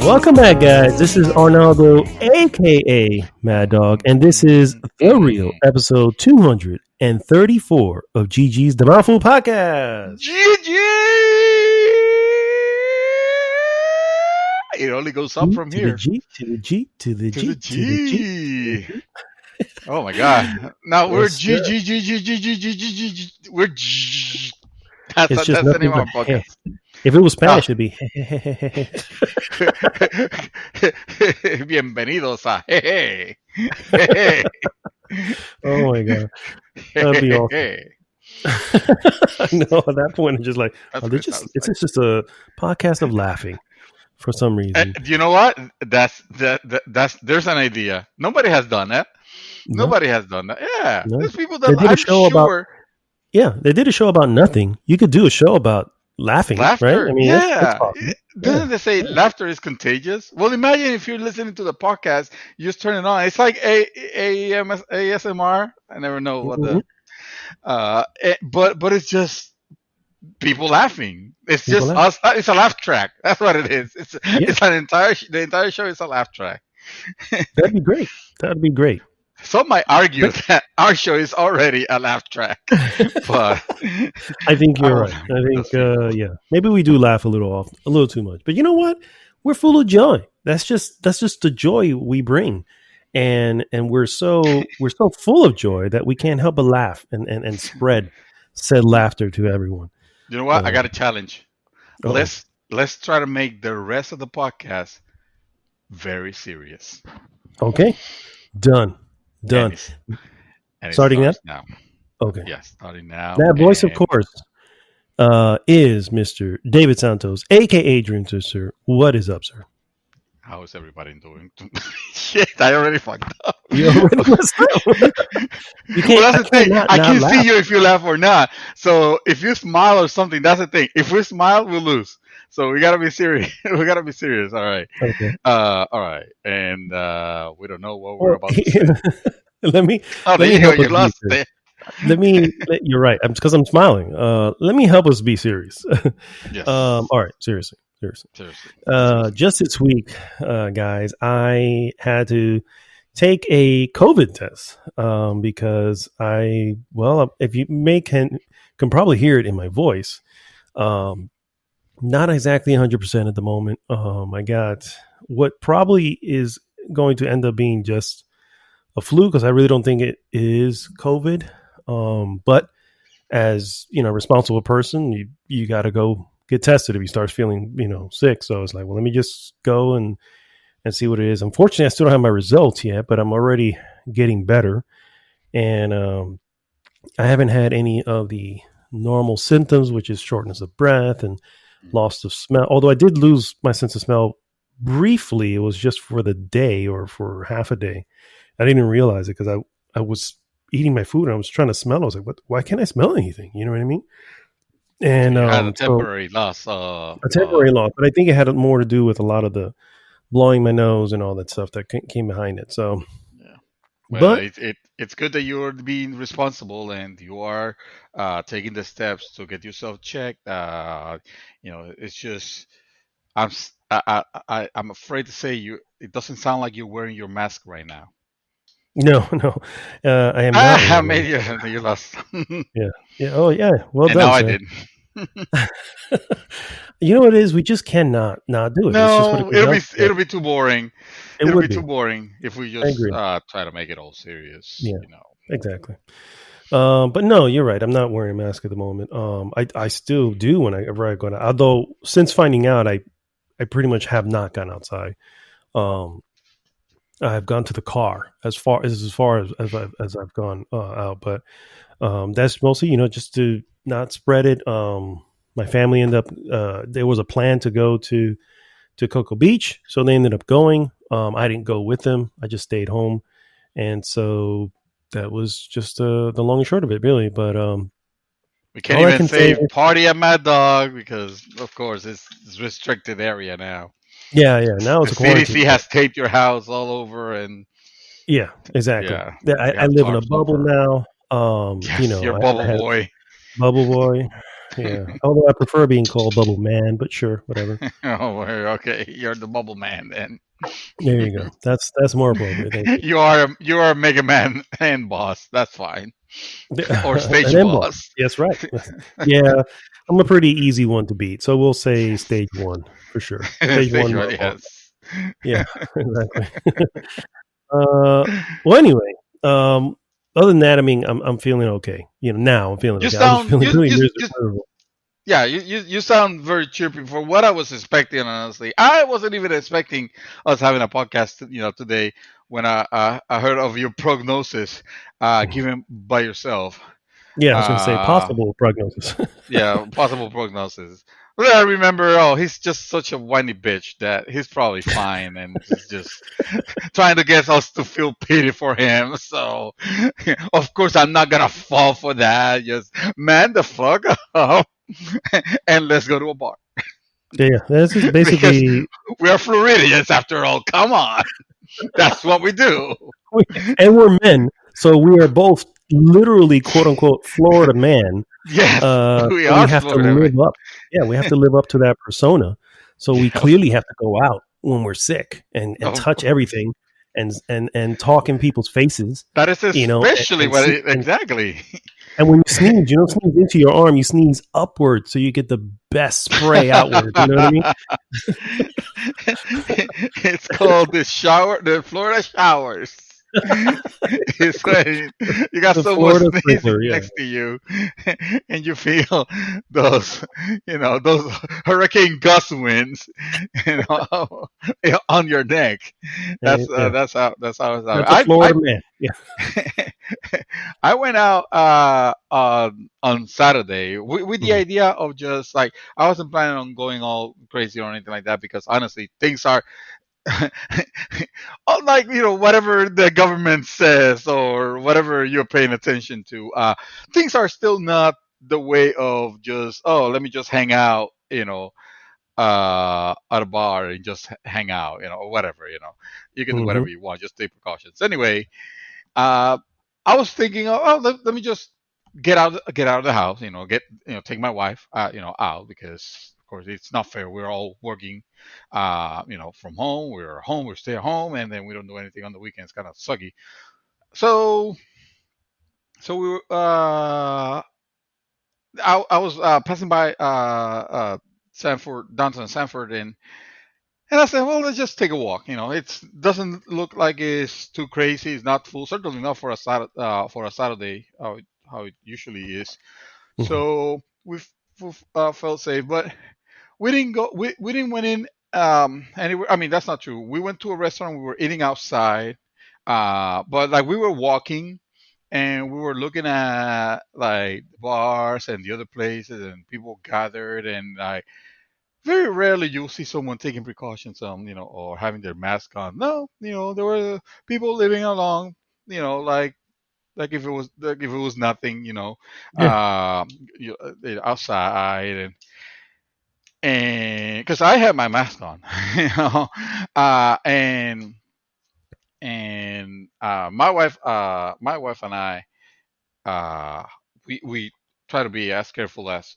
Welcome back, guys. This is Arnaldo, aka Mad Dog, and this is The Real, episode 234 of GG's The Mouthful podcast. GG! It only goes up from here. To the G. Oh my God! Now we're GG. We're G. That's the name of our podcast. If it was Spanish, it'd be. Bienvenidos a Jeje. Oh my God, that'd be awesome. No, at that point, it's just like it's just a podcast of laughing for some reason. You know what? That's there's an idea. Nobody has done that. No. Nobody has done that. Yeah, No. there's people that I'm sure. They did a show about nothing. You could do a show about laughing, Laughter, right? I mean, yeah. Doesn't they say laughter is contagious? Well, imagine if you're listening to the podcast, you just turn it on. It's like ASMR. I never know what but it's just people laughing. It's just us. It's a laugh track. That's what it is. It's the entire show is a laugh track. That'd be great. That'd be great. Some might argue that our show is already a laugh track, but I think you're right. I think, maybe we do laugh a little too much. But you know what? We're full of joy. That's just the joy we bring, and we're so full of joy that we can't help but laugh and spread said laughter to everyone. You know what? I got a challenge. Uh-oh. Let's try to make the rest of the podcast very serious. Okay, done. And Starting now. Okay. Yes, starting now. That voice, of course, is Mr. David Santos, a.k.a. Dreamster, sir. What is up, sir? How is everybody doing? Shit, I already fucked up. You already messed up. That's the thing. I can't see you if you laugh or not. So if you smile or something, that's the thing. If we smile, we'll lose. So we gotta be serious. All right. Okay. All right. And we don't know what we're about to say. Let me lost it. You're right. Because I'm smiling. Let me help us be serious. Yes. All right. Seriously. Just this week, guys, I had to take a COVID test because if you can probably hear it in my voice. Not exactly 100% at the moment. I got what probably is going to end up being just a flu because I really don't think it is COVID. But as a responsible person, you got to go get tested if you start feeling sick. So it's like, well, let me just go and see what it is. Unfortunately, I still don't have my results yet, but I'm already getting better, and I haven't had any of the normal symptoms, which is shortness of breath and loss of smell. Although I did lose my sense of smell briefly. It was just for the day or for half a day. I didn't even realize it because I was eating my food and I was trying to smell. I was like, "What? Why can't I smell anything?" You know what I mean? And a temporary loss. A temporary loss, but I think it had more to do with a lot of the blowing my nose and all that stuff that came behind it. So, yeah. Well, it's good that you're being responsible and you are taking the steps to get yourself checked. It's just I'm afraid to say it doesn't sound like you're wearing your mask right now. No, I am not. Maybe you lost. Yeah. Oh, yeah. Well and done. No, I sir. didn't. You know what it is? We just cannot not do it. No, it'll be too boring. It'll be too boring if we just try to make it all serious. Yeah, exactly. But no, you're right. I'm not wearing a mask at the moment. I still do whenever I go out. Although since finding out, I pretty much have not gone outside. I've gone to the car as far as I've gone out, but that's mostly just to not spread it. My family ended up there was a plan to go to Cocoa Beach, so they ended up going. I didn't go with them. I just stayed home, and so that was just the long and short of it, really. But we can't even say party at Mad Dog because, of course, it's restricted area now. Yeah. Now it's the CDC has taped your house all over, and yeah, exactly. Yeah, I live in a bubble now. Yes, you're bubble boy. Bubble boy. Yeah. Although I prefer being called Bubble Man, but sure, whatever. Oh, okay. You're the bubble man then. There you go. That's more appropriate. Thank you. You are Mega Man and boss. That's fine. Or An stage M boss. boss. Yes, right. Yeah, I'm a pretty easy one to beat. So we'll say stage one for sure. Stage Stage one, one, normal. yes. Yeah, exactly. Well, anyway, other than that, I mean, I'm feeling okay. Now I'm feeling You okay. I was sound feeling you really you miserable. yeah, you sound very chirpy for what I was expecting. Honestly, I wasn't even expecting us having a podcast, today when I heard of your prognosis, given by yourself. Yeah, I was going to say Uh, possible prognosis. yeah, possible prognosis. But I remember, oh, he's just such a whiny bitch that he's probably fine, and just trying to get us to feel pity for him. So, of course, I'm not gonna fall for that. Just man the fuck up, and let's go to a bar Yeah, this is because basically, we are Floridians after all. Come on, that's what we do. and we're men, so we are both literally quote unquote Florida man. Yes, we So we are have to Florida, man. live up. Yeah, we have to live up to that persona. So we Yes. clearly have to go out when we're sick and Of touch course. everything and talk in people's faces, That is you know, especially what exactly. and when you sneeze, you don't sneeze into your arm, you sneeze upward so you get the best spray outward. You know what I mean? It's called the Florida showers. It's when you got The someone Florida sneezing sprinkler, yeah. next to you, and you feel those, those hurricane gust winds, you know, on your neck. That's Yeah. that's how it's. That's a Florida man. Yeah. I went out on Saturday with the Mhm. idea of just like I wasn't planning on going all crazy or anything like that because honestly things are like whatever the government says or whatever you're paying attention to, things are still not the way of just, oh, let me just hang out, at a bar and just hang out, or whatever. You can do Mhm. whatever you want, just take precautions anyway. uh, I was thinking, oh, let me just get out of the house, take my wife, out because of course it's not fair. We're all working, from home. We're home. We stay at home, and then we don't do anything on the weekends. Kind of sucky. So, we were. I was passing by Sanford, downtown Sanford, and I said, well, let's just take a walk. It doesn't look like it's too crazy. It's not full. Certainly not for a Saturday, how it usually is. Mhm. So we've felt safe, but we didn't go. We didn't went in anywhere. I mean, that's not true. We went to a restaurant. We were eating outside, but like we were walking. And we were looking at like bars and the other places, and people gathered, and like very rarely you'll see someone taking precautions, or having their mask on. No, there were people living along, like if it was nothing, Yeah. uh, outside, and because I had my mask on, and my wife and I, uh, we try to be as careful as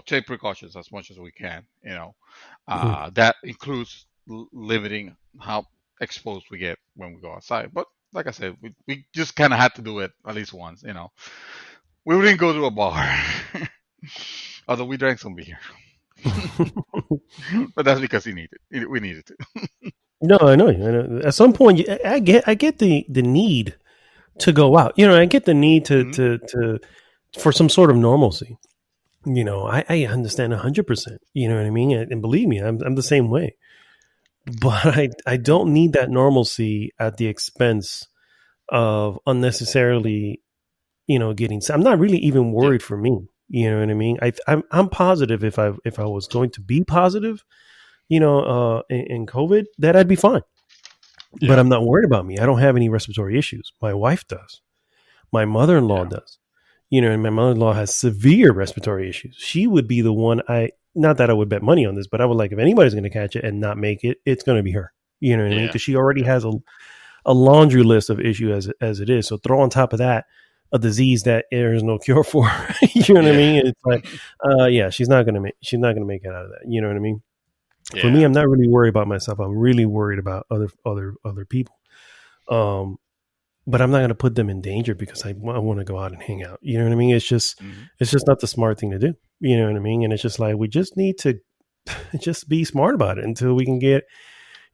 take precautions as much as we can. Mhm. That includes limiting how exposed we get when we go outside. But like I said, we just kind of had to do it at least once. We didn't go to a bar, although we drank some beer, but that's because we needed to. No, I know. I know. At some point, I get the need to go out. I get the need to Mhm. to for some sort of normalcy. I understand 100%. You know what I mean? And believe me, I'm the same way. But I don't need that normalcy at the expense of unnecessarily, getting. I'm not really even Yeah, worried for me. You know what I mean? I'm positive if I was going to be positive, in COVID, that I'd be fine. But yeah, I'm not worried about me. I don't have any respiratory issues. My wife does. My mother-in-law yeah, does. And my mother-in-law has severe respiratory issues. She would be the one not that I would bet money on this, but I would like if anybody's going to catch it and not make it, it's going to be her. You know what I mean? yeah, Because she already yeah. has a laundry list of issues as it is. So throw on top of that a disease that there is no cure for. You know what I Yeah. mean? It's like, yeah, she's not gonna make it out of that. You know what I mean? For me, Yeah. I'm not really worried about myself. I'm really worried about other people. But I'm not going to put them in danger because I want to go out and hang out. You know what I mean? Hmm. It's just not the smart thing to do. You know what I mean? And it's just like, we just need to just be smart about it until we can get,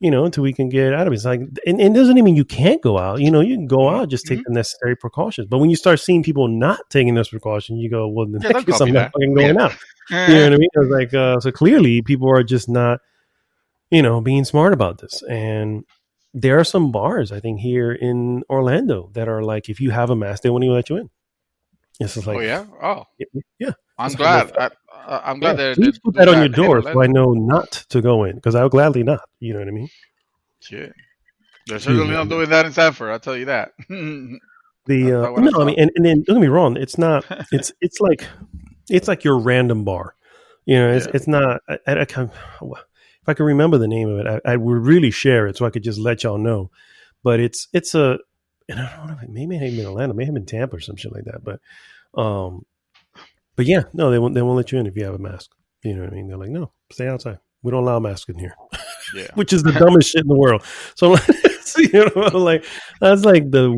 until we can get out of it. It's like, and it doesn't even mean you can't go out. You can go out, just take Hmm. the necessary precautions. But when you start seeing people not taking those precautions, you go, well, in Yeah, that don't case, copy I'm not that. fucking Yeah. going out. You know what I mean? It's like, so clearly people are just not, being smart about this. And there are some bars, I think, here in Orlando that are like, if you have a mask, they won't even let you in. It's just Oh like, yeah. Oh, yeah. I'm It's like, well, glad. I'm yeah, glad they please put do that on your that in door so I Orlando. know not to go in because I would gladly not. You know what I mean? Shit. They're Excuse certainly me. not doing that in Sanford. I'll tell you that. The That's not what I no, I saw. mean, and then don't get me wrong. It's not. It's like your random bar. Yeah. It's not. I can, if I can remember the name of it, I would really share it so I could just let y'all know. But it's a, and I don't know if maybe it had been Atlanta, maybe it had been Tampa or some shit like that. Um, but yeah, no, they won't let you in if you have a mask. You know what I mean? They're like, no, stay outside. We don't allow masks in here, Yeah. which is the dumbest shit in the world. So, like that's like the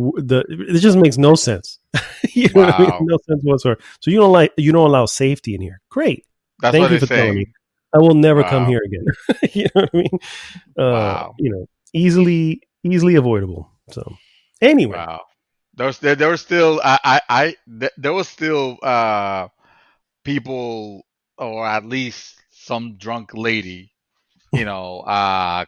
it just makes no sense. You know what I mean? Wow. No sense whatsoever. So you don't allow safety in here. Great, That's what thank you they're for telling me. saying. I will never come Wow. here again. You know what I mean? Wow. Easily avoidable. So anyway, Wow. There was still there was still people, or at least some drunk lady, no, I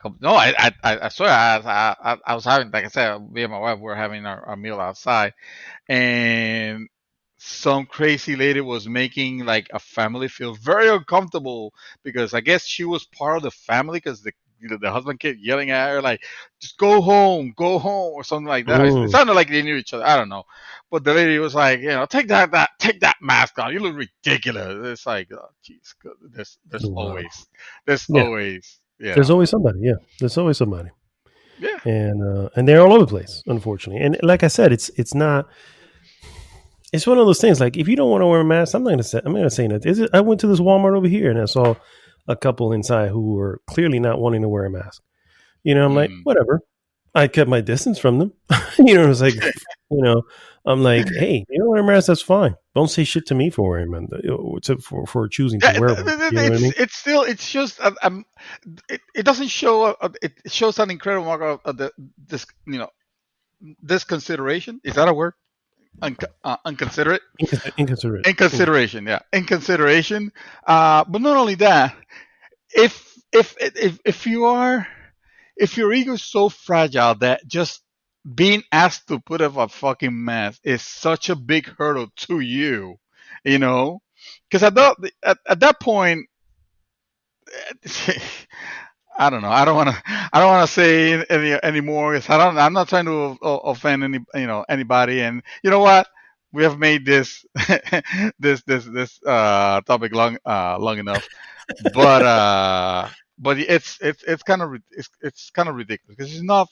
swear, I was having, like I said, me and my wife were having our meal outside, and some crazy lady was making like a family feel very uncomfortable because I guess she was part of the family because the husband kept yelling at her like, just go home, or something like that. It mm, sounded like they knew each other. I don't know, but the lady was like, take that mask off. You look ridiculous. It's like, oh, jeez, wow. there's Yeah, always, there's always somebody. Yeah, there's always somebody, yeah. and they're all over the place, unfortunately. And like I said, it's not. It's one of those things. Like if you don't want to wear a mask, I'm not gonna say. I'm not gonna say that. I went to this Walmart over here and I saw a couple inside who were clearly not wanting to wear a mask. I'm like, Mm. whatever. I kept my distance from them. It was like, I'm like, hey, you don't wear a mask, that's fine. Don't say shit to me for wearing one, for choosing to Yeah, wear one. You know what I mean? it's still, it's just it doesn't show it shows an incredible mark of this, this consideration, is that a word? Unconsiderate. Inconsiderate. Mm. Inconsideration, yeah, inconsideration. But not only that, if you are, if your ego is so fragile that just being asked to put up a fucking mask is such a big hurdle to you, you know, because at that point, I don't know. I don't want to. I don't want to say any anymore. Because I don't. I'm not trying to offend anybody. And you know what? We have made this this topic long enough. But it's kind of it's kind of ridiculous because it's not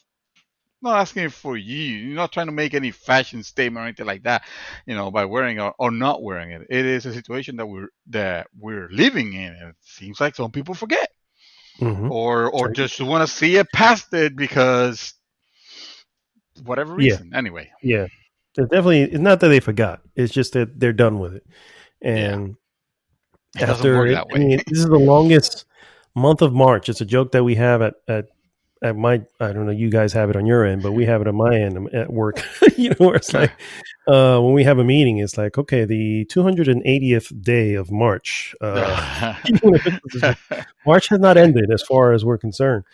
asking for you. You're not trying to make any fashion statement or anything like that, by wearing or not wearing it. It is a situation that we're living in, and it seems like some people forget, Mm-hmm. or just want to see it past it because whatever Yeah, reason. Anyway, yeah. It's not that they forgot. It's just that they're done with it. yeah, And it doesn't work I that way. mean, this is the longest month of March. It's a joke that we have at my, I don't know, you guys have it on your end, but we have it on my end at work. Where it's like, when we have a meeting, it's like, okay, the 280th day of March. March has not ended as far as we're concerned.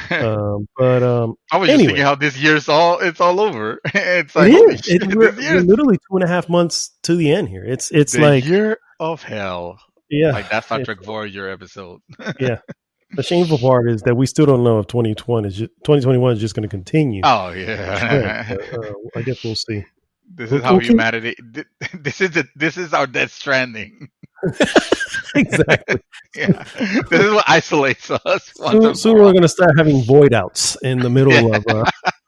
But I was just anyway, thinking how this year's it's all over. It's it like, holy is. shit, We're, this we're year's literally 2.5 months to the end here. It's the like, year of hell, yeah, like that Star it's, Trek Voyager episode. yeah. The shameful part is that we still don't know if 2021 is just going to continue Oh the trend. yeah. But, I guess we'll see. This is how We'll keep humanity. This is our Death Stranding. exactly. Yeah, this is what isolates us once Soon, and soon for we're all. going to start having void outs in the Yeah, middle of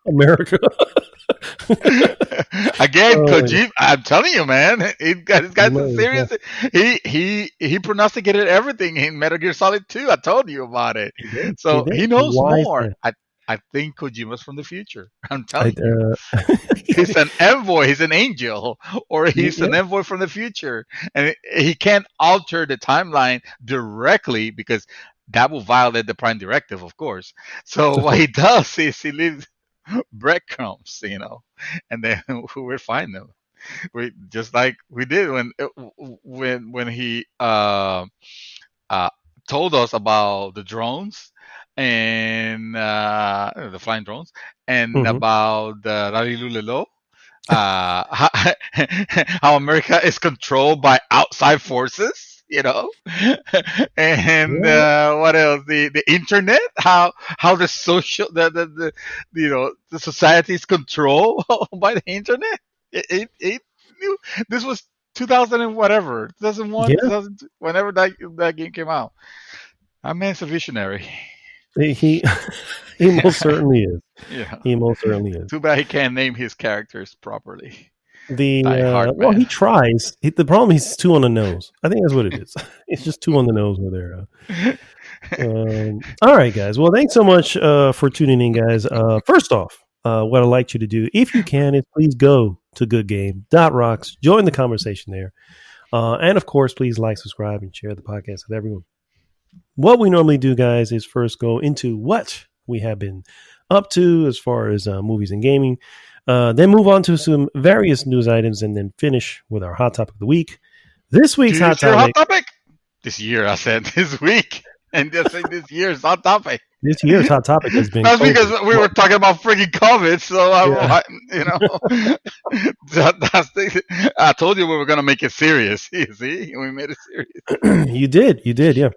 America. Again, Oh, yeah. Kojima, I'm telling you, man, this He guy's a knows. Yeah, serious. He pronosticated everything in Metal Gear Solid 2. I told you about it. he did. He So did. he A knows wise more. man. I think Kojima's from the future. I'm I, telling you. He's yeah, an envoy. He's an angel, or he's yeah, an envoy from the future, and he can't alter the timeline directly because that will violate the Prime Directive, of course. So of what course. he does is he leaves breadcrumbs, and then we will find them. We just like we did when he uh, told us about the drones and the flying drones and Hmm. about the Ralilulelo, how, how America is controlled by outside forces, and Yeah, what else? The internet, how the social the society is controlled by the internet. It knew this was 2000 and whatever 2001 yeah. 2002, whenever that game came out. That man's a visionary. He he most certainly is. Yeah. He most certainly is. Too bad he can't name his characters properly. The Die hard well, he man. tries. The problem is he's too on the nose. I think that's what it is. It's just too on the nose with there. All right, guys. Well, thanks so much for tuning in, guys. First off, what I'd like you to do, if you can, is please go to goodgame.rocks, join the conversation there. And of course, please like, subscribe, and share the podcast with everyone. What we normally do, guys, is first go into what we have been up to as far as movies and gaming, then move on to some various news items, and then finish with our hot topic of the week. This week's hot This year hot topic, topic? This year I said this week. And just say this year's hot topic. this year's hot topic has been That's because COVID. we were talking about freaking COVID, so Yeah, I told you we were gonna make it serious. You see, we made it serious. you did, yeah.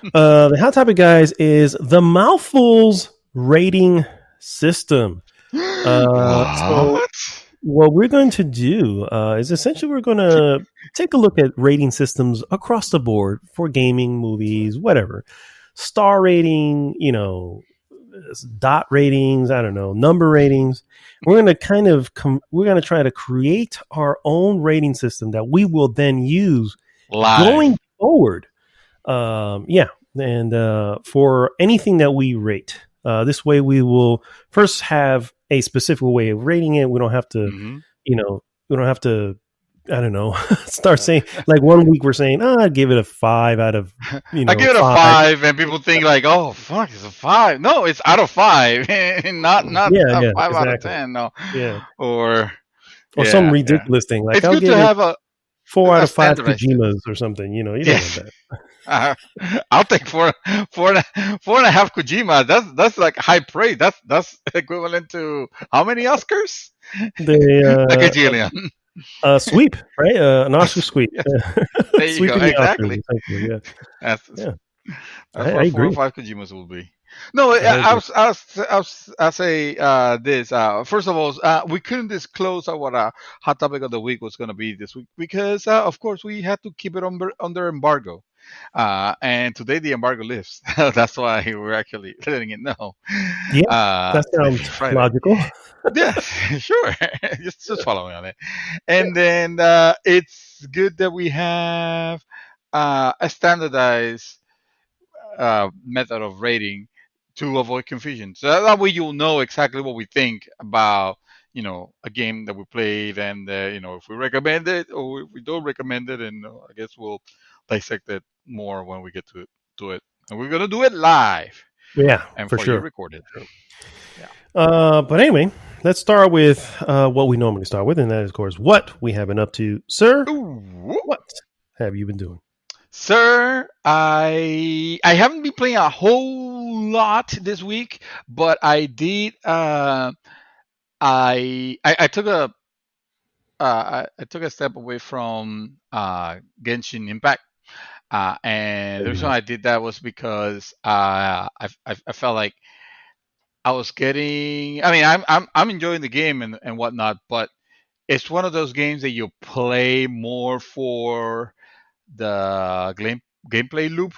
The hot topic, guys, is the Mouthful's rating system. So What? what we're going to do is essentially we're going to take a look at rating systems across the board for gaming, movies, whatever. Star rating, dot ratings, I don't know, number ratings. We're going to we're going to try to create our own rating system that we will then use Live. going forward. Yeah. And for anything that we rate, this way we will first have a specific way of rating it. We don't have to, Hmm. we don't have to, I don't know, start saying like one week we're saying, I'd give it a 5 out of, I give it a five. 5, and people think like, "Oh, fuck, it's a 5." No, it's out of 5, not Yeah, a yeah, 5 out of exactly. 10. No, Yeah. or Or some yeah, yeah. ridiculous thing. Like It's I'll good to give it have a 4 out of 5 standardized. Kojimas or something. You don't want Yes. that. Uh, I'll take four and a half Kojima. That's like high praise. That's equivalent to how many Oscars? A The gajillion. sweep, right? An Oscar sweep. Yes, there you go. Sweeping the Oscars, Exactly. essentially. Yeah. That's Yeah. that's I what four or agree. five Kojimas will be. No, I agree. I'll say this. First of all, we couldn't disclose what our hot topic of the week was going to be this week because, of course, we had to keep it under embargo. And today the embargo lifts. That's why we're actually letting it know. Yeah, that Maybe sounds Friday. logical. Yeah, sure. Just follow me on it. And then it's good that we have a standardized method of rating to avoid confusion. So that way you'll know exactly what we think about a game that we played, and if we recommend it or if we don't recommend it, and I guess we'll dissect it more when we get to it. And we're gonna do it live Yeah, and for for you sure. recorded. Yeah. But anyway, let's start with what we normally start with, and that is, of course, what we have been up to. Sir, Ooh. what have you been doing? Sir, I haven't been playing a whole lot this week, but I did. I took I took a step away from Genshin Impact, and the reason I did that was because I felt like I was getting. I mean, I'm enjoying the game and whatnot, but it's one of those games that you play more for the gameplay loop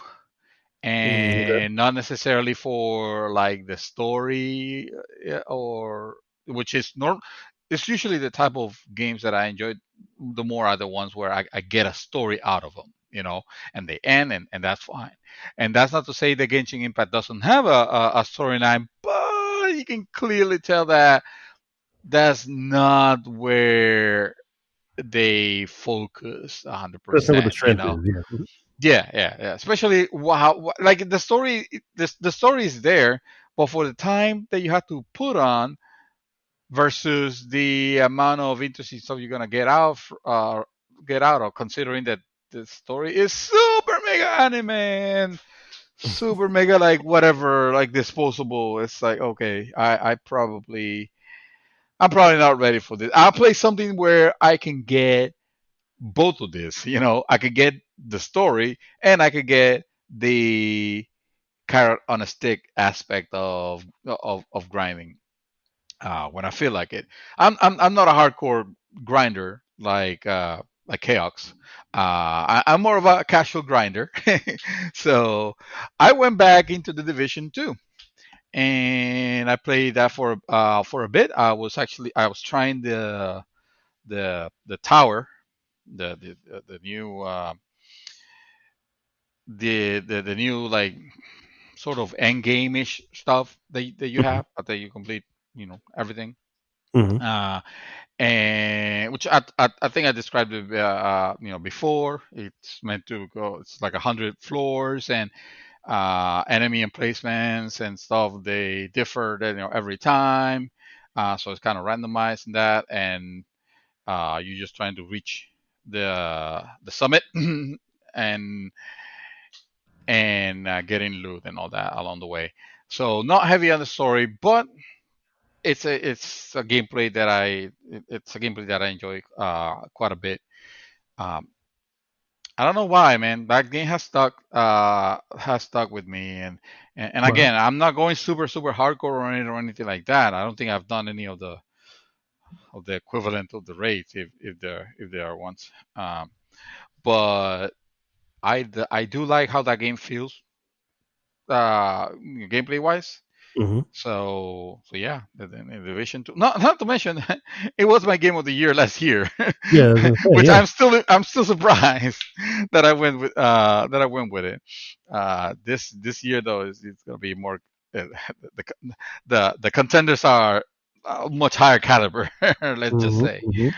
Okay. and not necessarily for like the story or which is normal. it's usually the type of games that I enjoy the more are the ones where I get a story out of them, and they end, and that's fine. And that's not to say that Genshin Impact doesn't have a storyline, but you can clearly tell that that's not where they focus That's not what the 100%, strength is. Yeah. Yeah, yeah, yeah. Especially wow, like the story is there, but for the time that you have to put on versus the amount of interesting stuff you're gonna get out of, considering that the story is super mega anime and super mega like whatever, like disposable. It's like okay, I'm probably not ready for this. I'll play something where I can get both of this. I could get the story and I could get the carrot on a stick aspect of grinding when I feel like it. I'm not a hardcore grinder like Chaos. I'm more of a casual grinder. So I went back into the Division 2 and I played that for a bit. I was trying the tower, the new the new like sort of end game ish stuff that you Hmm. have after you complete everything. Hmm. Uh, and which I think I described it before. It's meant to go. It's like 100 floors and enemy emplacements and stuff. They differ every time. So it's kind of randomized in that, and you're just trying to reach the summit and getting loot and all that along the way. So not heavy on the story, but it's a gameplay that it's a gameplay that I enjoy quite a bit. Um, I don't know why, man. That game has stuck with me, and Wow. again, I'm not going super hardcore on it or anything like that. I don't think I've done any of the equivalent of the raids if there are ones. But I do like how that game feels gameplay wise. Hmm. So yeah, the Division Two. Not to mention, it was my game of the year last year, Yeah, I was gonna say, which yeah. I'm still surprised that I went with it. This year though it's gonna be more. The the contenders are much higher caliber. Let's just Hmm. say. Hmm.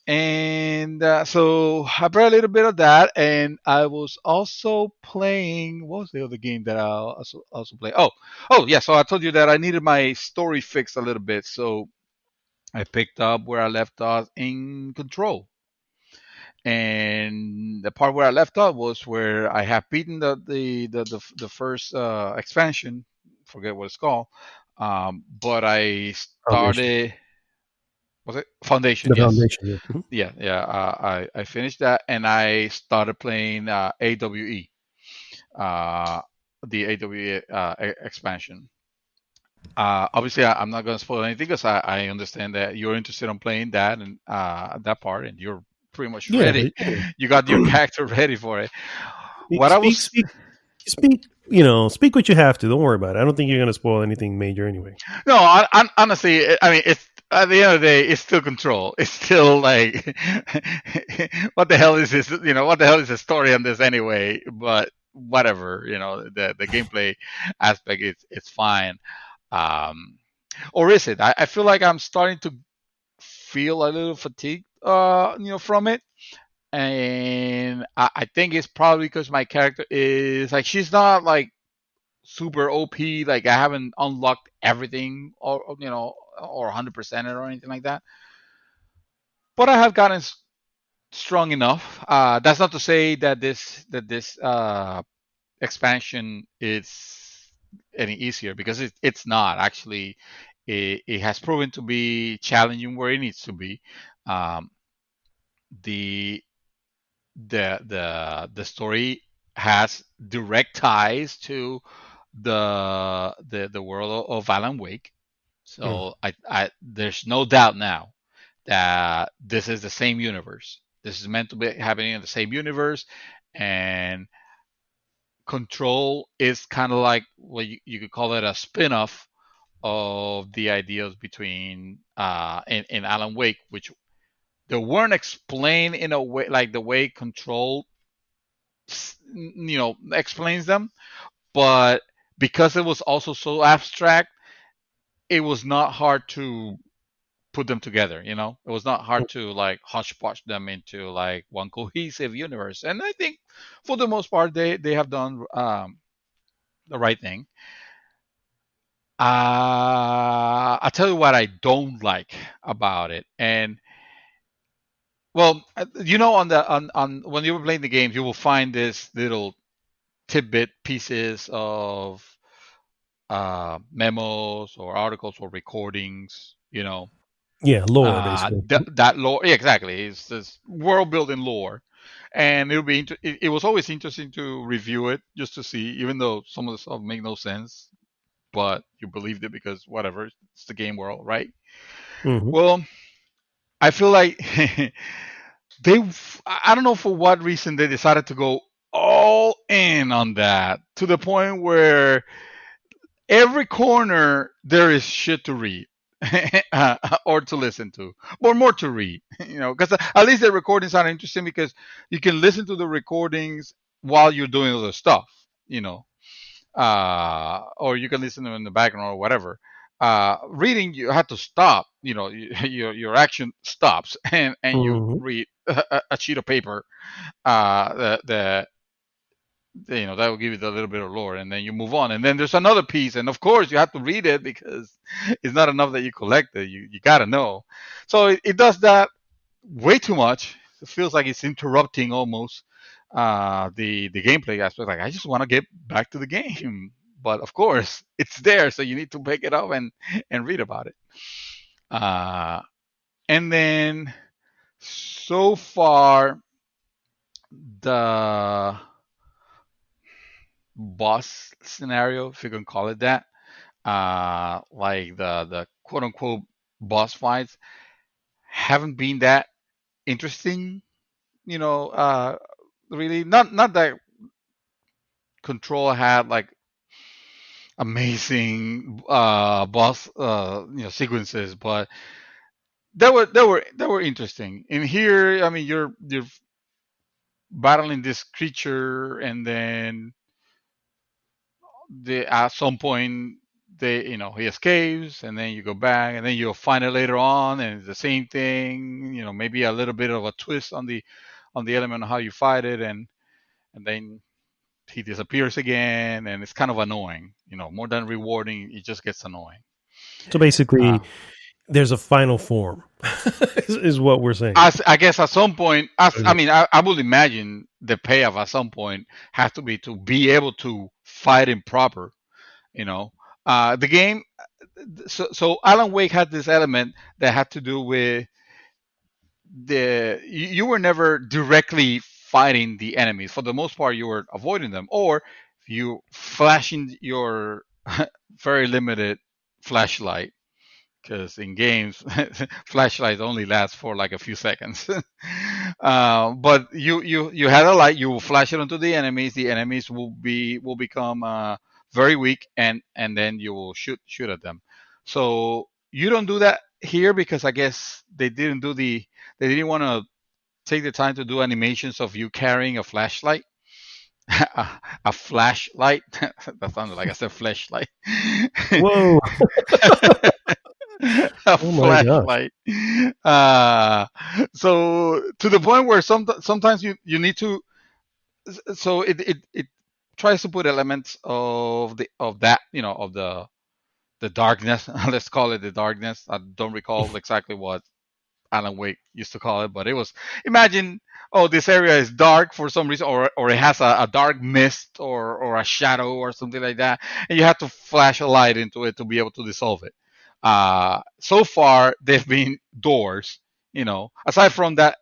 And so I brought a little bit of that, and I was also playing. What was the other game that I also play? Oh yeah. So I told you that I needed my story fixed a little bit, so I picked up where I left off in Control, and the part where I left off was where I have beaten the first expansion. Forget what it's called, but I Foundation. started. Was it Foundation? The Yes. foundation. Yeah. Mhm. Yeah. I finished that and I started playing AWE, uh, the AWE expansion. Obviously, I'm not going to spoil anything because I understand that you're interested in playing that and that part, and you're pretty much Yeah. ready. You got your Yeah. character ready for it. speak, What I speak, was speak, speak. Speak what you have to. Don't worry about it. I don't think you're gonna spoil anything major anyway. No, honestly, I mean, it's at the end of the day, it's still Control. It's still like, what the hell is this? What the hell is the story on this anyway? But whatever, the gameplay aspect is it's fine. Um, or is it? I feel like I'm starting to feel a little fatigued, from it. And I think it's probably because my character is like she's not like super OP. Like I haven't unlocked everything or 100% it or anything like that. But I have gotten strong enough. That's not to say that this expansion is any easier because it's not actually. It has proven to be challenging where it needs to be. Um, the the story has direct ties to the world of Alan Wake. Mm. So I there's no doubt now that this is the same universe. This is meant to be happening in the same universe, and Control is kind of like you could call it a spin-off of the ideas between in Alan Wake, which they weren't explained in a way like the way Control, explains them, but because it was also so abstract, it was not hard to put them together. It was not hard to like hodgepodge them into like one cohesive universe. And I think for the most part, they have done the right thing. I'll tell you what I don't like about it. And well, on when you were playing the games, you will find this little tidbit pieces of memos or articles or recordings. Yeah, lore basically. That lore, yeah, exactly. It's this world building lore, and it was always interesting to review it just to see, even though some of the stuff make no sense, but you believed it because whatever, it's the game world, right? Hmm. Well, I feel like they, I don't know for what reason they decided to go all in on that to the point where every corner there is shit to read. Or to listen to, or more to read, because at least the recordings are interesting because you can listen to the recordings while you're doing other stuff, or you can listen to them in the background or whatever. Reading, you have to stop, your action stops, and you Hmm. read a sheet of paper, the that will give you the little bit of lore, and then you move on, and then there's another piece, and of course you have to read it because it's not enough that you collect it. You got to know. So it does that way too much. It feels like it's interrupting almost the gameplay aspect. Like, I just want to get back to the game, but of course it's there, so you need to pick it up and read about it. uh and then so far, the boss scenario, if you can call it that, like the quote unquote boss fights, haven't been that interesting. Really, not that Control had like amazing boss sequences, but they were interesting. In here, I mean, you're battling this creature, and then at some point he escapes, and then you go back, and then you'll find it later on, and it's the same thing. Maybe a little bit of a twist on the element of how you fight it, and then he disappears again, and it's kind of annoying. More than rewarding, it just gets annoying. So uh, basically, there's a final form, is what we're saying. I guess at some point, I Okay. mean, I would imagine the payoff at some point has to be able to fight him proper. you know the game. So Alan Wake had this element that had to do with you were never directly fighting the enemies. For the most part, you were avoiding them, or you flashing your very limited flashlight, because in games flashlights only last for like a few seconds. But you had a light, you will flash it onto the enemies will become very weak, and then you will shoot at them. So you don't do that here because I guess they didn't want to take the time to do animations of you carrying a flashlight. A flashlight. That sounded like I said flashlight. Whoa! A Oh my gosh! flashlight. Uh, so to the point where sometimes you need to. So it tries to put elements of that, of the darkness. Let's call it the darkness. I don't recall exactly what Alan Wake used to call it, but it was, imagine, oh, this area is dark for some reason, or it has a dark mist, or a shadow or something like that, and you have to flash a light into it to be able to dissolve it. So far, they've been doors. Aside from that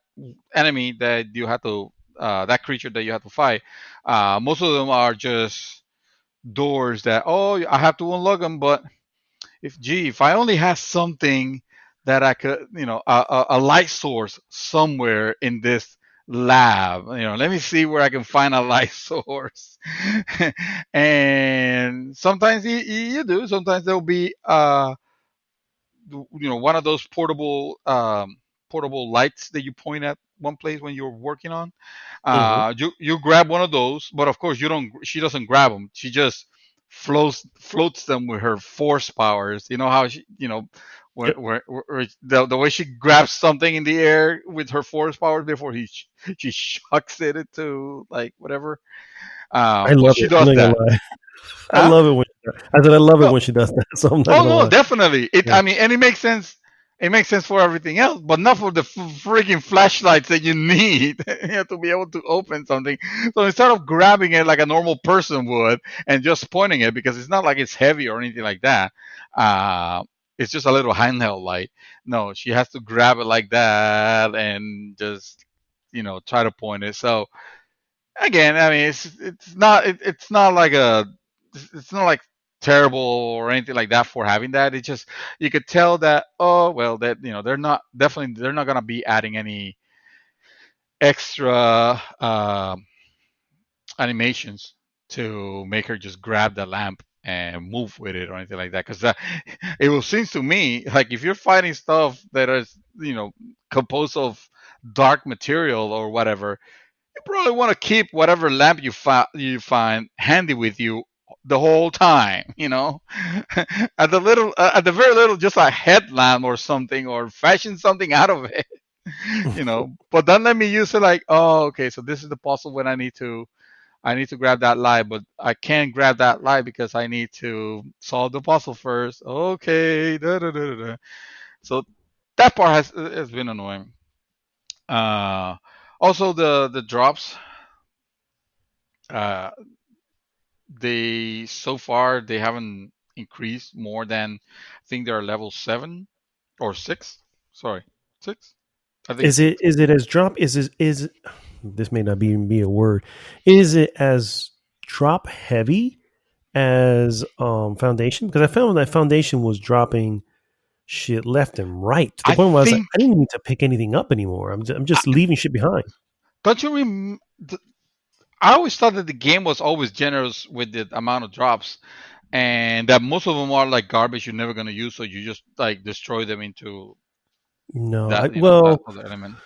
enemy that you have to, that creature that you have to fight, most of them are just doors that, oh, I have to unlock them, but if I only had something that I could, a light source somewhere in this lab. Let me see where I can find a light source. And sometimes you do. Sometimes there'll be one of those portable lights that you point at one place when you're working on. Hmm. You grab one of those, but of course you don't. She doesn't grab them. She just floats them with her force powers. You know how Yep. where the way she grabs something in the air with her force powers before she shucks it into like whatever. I Well, love she it. I'm does not gonna that. lie. I Huh? love it when I said I love it Well, when she does that. So I'm not oh gonna no, lie. definitely. It. Yeah. I mean, and it makes sense. It makes sense for everything else, but not for the freaking flashlights that you need to be able to open something. So instead of grabbing it like a normal person would and just pointing it, because it's not like it's heavy or anything like that, uh, it's just a little handheld light. No, she has to grab it like that and just try to point it. So again, I mean, it's not like it's not like terrible or anything like that for having that. It's just you could tell that, oh well, that they're not gonna be adding any extra animations to make her just grab the lamp and move with it or anything like that, because it will seems to me like if you're fighting stuff that is composed of dark material or whatever, you probably want to keep whatever lamp you find handy with you the whole time. At the very little, just a headlamp or something, or fashion something out of it. But don't let me use it like, oh, okay, so this is the puzzle when I need to grab that light, but I can't grab that light because I need to solve the puzzle first. Okay, da, da, da, da. So that part has been annoying. Uh, Also the drops. Uh, they so far they haven't increased more than, I think they're level 7 or 6. Sorry, 6. I think it's 6. Is it as drop? Is this may not be a word? Is it as drop heavy as foundation? Because I found that foundation was dropping shit left and right to the I point where I was like, think. I didn't need to pick anything up anymore. I'm just leaving shit behind. Don't you I always thought that the game was always generous with the amount of drops, and that most of them are like garbage you're never gonna use, so you just like destroy them into No, that that well, other element.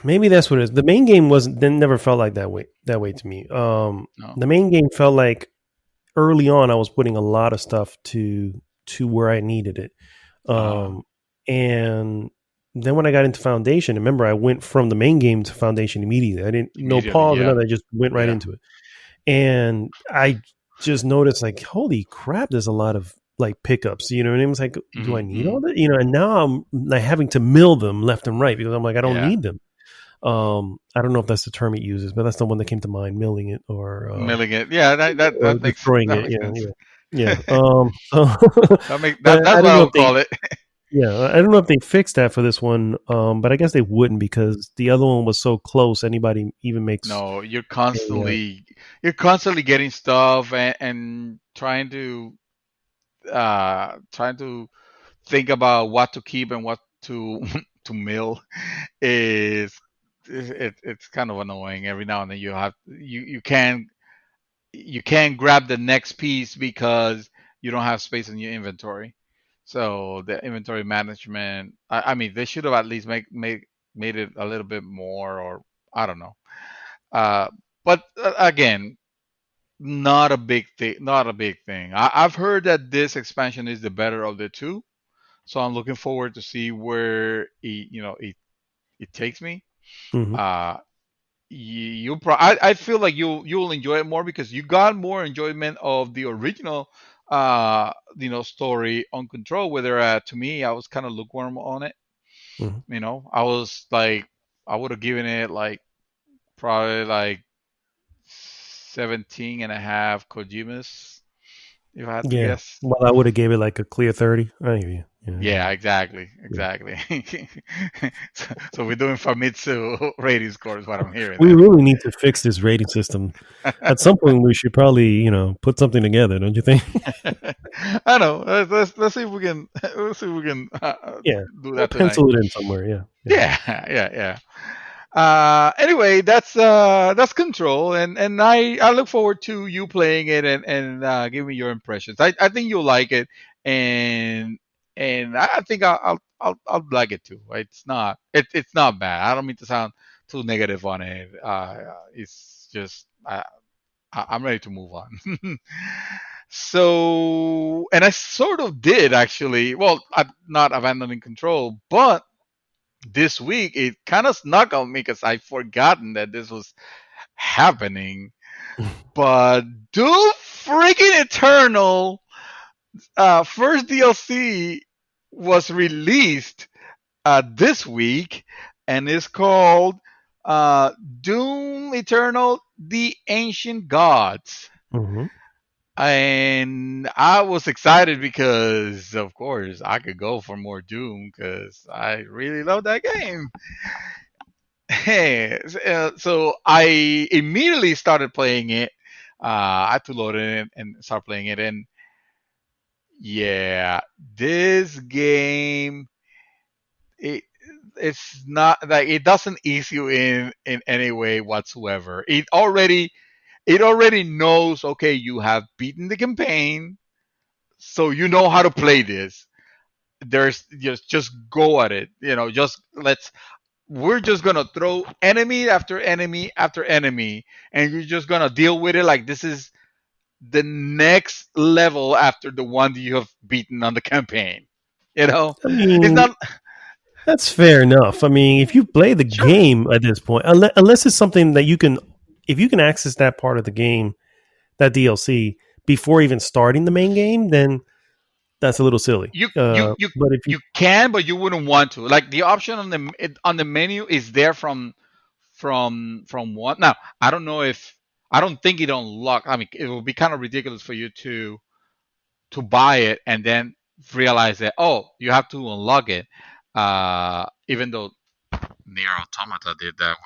maybe that's what it is. The main game wasn't. Then never felt like that way to me. No. The main game felt like early on I was putting a lot of stuff to where I needed it. Uh, Um, and then when I got into Foundation, remember I went from the main game to Foundation immediately. I didn't no Immediately, pause or yeah, nothing. I just went right yeah, into it, and I just noticed like, holy crap, there's a lot of like pickups. You know what I mean? It's like, do I need mm-hmm. all that? And now I'm like having to mill them left and right because I'm like, I don't Yeah. need them. I don't know if that's the term it uses, but that's the one that came to mind, milling it Milling it, yeah, or that makes destroying that it. makes Yeah, sense. yeah, yeah. So, but That's I what don't I know if would they call it. yeah, I don't know if they fixed that for this one, but I guess they wouldn't because the other one was so close. Anybody even makes No, a you're constantly getting stuff and trying to think about what to keep and what to to mill is it's kind of annoying. Every now and then you can't grab the next piece because you don't have space in your inventory. So the inventory management, I mean, they should have at least made it a little bit more, or I don't know. Uh, but again, not a big thing. Not a big thing. I've heard that this expansion is the better of the two, so I'm looking forward to see where it takes me. hmm Uh, I feel like you'll enjoy it more because you got more enjoyment of the original story on Control. Whether to me, I was kind of lukewarm on it. hmm I was like, I would have given it like probably like 17 and a half Kojimas if I had to yeah. guess. Well, I would have gave it like a clear 30. I hear you. Yeah, Yeah, exactly, yeah. exactly. So we're doing Famitsu rating score is what I'm hearing We then. really need to fix this rating system. At some point, we should probably put something together. Don't you think? I know. Let's see if we can let's see if we can Yeah, do we'll that tonight. pencil it in somewhere. Yeah, yeah. Yeah, yeah, yeah. Anyway, that's Control, and I look forward to you playing it and giving me your impressions. I think you'll like it, and I think I'll like it too. It's not bad. I don't mean to sound too negative on it. It's just I'm ready to move on. So, and I sort of did actually. Well, I'm not abandoning Control, but this week it kind of snuck on me because I forgotten that this was happening. But Doom freaking Eternal first DLC was released this week, and it's called Doom Eternal: The Ancient Gods. Hmm. And I was excited because, of course, I could go for more Doom because I really love that game. Hey, so I immediately started playing it. I had to load it in and start playing it. And yeah, this game, it it's not like it doesn't ease you in any way whatsoever. It already knows. Okay, you have beaten the campaign, so you know how to play this. There's just go at it. Just let's we're just gonna throw enemy after enemy after enemy, and you're just gonna deal with it like this is the next level after the one that you have beaten on the campaign. You know, I it's mean, not that's fair enough. I mean, if you play the sure. game at this point, unless it's something that you can, if you can access that part of the game, that DLC before even starting the main game, then that's a little silly. You you you But if you, you can, but you wouldn't want to. Like the option on the menu is there from one. Now I don't know if I don't think it unlock. I mean, it would be kind of ridiculous for you to buy it and then realize that you have to unlock it. Even though Nier Automata did that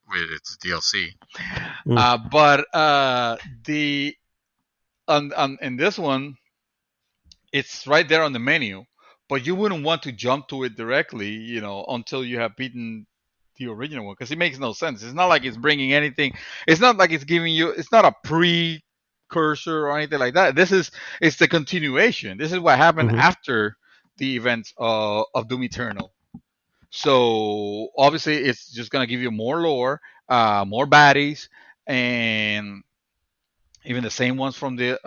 with its DLC. mm, But the on in this one, it's right there on the menu, but you wouldn't want to jump to it directly, until you have beaten the original one, because it makes no sense. It's not like it's bringing anything. It's not like it's giving you. It's not a precursor or anything like that. It's the continuation. This is what happened mhm. after the events of Doom Eternal. So obviously, it's just gonna give you more lore, more baddies, and even the same ones from the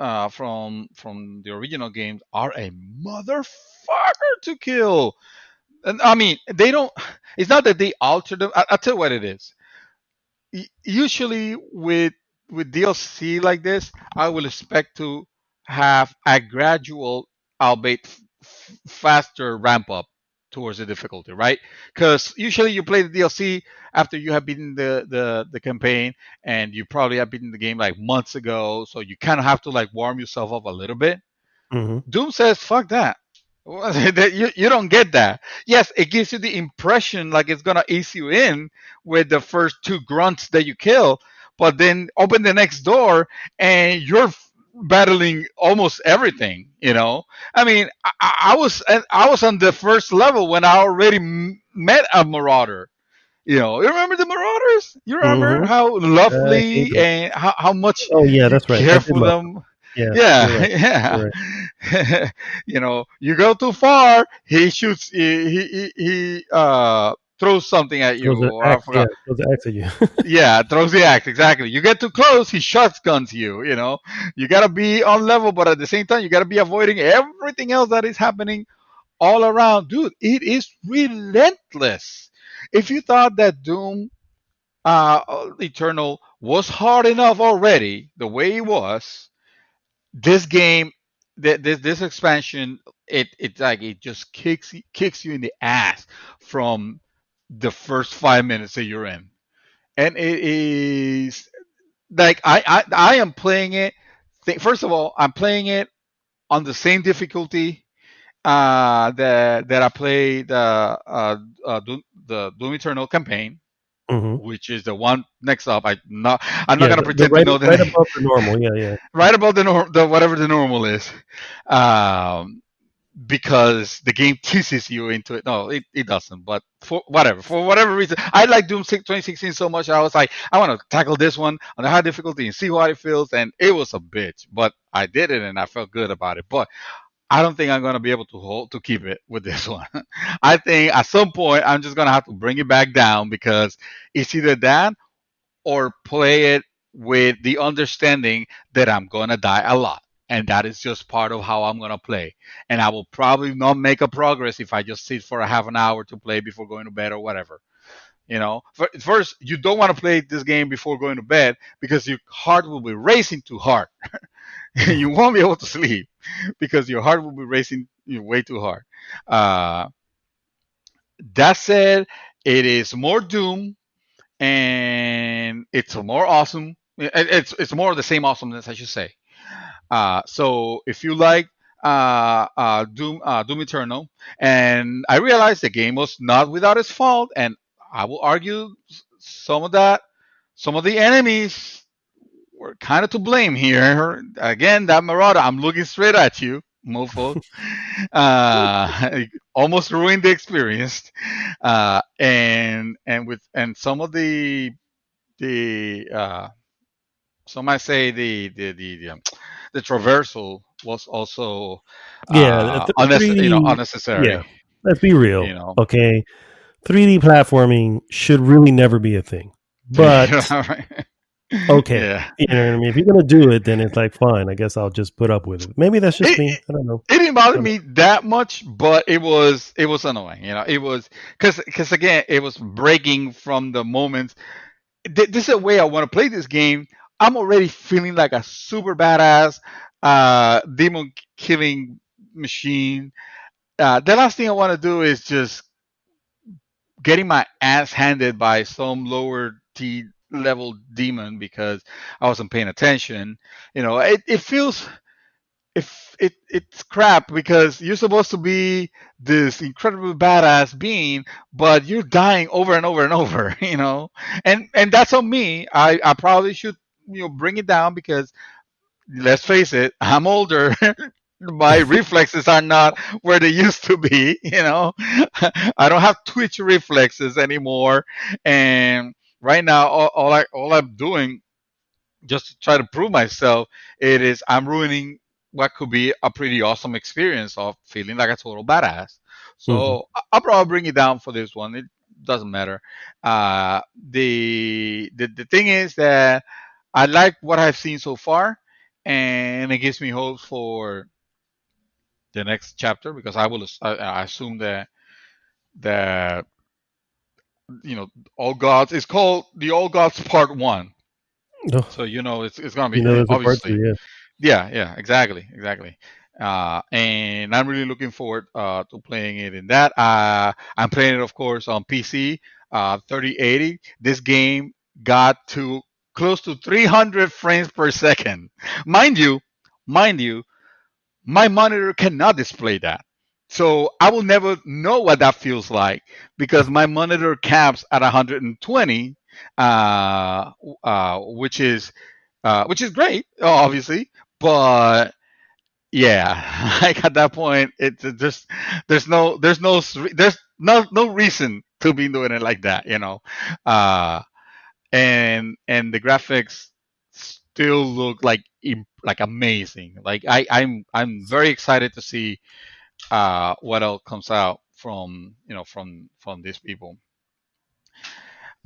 original games are a motherfucker to kill. And I mean, they don't. It's not that they alter them. I'll tell you what it is. Usually with DLC like this, I will expect to have a gradual, albeit faster ramp up towards the difficulty, right? Because usually you play the DLC after you have beaten the campaign, and you probably have beaten the game like months ago, so you kind of have to like warm yourself up a little bit. Mhm. Doom says, "Fuck that." You don't get that. Yes, it gives you the impression like it's gonna ease you in with the first two grunts that you kill, but then open the next door and you're battling almost everything. I mean, I was on the first level when I already met a marauder. You remember the marauders? You remember Mhm. how I hate lovely them. and how much Oh yeah, you that's right. I care did for love them. them? Yeah, you're Yeah, right. You're right. yeah. You go too far, he shoots. He throws something at you, Throws an or I axe. Yeah, forgot. throws an axe at you. Yeah, throws the axe. Exactly. You get too close, he shotguns you. You gotta be on level, but at the same time, you gotta be avoiding everything else that is happening all around. Dude, it is relentless. If you thought that Doom Eternal was hard enough already, the way it was, this game, this expansion, it just kicks you in the ass from the first 5 minutes that you're in, and it is like I am playing it. First of all, I'm playing it on the same difficulty that I played the Doom Eternal campaign, Mhm. which is the one next up. I'm not Yeah, gonna the pretend to know the right name. above the normal. Yeah, yeah. Right above the whatever the normal is. Um, because the game teases you into it. No, it doesn't. But for whatever reason, I like Doom 2016 so much. I was like, I want to tackle this one on the high difficulty and see how it feels. And it was a bitch, but I did it and I felt good about it. But I don't think I'm gonna be able to keep it with this one. I think at some point I'm just gonna have to bring it back down because it's either that or play it with the understanding that I'm gonna die a lot. And that is just part of how I'm gonna play. And I will probably not make a progress if I just sit for a half an hour to play before going to bed or whatever. First, you don't want to play this game before going to bed because your heart will be racing too hard. You won't be able to sleep because your heart will be racing way too hard. Uh, that said, it is more Doom and it's more awesome. It's more of the same awesomeness, I should say. So if you like Doom Eternal, and I realized the game was not without its fault, and I will argue some of the enemies were kind of to blame here. Again, that Marauder, I'm looking straight at you, Mouthful. Almost ruined the experience, and some of the some might say the traversal was also Yeah, 3D. Yeah, unnecessary. let's be You real. know, Okay, 3D platforming should really never be a thing. But right? okay, Yeah. you know what I mean. If you're gonna do it, then it's like fine. I guess I'll just put up with it. Maybe that's just me. It, I don't know. it didn't bother I don't me that much, but it was annoying. It was because again, it was breaking from the moment. This is a way I want to play this game. I'm already feeling like a super badass demon killing machine. The last thing I want to do is just getting my ass handed by some lower T level demon because I wasn't paying attention. It feels it's crap because you're supposed to be this incredibly badass being, but you're dying over and over and over. And that's on me. I probably should bring it down because let's face it, I'm older. My know. reflexes are not where they used to be. I don't have twitch reflexes anymore, and right now all I'm doing just to try to prove myself, it is I'm ruining what could be a pretty awesome experience of feeling like a total badass. Hmm. So I'll probably bring it down for this one. It doesn't matter. The thing is that I like what I've seen so far, and it gives me hopes for the next chapter because I assume that all gods is called the all gods part one. Oh, So it's gonna you be know, there's a part two. obviously. Yeah. Yeah, exactly. And I'm really looking forward to playing it in that. I'm playing it, of course, on PC, 3080. This game got to close to 300 frames per second. Mind you, mind you, my monitor cannot display that. So I will never know what that feels like because my monitor caps at 120, which is great, obviously, but yeah, like at that point, it's just there's no reason to be doing it like that. uh, and the graphics still look like amazing. Like I'm very excited to see what else comes out from these people.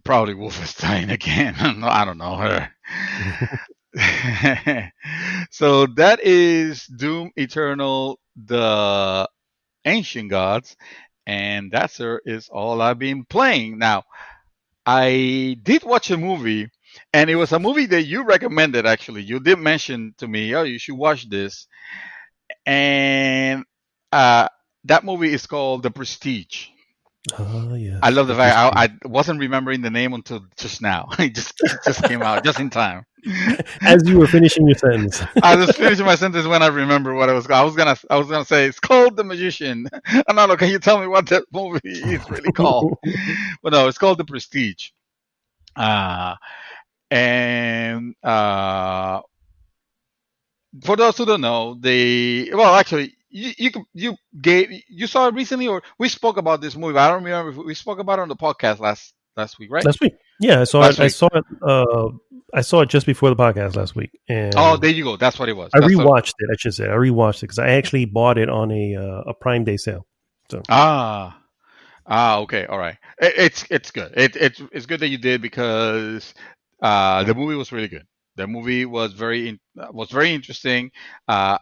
Probably Wolfenstein again. I don't know. So that is Doom Eternal, the Ancient Gods, and that, sir, is all I've been playing. Now, I did watch a movie, and it was a movie that you recommended. Actually, you did mention to me, "Oh, you should watch this," and uh, that movie is called The Prestige. Ah, I yes, love the the fact prestige. I wasn't remembering the name until just now. It just came out just in time. As you were finishing your sentence. I was finishing my sentence when I remember what it was. I was gonna say it's called The Magician. I'm not. Can you tell me what that movie is really called? But no, it's called The Prestige. Uh, and for those who don't know, actually, you saw it recently, or we spoke about this movie. But I don't remember if we spoke about it on the podcast last week, right? Last week. Yeah, I saw it. Last week. I saw it just before the podcast last week, Oh, and there you go. That's what it was. I That's what. rewatched it. I should say I rewatched it because I actually bought it on a Prime Day sale. So Ah. Ah, okay, all right. It's good. It's good that you did because the movie was really good. The movie was very interesting. I'm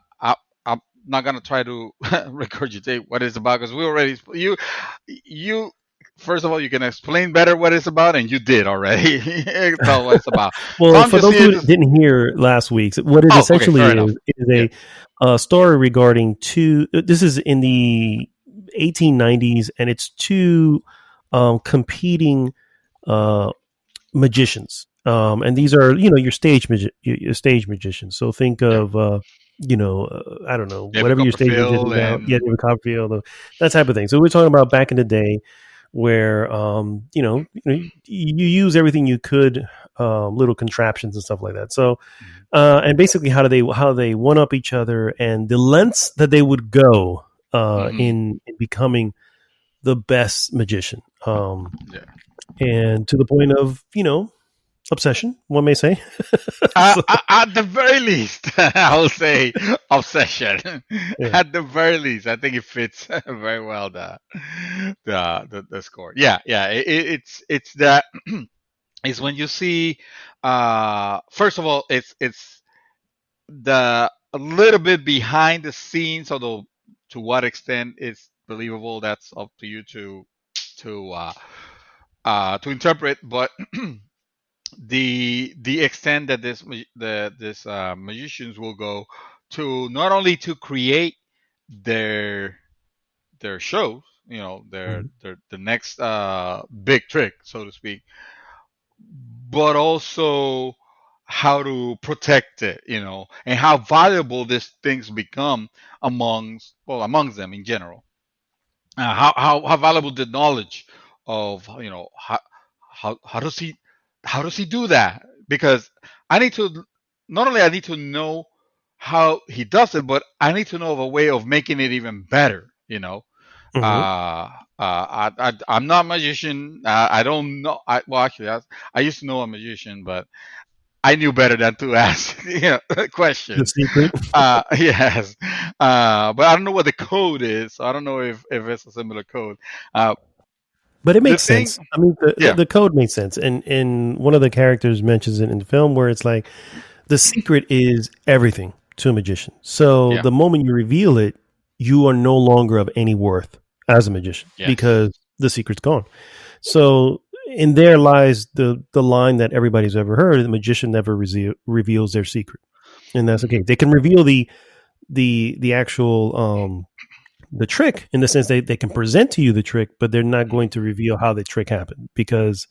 not gonna try to regurgitate what it's about because we already you first of all you can explain better what it's about and you did already tell what it's about. So well, I'm for just those here who to. didn't hear last week's, what it Oh, okay, essentially fair enough. is Yeah. a story regarding two. This is in the 1890s, and it's two competing uh, magicians. And these are, your stage magicians. So think Yeah. of, I don't know, David whatever your stage Copperfield magicians are. Yeah, and David Copperfield, that type of thing. So we're talking about back in the day where, you use everything you could, little contraptions and stuff like that. So, and basically how they one up each other and the lengths that they would go, hmm in becoming the best magician. yeah. And to the point of, obsession, one may say. So, At the very least, I will say obsession. yeah. At the very least, I think it fits very well the score. Yeah, yeah. It's that. It's when you see. First of all, it's the a little bit behind the scenes, although to what extent it's believable, that's up to you to to interpret. But the extent that this magicians will go to not only to create their their shows, Mhm. their the next big trick, so to speak, but also how to protect it, and how valuable these things become amongst them in general. How valuable the knowledge of how does he do that? Because I need to not only I need to know how he does it, but I need to know of a way of making it even better. Mhm. I'm not a magician. I don't know. Well, actually, I used to know a magician, but I knew better than to ask The questions. secret. Yes, but I don't know what the code is, so I don't know if it's a similar code. Uh, But it the makes thing, sense. I mean, yeah, the code makes sense. And one of the characters mentions it in the film where it's like, the secret is everything to a magician. So yeah, the moment you reveal it, you are no longer of any worth as a magician yes, because the secret's gone. So in there lies the line that everybody's ever heard: the magician never reveals their secret, and that's hmm okay. They can reveal the actual the trick in the sense they can present to you the trick, but they're not hmm going to reveal how the trick happened because,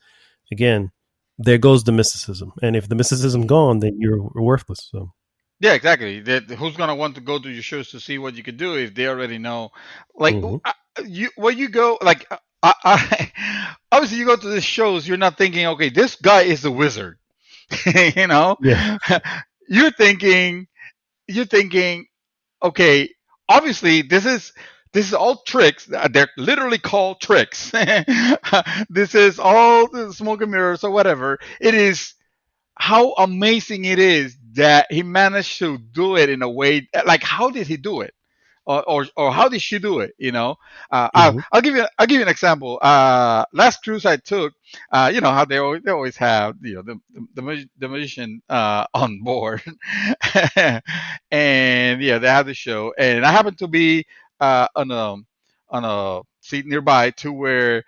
again, there goes the mysticism, and if the mysticism hmm gone, then you're worthless. So. yeah, exactly. Who's gonna want to go to your shows to see what you could do if they already know? Like Hmm. you, when you go, like obviously you go to these shows, you're not thinking, okay, this guy is a wizard, you know. Yeah. you're thinking, you're thinking, okay, obviously this is all tricks. They're literally called tricks. This is all the smoke and mirrors or whatever. It is how amazing it is that he managed to do it in a way. Like, how did he do it? Or how did she do it? Hmm. I'll give you an example. Last cruise I took, how they always have the magician on board, and yeah, they have the show, and I happened to be on a seat nearby to where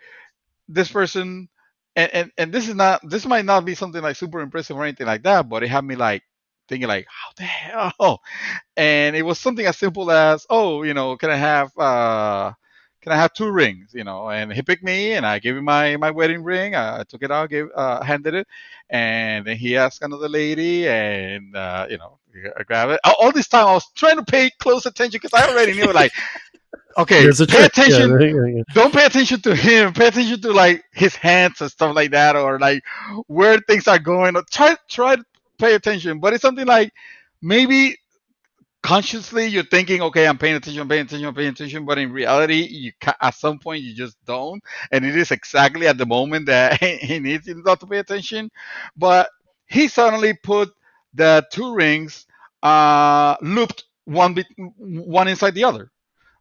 this person, and this might not be something like super impressive or anything like that, but it had me like thinking like, how the hell? And it was something as simple as, oh, can I have two rings? And he picked me, and I gave him my wedding ring. I took it out, handed it, and then he asked another lady, and I grabbed it. All this time, I was trying to pay close attention because I already knew, like, okay, There's a pay trick. Yeah. attention. Yeah. Don't pay attention to him. Pay attention to like his hands and stuff like that, or like where things are going. Or try to pay attention. But it's something like maybe consciously you're thinking, okay, I'm paying attention, I'm paying attention, I'm paying attention, but in reality, at some point you just don't, and it is exactly at the moment that he needs you not to pay attention. But he suddenly put the two rings looped one inside the other,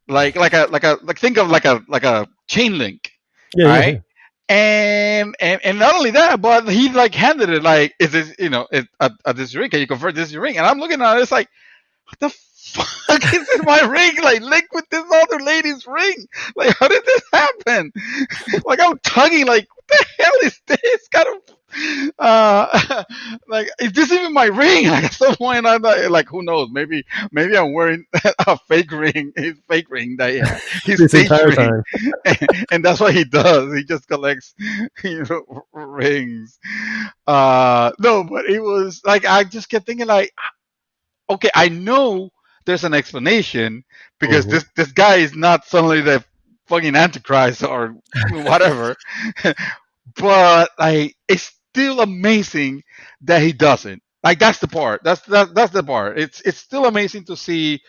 like think of like a chain link, Yeah, all yeah, right. yeah. And not only that, but he like handed it like, is this, at this ring? Can you convert this to your ring? And I'm looking at it, it's like, what the fuck is in my ring? Like, link with this other lady's ring. Like, how did this happen? Like, I'm tugging. Like, what the hell is this? Kind of, like, is this even my ring? Like, at some point, I'm like, who knows? Maybe I'm wearing a fake ring. His fake ring, his This stage entire ring, time. and that's what he does. He just collects, rings. No, but it was like I just kept thinking, like, okay, I know there's an explanation because Hmm. this guy is not suddenly the fucking antichrist or whatever. But like, it's still amazing that he doesn't. Like, that's the part. That's the part. It's still amazing to see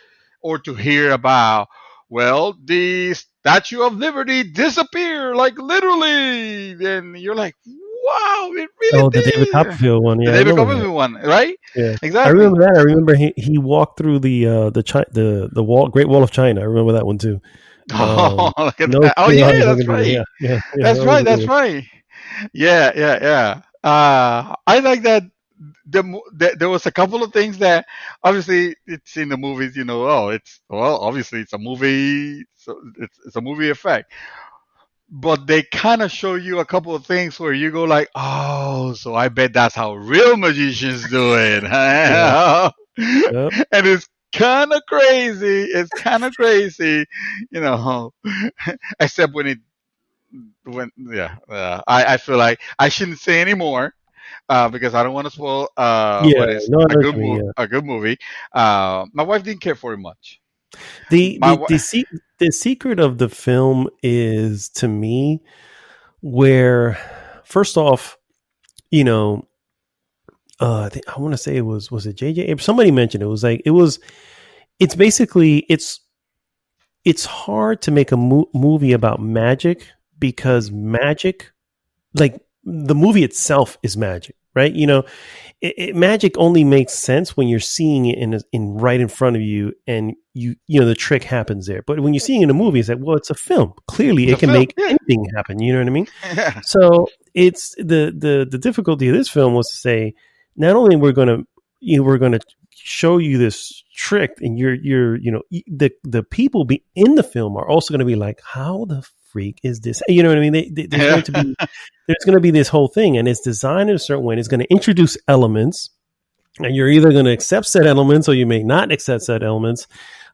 or to hear about. Well, the Statue of Liberty disappeared, like literally, and you're like, wow, it really Oh, the David did. Copperfield one. The Yeah, I David remember that. Copperfield one, right? Yeah, I Exactly. remember that. I remember he walked through the wall, Great Wall of China. I remember that one too. Oh, look at No that. Oh, clue how yeah, he's that's gonna do that. right. Yeah, yeah, yeah. That's That was right. a good That's one. right. Yeah, yeah, yeah. I like that. There was a couple of things that obviously it's in the movies. Oh, obviously it's a movie, so it's a movie effect. But they kind of show you a couple of things where you go like, oh, so I bet that's how real magicians do it. Yeah, And yep. it's kind of crazy. It's kind of crazy, you know. Except I feel like I shouldn't say any more, because I don't want to spoil Yeah, what is no, I know what you mean. Yeah, a good movie. My wife didn't care for it much. the My the the wife. se- the secret of the film is to me where, first off, you know, I want to say was it JJ Abrams? Somebody mentioned it was like it's basically it's hard to make a movie about magic because magic, like the movie itself is magic, right? Magic only makes sense when you're seeing it in right in front of you, and the trick happens there. But when you're seeing it in a movie, it's like, well, it's a film. Clearly, It's a it can film. make Yeah. anything happen. You know what I mean? Yeah. So it's the difficulty of this film was to say, not only we're gonna show you this trick, and the people be in the film are also going to be like, how the freak is this? You know what I mean? Yeah. There's going to be this whole thing, and it's designed in a certain way. And it's going to introduce elements, and you're either going to accept said elements or you may not accept said elements.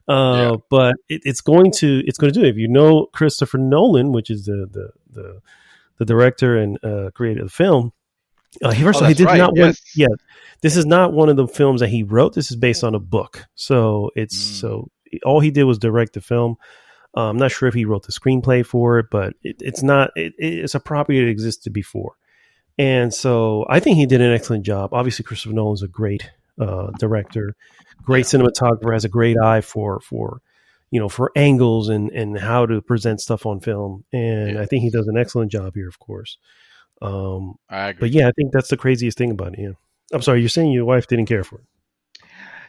Yeah. But it's going to do it. If you know Christopher Nolan, which is the director and creator of the film, Oh, he that's did right. not one. Yes. Yeah, this is not one of the films that he wrote. This is based on a book. Mm. So all he did was direct the film. I'm not sure if he wrote the screenplay for it, but it's not. It's a property that existed before, and so I think he did an excellent job. Obviously, Christopher Nolan's a great director, great Yeah. cinematographer, has a great eye for angles and how to present stuff on film, and I think he does Yes. an excellent job here, of course. Um, I but agree. yeah, I think that's the craziest thing about it. Yeah, I'm sorry, you're saying your wife didn't care for it.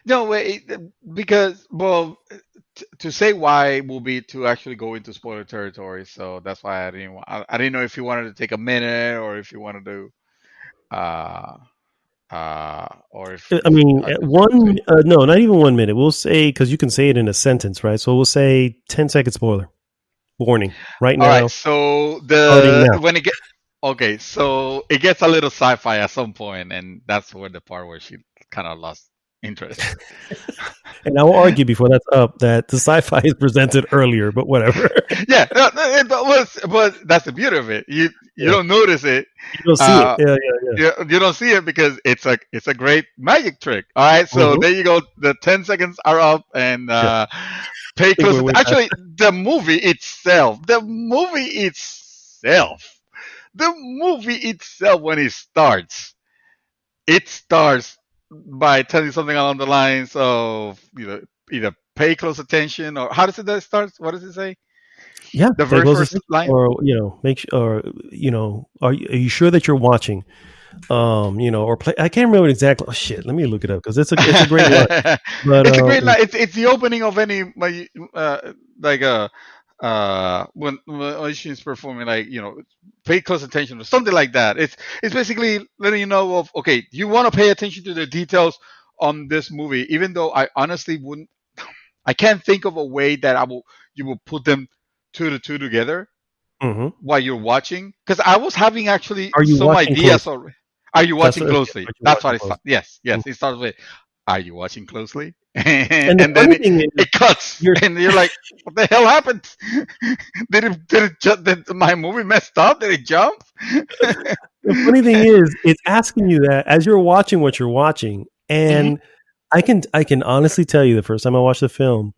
No, wait, because, well, to say why will be to actually go into spoiler territory. So that's why I didn't know if you wanted to take a minute or if you wanted to, uh, or I if mean, I at could just one, continue. no, not even 1 minute. We'll say, because you can say it in a sentence, right? So we'll say 10-second spoiler warning right All right. now, So starting now. okay, so it gets a little sci-fi at some point, and that's where the part where she kind of lost interest. And I will argue before that's up that the sci-fi is presented earlier, but whatever. Yeah, no, no, but that's the beauty of it. You Yeah, don't notice it. you don't see it. Uh, Yeah, yeah, yeah. you don't see it because it's a great magic trick. All right, so Mm-hmm. there you go. The 10 seconds are up, and Yeah, pay I think close we're attention. way past. Actually, the movie itself, when it starts by telling something along the lines of, either pay close attention, or how does it that start? What does it say? Yeah, The pay very close first attention, line. or make sure, or are you sure that you're watching? Or play. I can't remember exactly. Oh, shit, let me look it up because it's a great line. But It's a great line. It's the opening of any like when she's performing, like, pay close attention or something like that. It's basically letting you know of, okay, you want to pay attention to the details on this movie, even though I honestly wouldn't. I can't think of a way that you will put them two to two together mhm. while you're watching, because I was having actually Are you some watching ideas closely? already. Are you That's watching what, closely? are you That's what watching it closely? starts. Yes, Mhm. yes. It starts with, "Are you watching closely?" And the And then funny thing is, it cuts, you're and you're like, "What the hell happened? Did my movie messed up? Did it jump?" the funny thing is, it's asking you that as you're watching what you're watching, Mhm. and I can honestly tell you, the first time I watched the film,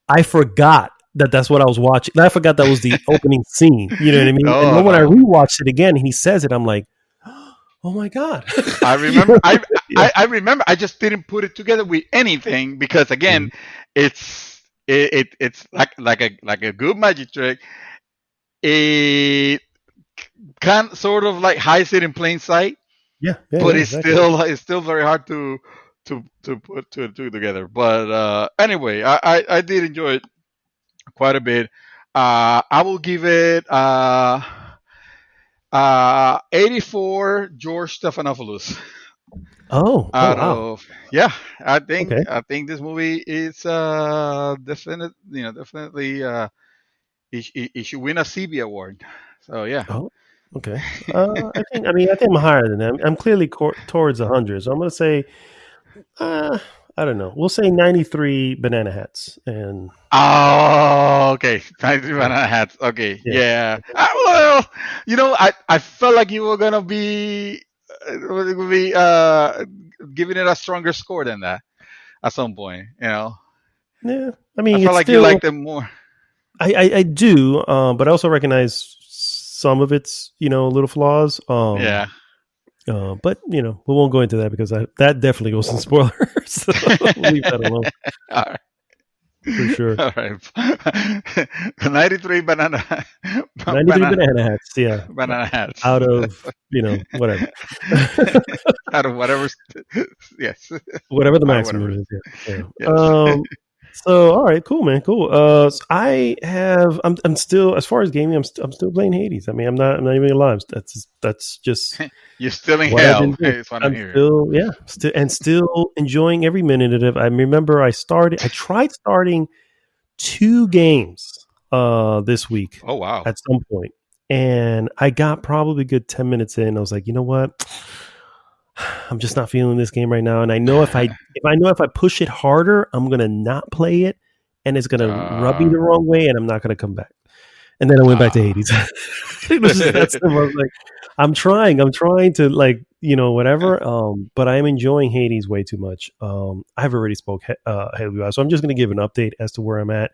I forgot that that's what I was watching. I forgot that was the opening scene. You know what I mean? And Oh then when I no. rewatched it again, and he says it, I'm like, oh my god. I You remember. know? I, Yeah. I I remember. I just didn't put it together with anything because, again, Mhm. it's like a good magic trick. It can sort of like hides it in plain sight, Yeah, yeah, but yeah, it's exactly. still very hard to put two together. But anyway, I did enjoy it quite a bit. I will give it 84 George Stephanopoulos. Oh, Out wow. of, yeah, Okay. I think this movie is definitely it should win a CB award. So yeah. Oh, okay. I think I'm higher than that. I'm clearly towards 100. So I'm going to say, uh, I don't know. We'll say 93 banana hats. And Oh, okay. 93 yeah, banana hats. Okay, yeah. yeah. Well, I felt like you were gonna be giving it a stronger score than that at some point. Yeah. I I mean, felt it's like you still, liked them more. I do, but I also recognize some of its, little flaws. Yeah. But we won't go into that because that definitely goes in spoilers. So we'll leave that alone All right. for sure. All right. 93 93 banana banana hats. Yeah. banana hats. Out of, whatever. Out of whatever. Yes. Whatever the Out of maximum whatever. is. Yeah. Yeah. Yes. So all right, cool, man, cool. So I'm still, as far as gaming, I'm still playing Hades. I mean, I'm not even gonna lie. That's just You're still in what I've been hell. doing. Is what I'm I'm hearing. still, yeah, still enjoying every minute of it. I remember I tried starting 2 games this week Oh wow. at some point, and I got probably a good 10 minutes in. I was like, you know what? I'm just not feeling this game right now. And I know if I push it harder, I'm gonna not play it, and it's gonna rub me uh, the wrong way, and I'm not gonna come back. And then I went back to uh, Hades. It was just that simple. I was like, I'm trying to, like, whatever. But I am enjoying Hades way too much. I've already spoke heavily about it, so I'm just gonna give an update as to where I'm at.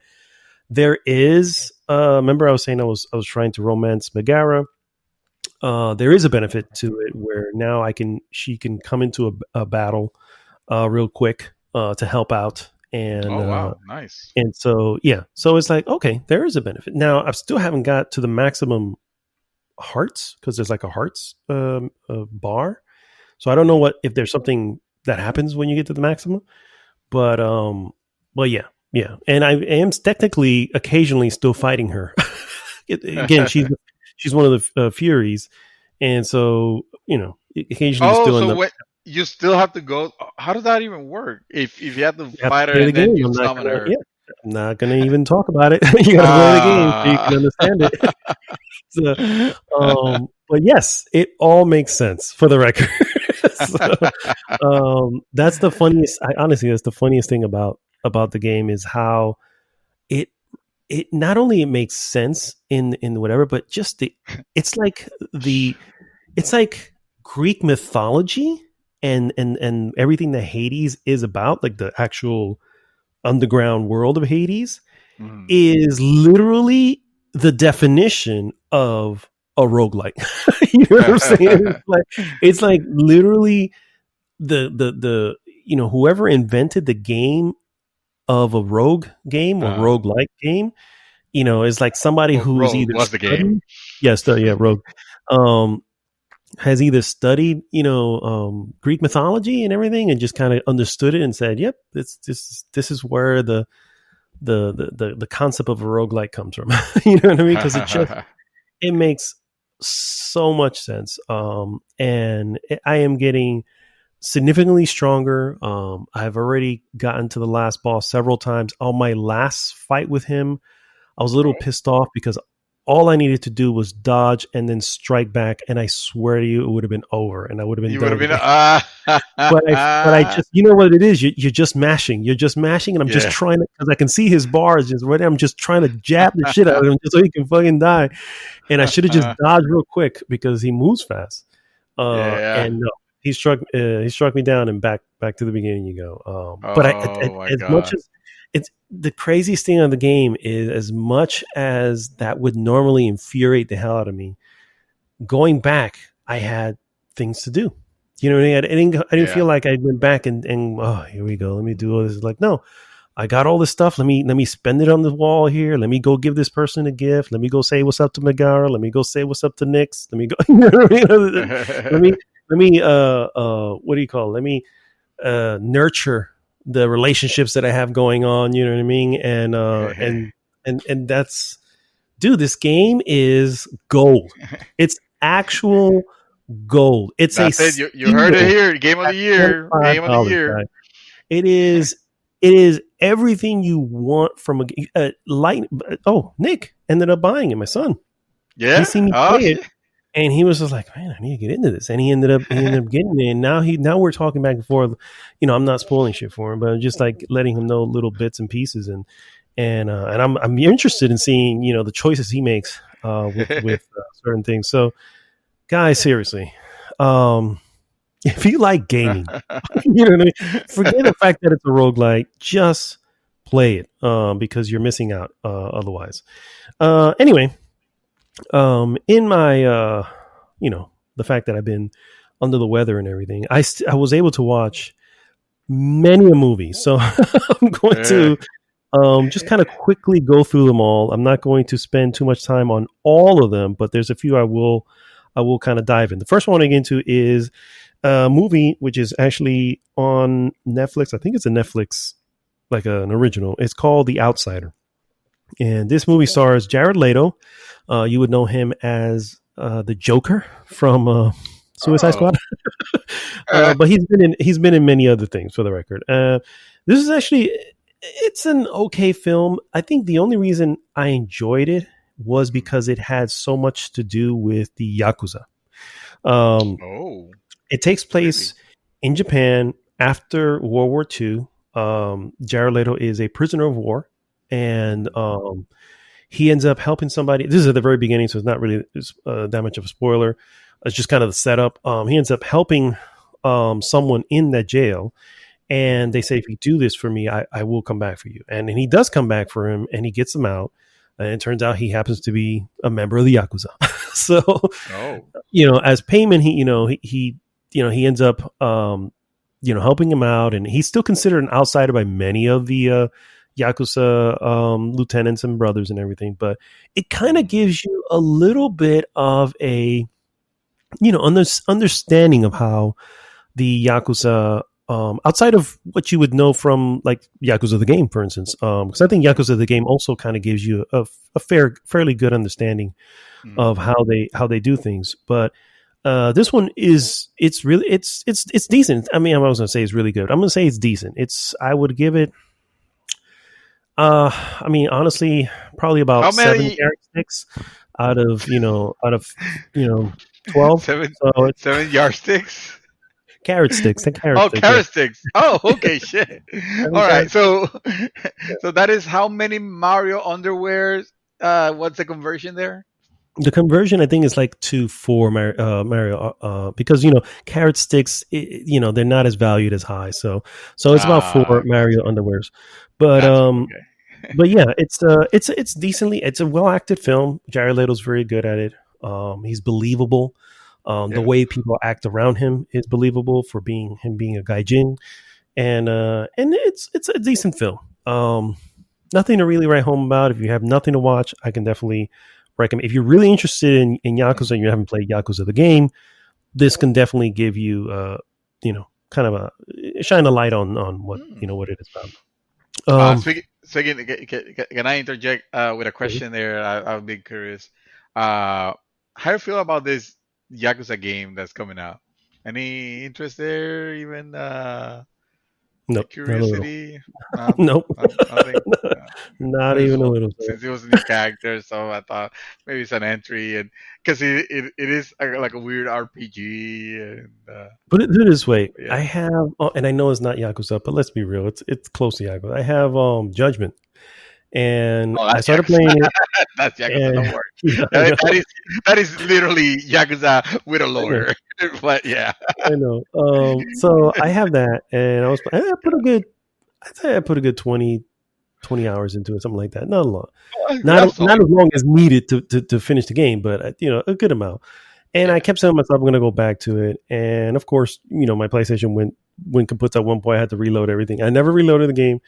There is, remember I was saying I was trying to romance Megara. There is a benefit to it where now she can come into a battle real quick to help out, and oh wow. Nice. so yeah, so it's like, okay, there is a benefit. Now I still haven't got to the maximum hearts because there's like a hearts bar, so I don't know Mhm. what if there's something that happens when you get to the maximum, but yeah, yeah, and I am technically occasionally still fighting her. Again, she's one of the Furies, and so occasionally Oh, still so end up what? You still have to go. How does that even work? If you have to have to fight her play the and then game. you summon her. I'm not gonna even talk about it. You got to play the game so you can Ah. understand it. So, but yes, it all makes sense for the record. So, that's the funniest. Honestly, that's the funniest thing about the game is how it not only it makes sense in whatever, but just the it's like Greek mythology and everything that Hades is about, like the actual underground world of Hades, Mhm. is literally the definition of a roguelike. You know what I'm saying? It's like literally the whoever invented the game of a rogue game or Uh, rogue-like game, is like somebody well, who's Rogue either was the game. studied, yes, yeah, rogue, um, has either studied, Greek mythology and everything, and just kind of understood it and said, "Yep, this is where the concept of a roguelike comes from." You know what I mean? Because it makes so much sense. And I am getting significantly stronger. I've already gotten to the last boss several times. On my last fight with him, I was a little pissed off because all I needed to do was dodge and then strike back, and I swear to you, it would have been over, and I would have been You would done have with the been game. But I just, you know what it is? You're just mashing. You're just mashing, and I'm just yeah. trying to, because I can see his bars just right there. I'm just trying to jab the shit out of him just so he can fucking die. And I should have just dodged real quick because he moves fast. Yeah. And no, he struck me down, and back to the beginning you go. But Oh my as much god. as it's the craziest thing on the game is, as much as that would normally infuriate the hell out of me, going back, I had things to do. You know what I mean? I didn't Yeah. feel like I went back and oh, here we go. Let me do all this. Like, no, I got all this stuff. Let me spend it on the wall here. Let me go give this person a gift. Let me go say what's up to Megara. Let me go say what's up to Nyx. Let me go. You know what I mean? Let me what do you call it? Let me nurture the relationships that I have going on. You know what I mean? And that's, dude, this game is gold. It's actual gold. It's a That's it. You heard it steal here. Game of the at year. Game of the $25, year. guys. It is. It is everything you want from a light. Oh, Nick ended up buying it. My son. He Yeah. seen me Oh, play it, and he was just like, "Man, I need to get into this." And he ended up getting it. And now we're talking back and forth. I'm not spoiling shit for him, but I'm just like letting him know little bits and pieces, and I'm interested in seeing the choices he makes with certain things. So, guys, seriously, if you like gaming, you know what I mean, forget the fact that it's a roguelike, just play it, because you're missing out otherwise. Anyway, in my the fact that I've been under the weather and everything, I was able to watch many a movie, so I'm going to just kind of quickly go through them all. I'm not going to spend too much time on all of them, but there's a few I will kind of dive in. The first one I get into is a movie which is actually on Netflix. I think it's a Netflix, like an original. It's called The Outsider. And this movie stars Jared Leto. You would know him as the Joker from Suicide Squad. But he's been in many other things, for the record. This is actually, it's an okay film. I think the only reason I enjoyed it was because it had so much to do with the Yakuza. oh, It takes place really? in Japan after World War II. Jared Leto is a prisoner of war, and he ends up helping somebody. This is at the very beginning, so it's not really that much of a spoiler. It's just kind of the setup. He ends up helping someone in that jail, and they say, if you do this for me, I will come back for you. And he does come back for him, and he gets him out. And it turns out he happens to be a member of the Yakuza. So, Oh. as payment, he ends up, helping him out, and he's still considered an outsider by many of the Yakuza lieutenants and brothers and everything. But it kind of gives you a little bit of a, understanding of how the Yakuza, outside of what you would know from like Yakuza the game, for instance, because I think Yakuza the game also kind of gives you a fairly good understanding of how they do things. But this one it's really it's decent. I mean, I was gonna say it's really good. I'm gonna say it's decent. I would give it. I mean, honestly, probably How about seven many? carrot sticks out of 12. Seven, So it's 7 yardsticks. carrot sticks. The carrot Oh, sticks. Yeah, carrot sticks. Oh, okay, shit. seven All right, carrot. so that is how many Mario underwears. What's the conversion there? The conversion, I think, is like 2 for Mario, because carrot sticks, they're not as valued as high, so it's about 4 Mario Gotcha, underwears. But gotcha. Okay. yeah, it's decently, it's a well acted film. Jared Leto's very good at it. He's believable. The Yeah. way people act around him is believable for being a gaijin, and it's a decent film. Nothing to really write home about. If you have nothing to watch, I can definitely recommend. If you're really interested in Yakuza and you haven't played Yakuza the game, this can definitely give you, kind of shine a light on what what it is about. Speaking, can I interject with a question there? I'll be curious. How do you feel about this Yakuza game that's coming out? Any interest there? Even Nope, not a little. curiosity? No, Nope, nothing. not Just even a little. since it was a new character, so I thought maybe it's an entry, and because it is like a weird RPG, and Put it this way, yeah. I have, and I know it's not Yakuza, but let's be real, it's close to Yakuza. I have Judgment, and I started playing it. That's Yakuza. Don't worry. Yeah, That is literally Yakuza with a lawyer. But yeah, I know. So I have that, and I'd say I put a good 20 hours into it, something like that. Not a lot, not as long as needed to finish the game, but a good amount. And I kept telling myself I'm going to go back to it. And of course, my PlayStation went kaput at one point. I had to reload everything. I never reloaded the game,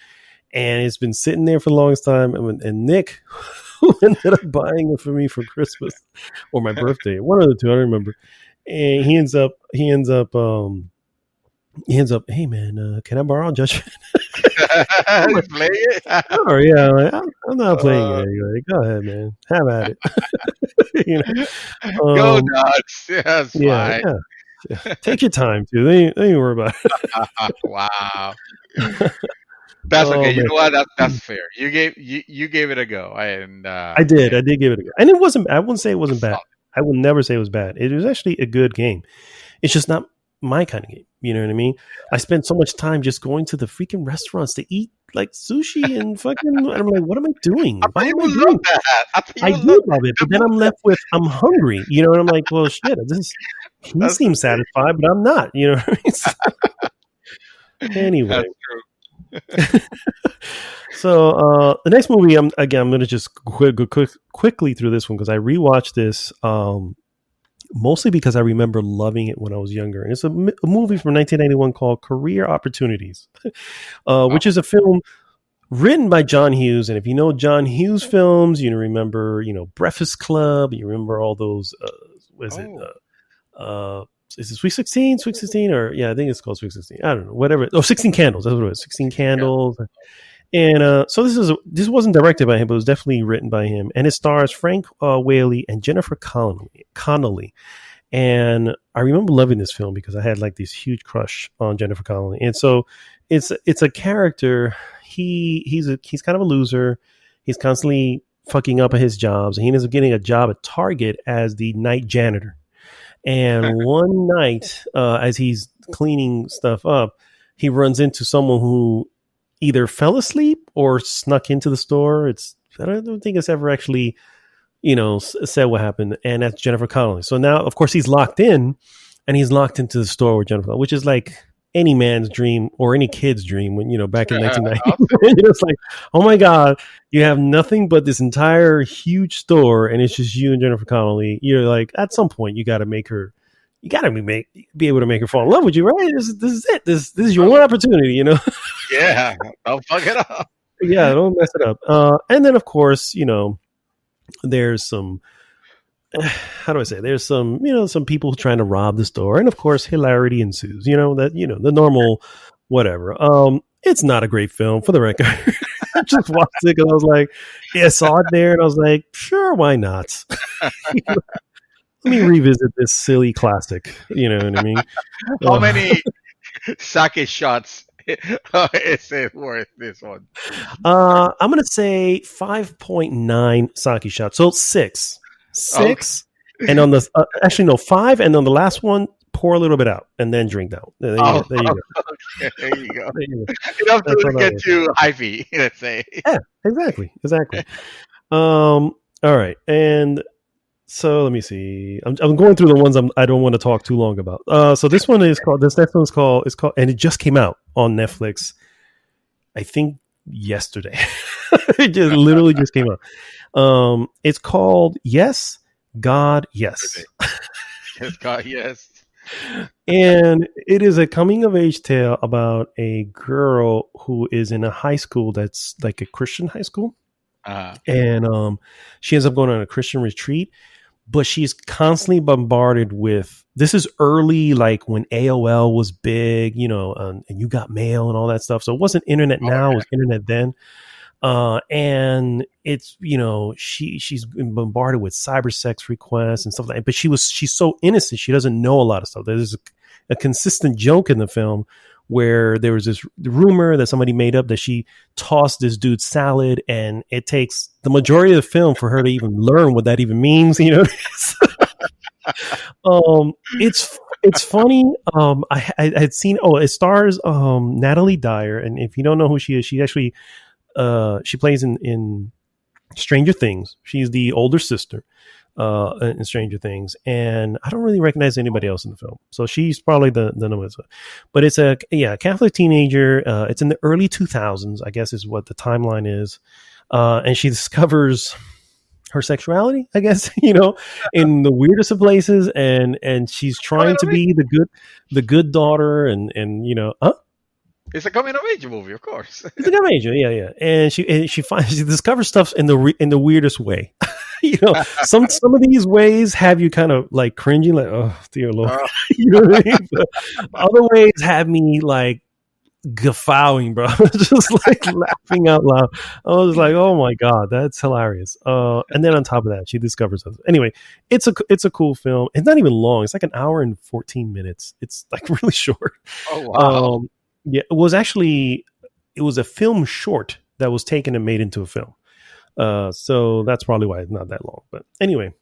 and it's been sitting there for the longest time. And Nick, who ended up buying it for me for Christmas or my birthday, one of the two, I don't remember. And he ends up, hey man, can I borrow Judgment? play it. Oh yeah, I'm not playing it anyway. Go ahead, man. Have at it. Go nuts. Yeah, it's fine. Yeah. Take your time too. They ain't worry about it. Wow. That's okay. You know what? That's fair. You gave it a go, and I did give it a go, and it wasn't. I wouldn't say it wasn't bad. I would never say it was bad. It was actually a good game. It's just not my kind of game. You know what I mean? I spent so much time just going to the freaking restaurants to eat like sushi and fucking. I'm like, what am I doing? Why am I doing that? I do love it, but then I'm left with I'm hungry. And I'm like, well, shit. He seems satisfied, but I'm not. You know what I mean? Anyway. That's true. So the next movie, I'm going to just quickly through this one because I rewatched this mostly because I remember loving it when I was younger. And it's a movie from 1991 called Career Opportunities, which is a film written by John Hughes. And if you know John Hughes films, you remember, Breakfast Club. You remember all those, is it Sweet 16? Sweet 16? Or, yeah, I think it's called Sweet 16. I don't know, whatever. 16 Candles. That's what it is. 16 Candles. Yeah. And so this wasn't directed by him, but it was definitely written by him. And it stars Frank Whaley and Jennifer Connelly. And I remember loving this film because I had like this huge crush on Jennifer Connelly. And so it's a character. He's kind of a loser. He's constantly fucking up at his jobs. And he ends up getting a job at Target as the night janitor. And one night, as he's cleaning stuff up, he runs into someone who either fell asleep or snuck into the store. I don't think it's ever actually, said what happened. And that's Jennifer Connelly. So now, of course, he's locked in, and he's locked into the store with Jennifer, which is like any man's dream or any kid's dream when, back in 1990. It's like, oh my God, you have nothing but this entire huge store, and it's just you and Jennifer Connelly. You're like, at some point, you got to make her. You got to be able to make her fall in love with you, right? This is it. This is your one opportunity, Yeah, don't fuck it up. Yeah, don't mess it up. And then, of course, there's some. How do I say? There's some, some people trying to rob the store, and of course, hilarity ensues. The normal, whatever. It's not a great film, for the record. I just watched it because I was like, I saw it there, and I was like, sure, why not? Let me revisit this silly classic. You know what I mean? How many sake shots is it worth, this one? I'm going to say 5.9 sake shots. So 6. Okay. And on the, actually, no, 5. And on the last one, pour a little bit out and then drink down. There you go. Okay, there you go. Enough to get you hyphy, let's say. Yeah, exactly. All right. And so let me see. I'm going through the ones I don't want to talk too long about. So this next one's called, and it just came out on Netflix, I think yesterday. It just literally just came out. It's called Yes, God, Yes. Yes, God, Yes. And it is a coming of age tale about a girl who is in a high school that's like a Christian high school. Uh, And she ends up going on a Christian retreat, but she's constantly bombarded with, this is early, like when AOL was big, and you got mail and all that stuff. So it wasn't internet oh now, it was internet then. And it's, she's been bombarded with cyber sex requests and stuff like that. But she's so innocent. She doesn't know a lot of stuff. There's a consistent joke in the film where there was this rumor that somebody made up that she tossed this dude's salad, and it takes the majority of the film for her to even learn what that even means. It's funny. I had seen, it stars Natalie Dyer, and if you don't know who she is, she actually she plays in Stranger Things. She's the older sister in Stranger Things, and I don't really recognize anybody else in the film. So she's probably the number one. But it's a Catholic teenager. It's in the early 2000s, I guess is what the timeline is, and she discovers her sexuality, I guess, in the weirdest of places, and she's trying to be the good daughter, and it's a coming of age movie, of course. It's a coming of age, yeah. And she discovers stuff in the weirdest way. Some of these ways have you kind of like cringing, like, oh dear Lord, you know what I mean? But other ways have me like guffawing, bro, just like laughing out loud. I was like, oh my god, that's hilarious. And then on top of that, she discovers us. Anyway, it's a cool film. It's not even long. It's like an hour and 14 minutes. It's like really short. Oh wow. Yeah, it was a film short that was taken and made into a film. So that's probably why it's not that long. But anyway,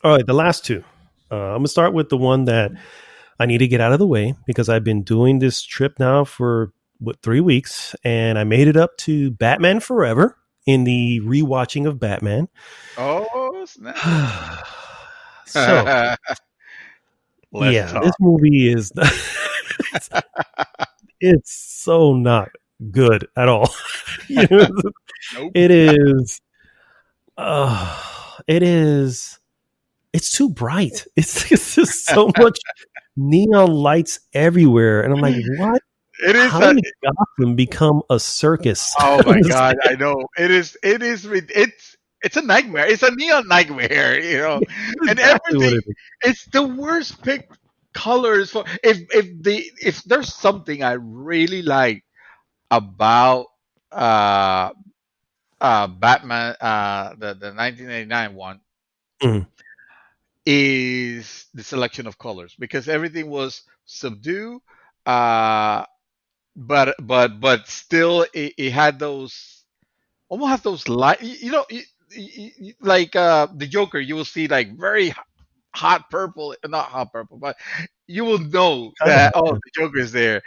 all right, the last two. I'm gonna start with the one that I need to get out of the way because I've been doing this trip now for 3 weeks, and I made it up to Batman Forever in the rewatching of Batman. Oh snap! So this movie is it's so not good at all. Nope. It is. It's too bright. It's just so much neon lights everywhere, and I'm like, what? It is. How did Gotham become a circus? Oh my god! I know it is. It's a nightmare. It's a neon nightmare, and exactly everything. It's the worst picked colors for if there's something I really like about Batman, the 1989 one, is the selection of colors, because everything was subdued, but still it had those, almost have those light, like the Joker, you will see like very hot purple, not hot purple, but you will know that the Joker is there.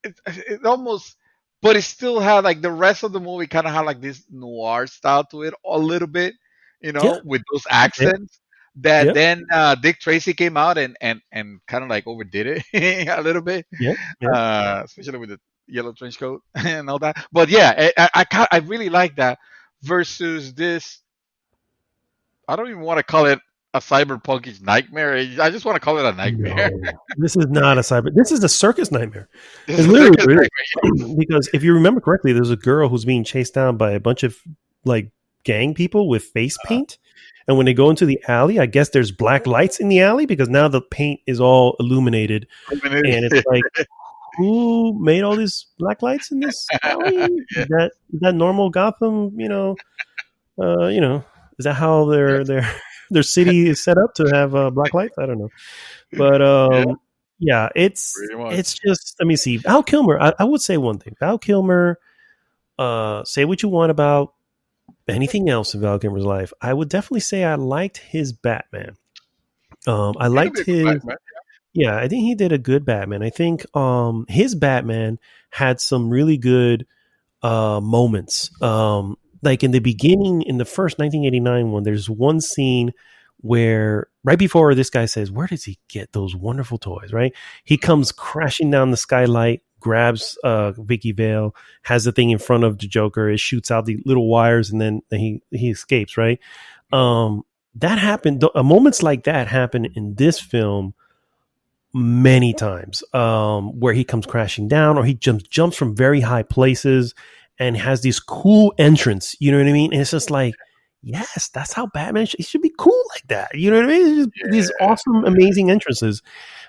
It almost, but it still had like the rest of the movie kind of had like this noir style to it a little bit, with those accents. That then Dick Tracy came out and kind of like overdid it a little bit, especially with the yellow trench coat and all that. But yeah, I really like that versus this. I don't even want to call it a cyberpunkish nightmare. I just want to call it a nightmare. No, this is not a cyber. This is a circus nightmare. It's literally because if you remember correctly, there's a girl who's being chased down by a bunch of like gang people with face paint, and when they go into the alley, I guess there's black lights in the alley because now the paint is all illuminated. And it's like, who made all these black lights in this alley? Is that normal Gotham? Is that how their city is set up to have black lights? I don't know, but it's just, let me see. Val Kilmer. I would say one thing. Val Kilmer. Say what you want about anything else in Val Kilmer's life. I would definitely say I liked his Batman. I liked his. Batman. Yeah, I think he did a good Batman. I think his Batman had some really good moments. Like in the beginning, in the first 1989 one, there's one scene where right before this guy says, where does he get those wonderful toys, right? He comes crashing down the skylight, grabs Vicky Vale, has the thing in front of the Joker, it shoots out the little wires, and then he escapes, right? that happened. Moments like that happen in this film many times, where he comes crashing down, or he jumps from very high places and has this cool entrance. You know what I mean? And it's just like, yes, that's how Batman should be, cool like that. You know what I mean? It's just these Yeah. awesome, amazing entrances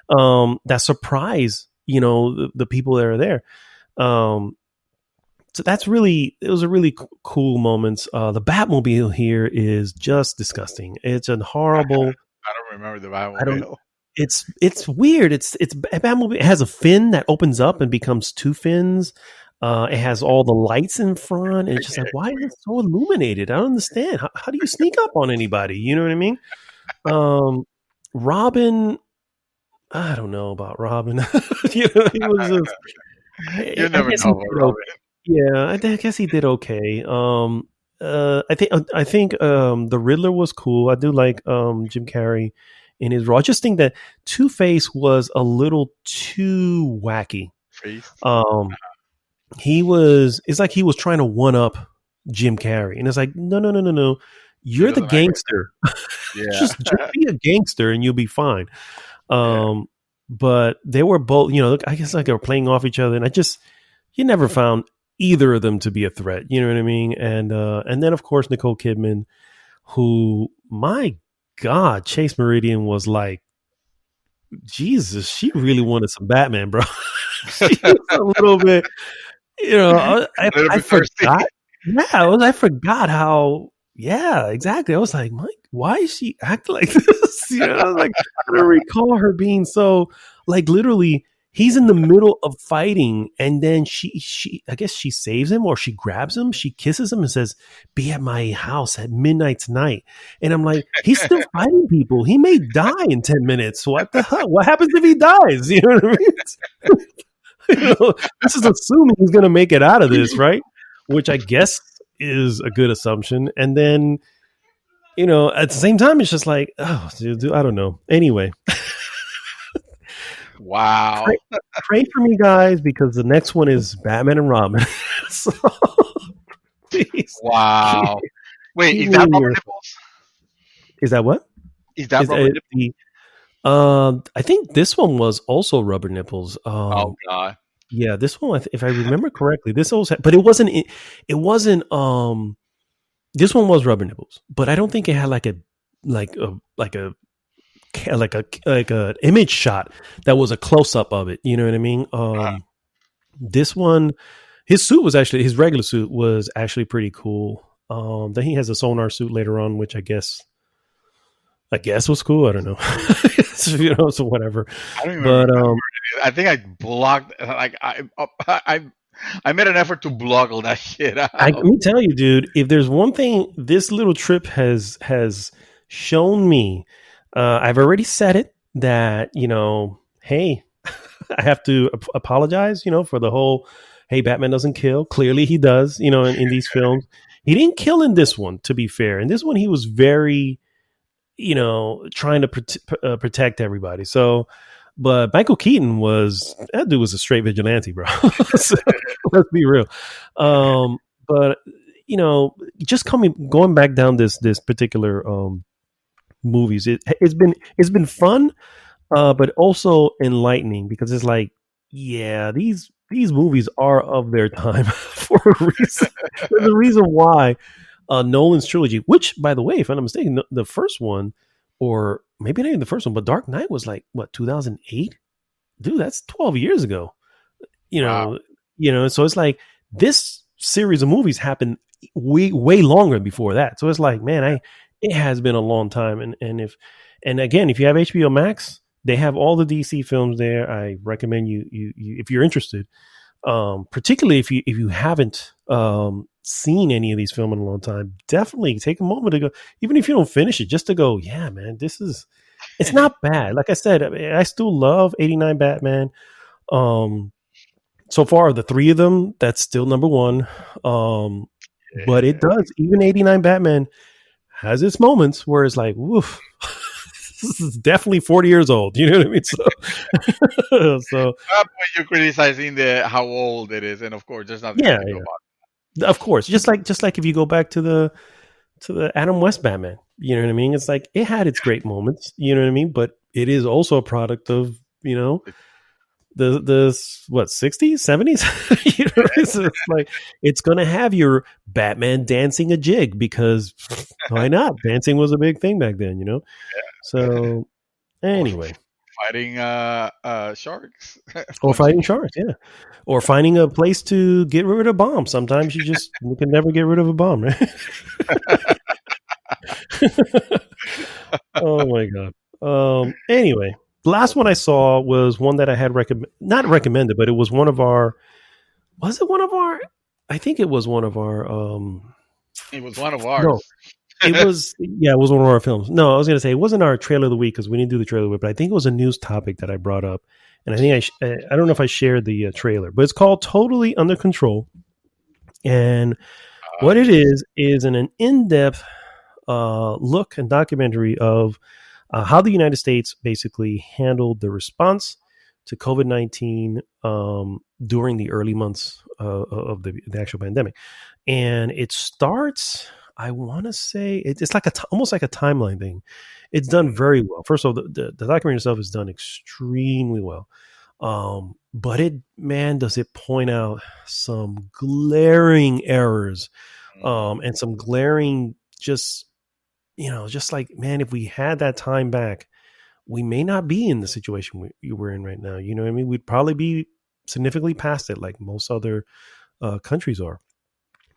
that surprise, the people that are there. Um, so it was a really cool moments. The Batmobile here is just disgusting. It's a horrible. I don't remember the I don't. Batmobile. It's weird. It's a Batmobile. It has a fin that opens up and becomes two fins. It has all the lights in front, and it's just like, why is it so illuminated? I don't understand. How do you sneak up on anybody? You know what I mean? Robin, I don't know about Robin. He was just, You I never guess know he about did Robin. yeah, I guess he did okay. I think the Riddler was cool. I do like Jim Carrey in his role. I just think that Two Face was a little too wacky. Faced. Um, it's like he was trying to one up Jim Carrey, and it's like, no, no, no, no, no. He You're the doesn't act like gangster. that. just Yeah. be a gangster, and you'll be fine. Yeah. Um, but they were both, I guess like they were playing off each other, and you never found either of them to be a threat. You know what I mean? And then of course Nicole Kidman, who, my God, Chase Meridian was like, Jesus, she really wanted some Batman, bro. She was a little bit, A little I bit thirsty. forgot. Yeah, I forgot how. Yeah, exactly. I was like, Mike, why is she acting like this? I was like, I don't recall her being so, like, literally. He's in the middle of fighting, and then I guess she saves him, or she grabs him, she kisses him, and says, "Be at my house at midnight tonight." And I'm like, he's still fighting people. He may die in 10 minutes. What the hell? What happens if he dies? You know what I mean? This is assuming he's going to make it out of this, right? Which I guess is a good assumption. And then, at the same time, it's just like, oh, dude, I don't know. Anyway, Wow. pray for me, guys, because the next one is Batman and Robin. So please, Wow. Wait, keep is me that in Robert your. Nipples? Is that what? Is that Is Robert that Nipples? the? I think this one was also Rubber Nipples. Oh God. Yeah, this one, if I remember correctly, this also, but it wasn't. It wasn't. This one was Rubber Nipples, but I don't think it had like a image shot that was a close up of it. You know what I mean? This one, his regular suit was actually pretty cool. Then he has a sonar suit later on, which I guess was cool. I don't know. So whatever. I don't remember. But I think I blocked. Like I made an effort to block all that shit out. let me tell you, dude, if there's one thing this little trip has shown me, I've already said it, that, hey, I have to apologize, for the whole, hey, Batman doesn't kill. Clearly he does, in these films. He didn't kill in this one, to be fair. In this one, he was very, trying to protect everybody. So, but Michael Keaton that dude was a straight vigilante, bro. So, let's be real. But just going back down this particular movies, it's been fun, but also enlightening, because it's like, yeah, these movies are of their time for a reason. There's a reason why Nolan's trilogy, which, by the way, if I'm not mistaken, the first one, or maybe not even the first one, but Dark Knight was like, what, 2008? Dude, that's 12 years ago. Wow. So it's like this series of movies happened way longer before that. So it's like, man, it has been a long time. And again, if you have HBO Max, they have all the DC films there. I recommend you if you're interested, particularly if you haven't seen any of these films in a long time, definitely take a moment to go, even if you don't finish it, just to go, yeah, man, it's not bad. Like I said, I still love 89 Batman. So far, the three of them, that's still number one. But it does, even 89 Batman has its moments where it's like, woof, this is definitely 40 years old. You know what I mean? So When you're criticizing how old it is, and of course, there's nothing you can do about of course, just like if you go back to the Adam West Batman, You know what I mean? It's like it had its great moments. You know what I mean? But it is also a product of the what 60s 70s. It's like it's gonna have your Batman dancing a jig because why not? Dancing was a big thing back then. So anyway, fighting sharks or fighting sharks, yeah, or finding a place to get rid of bombs. Sometimes you can never get rid of a bomb, right? Oh my god. Anyway, the last one I saw was one that I had not recommended, but it was one of our. Was it one of our? I think it was one of our. It was one of ours. No, it was. Yeah, it was one of our films. No, I was going to say it wasn't our trailer of the week because we didn't do the trailer of the week, but I think it was a news topic that I brought up, and I think I don't know if I shared the trailer, but it's called "Totally Under Control," and what it is an in-depth look and documentary of how the United States basically handled the response to COVID-19 during the early months of the actual pandemic. And it starts, I want to say, it's like almost like a timeline thing. It's done very well. First of all, the documentary itself is done extremely well. But does it point out some glaring errors and some glaring just like, man, if we had that time back, we may not be in the situation we're in right now. You know what I mean? We'd probably be significantly past it like most other countries are.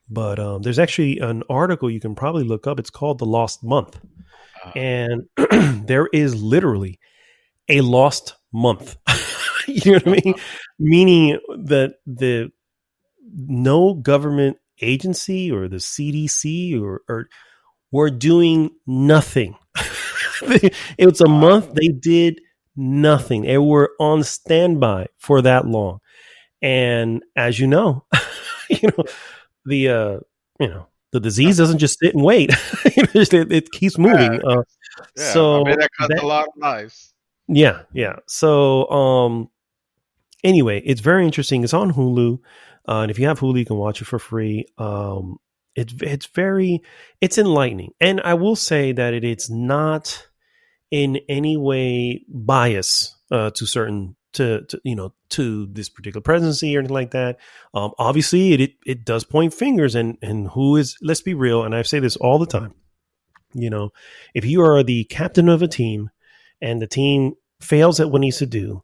But there's actually an article you can probably look up. It's called The Lost Month. And there is literally a lost month. You know what I mean? Meaning that no government agency or the CDC or were doing nothing. It was a month they did nothing. They were on standby for that long. And as you know, the disease doesn't just sit and wait. It keeps moving. So that cuts a lot of lives. Yeah. So anyway, it's very interesting. It's on Hulu. And if you have Hulu, you can watch it for free. It's enlightening. And I will say that it's not in any way bias to this particular presidency or anything like that. Obviously it does point fingers and who is, let's be real. And I say this all the time, if you are the captain of a team and the team fails at what it needs to do,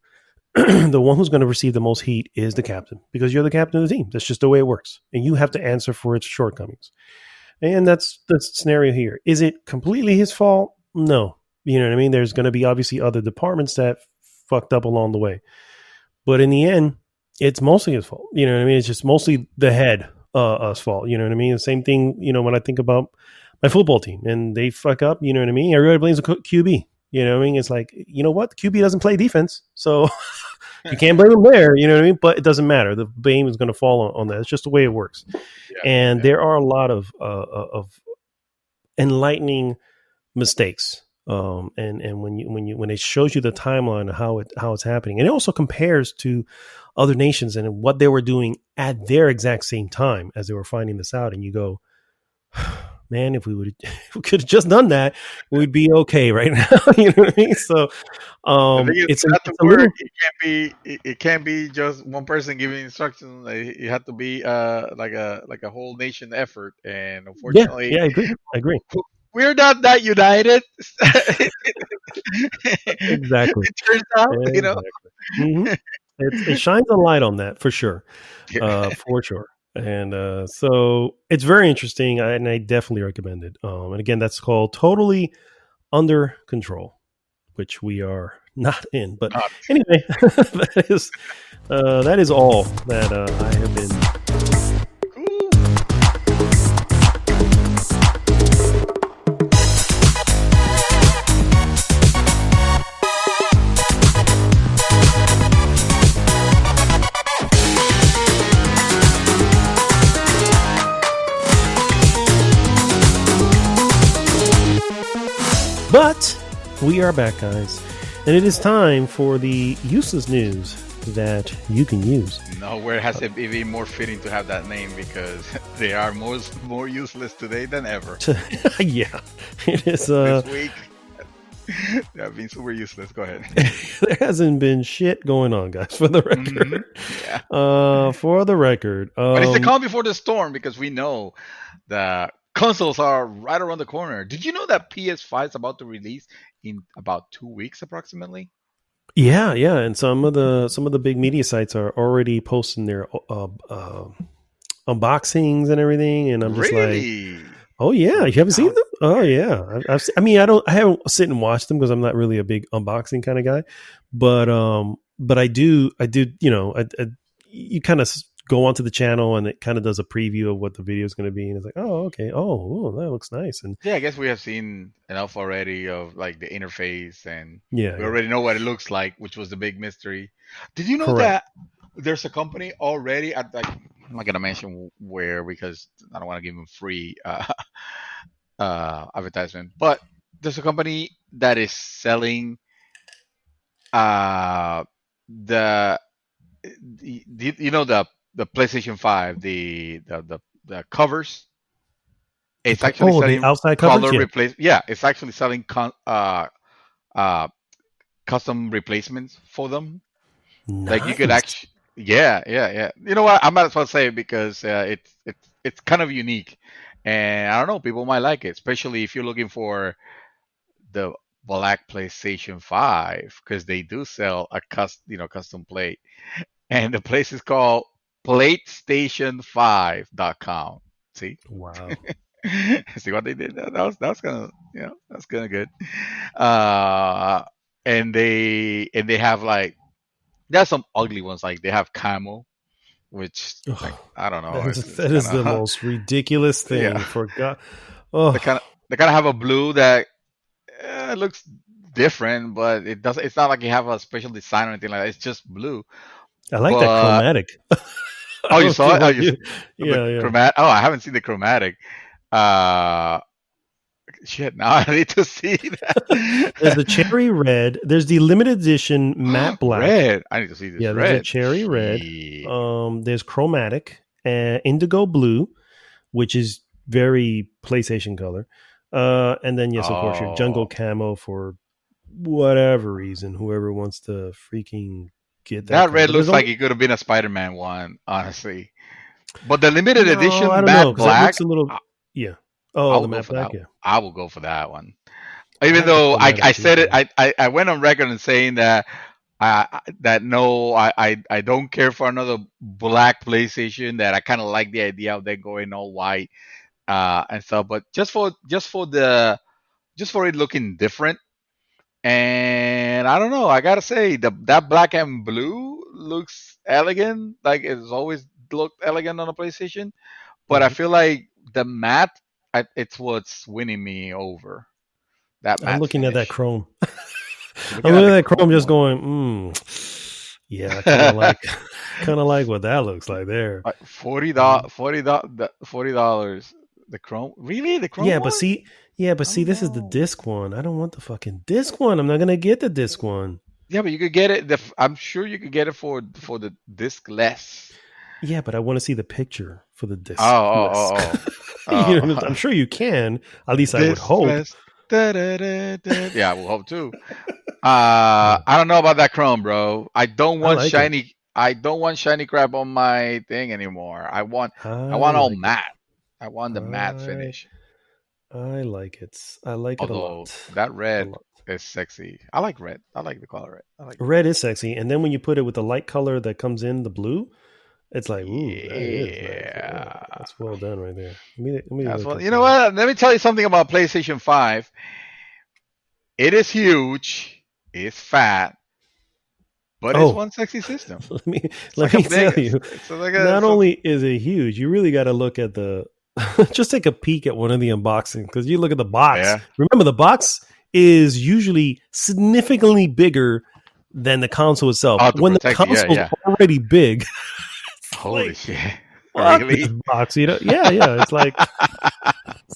the one who's going to receive the most heat is the captain because you're the captain of the team. That's just the way it works. And you have to answer for its shortcomings. And that's the scenario here. Is it completely his fault? No. You know what I mean? There's going to be obviously other departments that fucked up along the way. But in the end, it's mostly his fault. You know what I mean? It's just mostly the head's fault. You know what I mean? The same thing, when I think about my football team and they fuck up, you know what I mean? Everybody blames the QB. You know what I mean? It's like, you know what? The QB doesn't play defense. So you can't blame him there. You know what I mean? But it doesn't matter. The blame is going to fall on that. It's just the way it works. There are a lot of enlightening mistakes. And when it shows you the timeline of how it's happening, and it also compares to other nations and what they were doing at their exact same time as they were finding this out, and you go, man, if we could have just done that, we'd be okay right now. You know what I mean? So it's a little. It can't be just one person giving instructions. It had to be like a whole nation effort. And unfortunately, I agree. We're not that united. Exactly. It turns out, Mm-hmm. It shines a light on that for sure. For sure. And so it's very interesting, and I definitely recommend it. And again, that's called Totally Under Control, which we are not in. But anyway, that is all that I have been. But we are back, guys, and it is time for the useless news that you can use. Nowhere has it been more fitting to have that name because they are more useless today than ever. Yeah, it is. This week, they have been super useless. Go ahead. There hasn't been shit going on, guys. For the record, Yeah. For the record, But it's the calm before the storm because we know that consoles are right around the corner. Did you know that PS5 is about to release in about 2 weeks approximately? yeah, yeah, and some of the big media sites are already posting their unboxings and everything, and I'm just like, Really? oh yeah, you haven't seen Now, them? Oh yeah, I mean, I haven't sit and watched them because I'm not really a big unboxing kind of guy, but I do, you kind of go onto the channel and it kind of does a preview of what the video is going to be, and it's like, oh okay, oh that looks nice, and yeah, I guess we have seen enough already of like the interface, and yeah, we yeah, already know what it looks like, which was the big mystery. Did you know correct. that there's a company already at like I'm not gonna mention where because I don't want to give them free advertisement, but there's a company that is selling uh the, the PlayStation 5 the covers. It's actually The selling outside covers, color yeah, replace. Yeah, it's actually selling uh custom replacements for them. Like you could nice. actually, yeah. You know what? I might as well say it because it's kind of unique, and I don't know, people might like it, especially if you're looking for the black PlayStation 5 because they do sell a custom plate, and the place is called PlateStation5.com. See, Wow. see what they did? That was kind of that's kind of good. Uh, and they have like there's some ugly ones like they have camo, which like Ugh, I don't know, that it's is it's that kind is the of most ridiculous thing. yeah. For God, They oh, kind of they kind of have a blue that looks different, but it doesn't. It's not like you have a special design or anything like that. It's just blue. I like that But chromatic. I oh, you don't know saw it? Oh, about you. the Yeah, yeah. chromatic. Oh, I haven't seen the chromatic. Uh, shit. Now I need to see There's the that. cherry red. There's the limited edition matte black. Red. I need to see this Yeah, there's a red. cherry red. Shit. There's chromatic and indigo blue, which is very PlayStation color. And then yes, of course, your jungle Oh, camo for whatever reason, whoever wants to freaking get that that color. red But there's looks like only it could have been a Spider-Man one, honestly. But the limited no, I edition don't know matte because that looks black, a little yeah. I Oh, will the go matte for black, that. yeah. I will go for that one. I Even like the though I chromatic too, said it, though. I went on record and saying that that no, I don't care for another black PlayStation. That I kind of like the idea of them going all white and stuff. But just for it looking different. And I don't know. I gotta say that black and blue looks elegant. Like it's always looked elegant on a PlayStation. But I Right. feel like the matte, it's what's winning me over. That I'm matte looking at that finish. chrome. You're I'm looking at looking the at that chrome, chrome just one. going, yeah, I kind of like, kind of like what that looks like there. Like $40, Mhm. $40. The chrome, really? The chrome Yeah, but one? see, Oh this is the no. disc one. I don't want the fucking disc one. I'm not gonna get the disc one. Yeah, but you could get it. I'm sure you could get it for the disc less. Yeah, but I want to see the picture for the Oh, disc less. oh, oh, You know, oh. I'm sure you can. At least I would Disc hope. less. Da, da, da, da. Yeah, we'll hope too. Yeah, I don't know about that chrome, bro. I don't I want like it. shiny. I don't want shiny crap on my thing anymore. I I want all like it. matte. I want the matte I finish. I like it. I like it a Although lot. that A red lot. is sexy. I like red. I like the color red. I like the Red red. is sexy, and then when you put it with the light color that comes in the blue, it's like, ooh, that is nice. Yeah, Yeah. that's well done right there. Let me That's look what at you know. the. What? Let me tell you something about PlayStation 5. It is huge. It's fat, but it's Oh, one sexy system. let me It's let like a me big. tell you. It's like a. Not only is it huge, you really got to look at the. Just take a peek at one of the unboxing because you look at the box. Yeah. Remember, the box is usually significantly bigger than the console itself. Oh, to When the protect you. Yeah, console's yeah. already big, it's Holy like shit. fuck this Really? box. You know? Yeah, yeah. It's like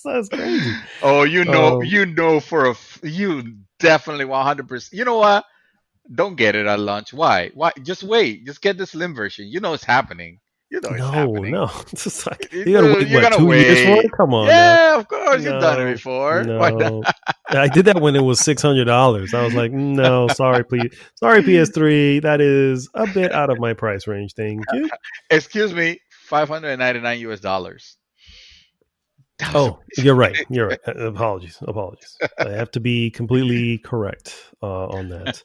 that's crazy. Oh, Um, you definitely 100%. You know what? Don't get it at launch. Why? Why? Just wait. Just get the slim version. You know it's happening. You know it's No, happening. no. It's just like you gotta wait You're what gonna 2 years for it? wait. Come on now. Yeah, of course you've done it No, before. Why not? no. I did that when it was $600. I was like, no, sorry, please. Sorry, PS3. That is a bit out of my price range. Thank you. Excuse me, $599. That was Oh, you're right. You're right. Apologies. Apologies. I have to be completely correct on that.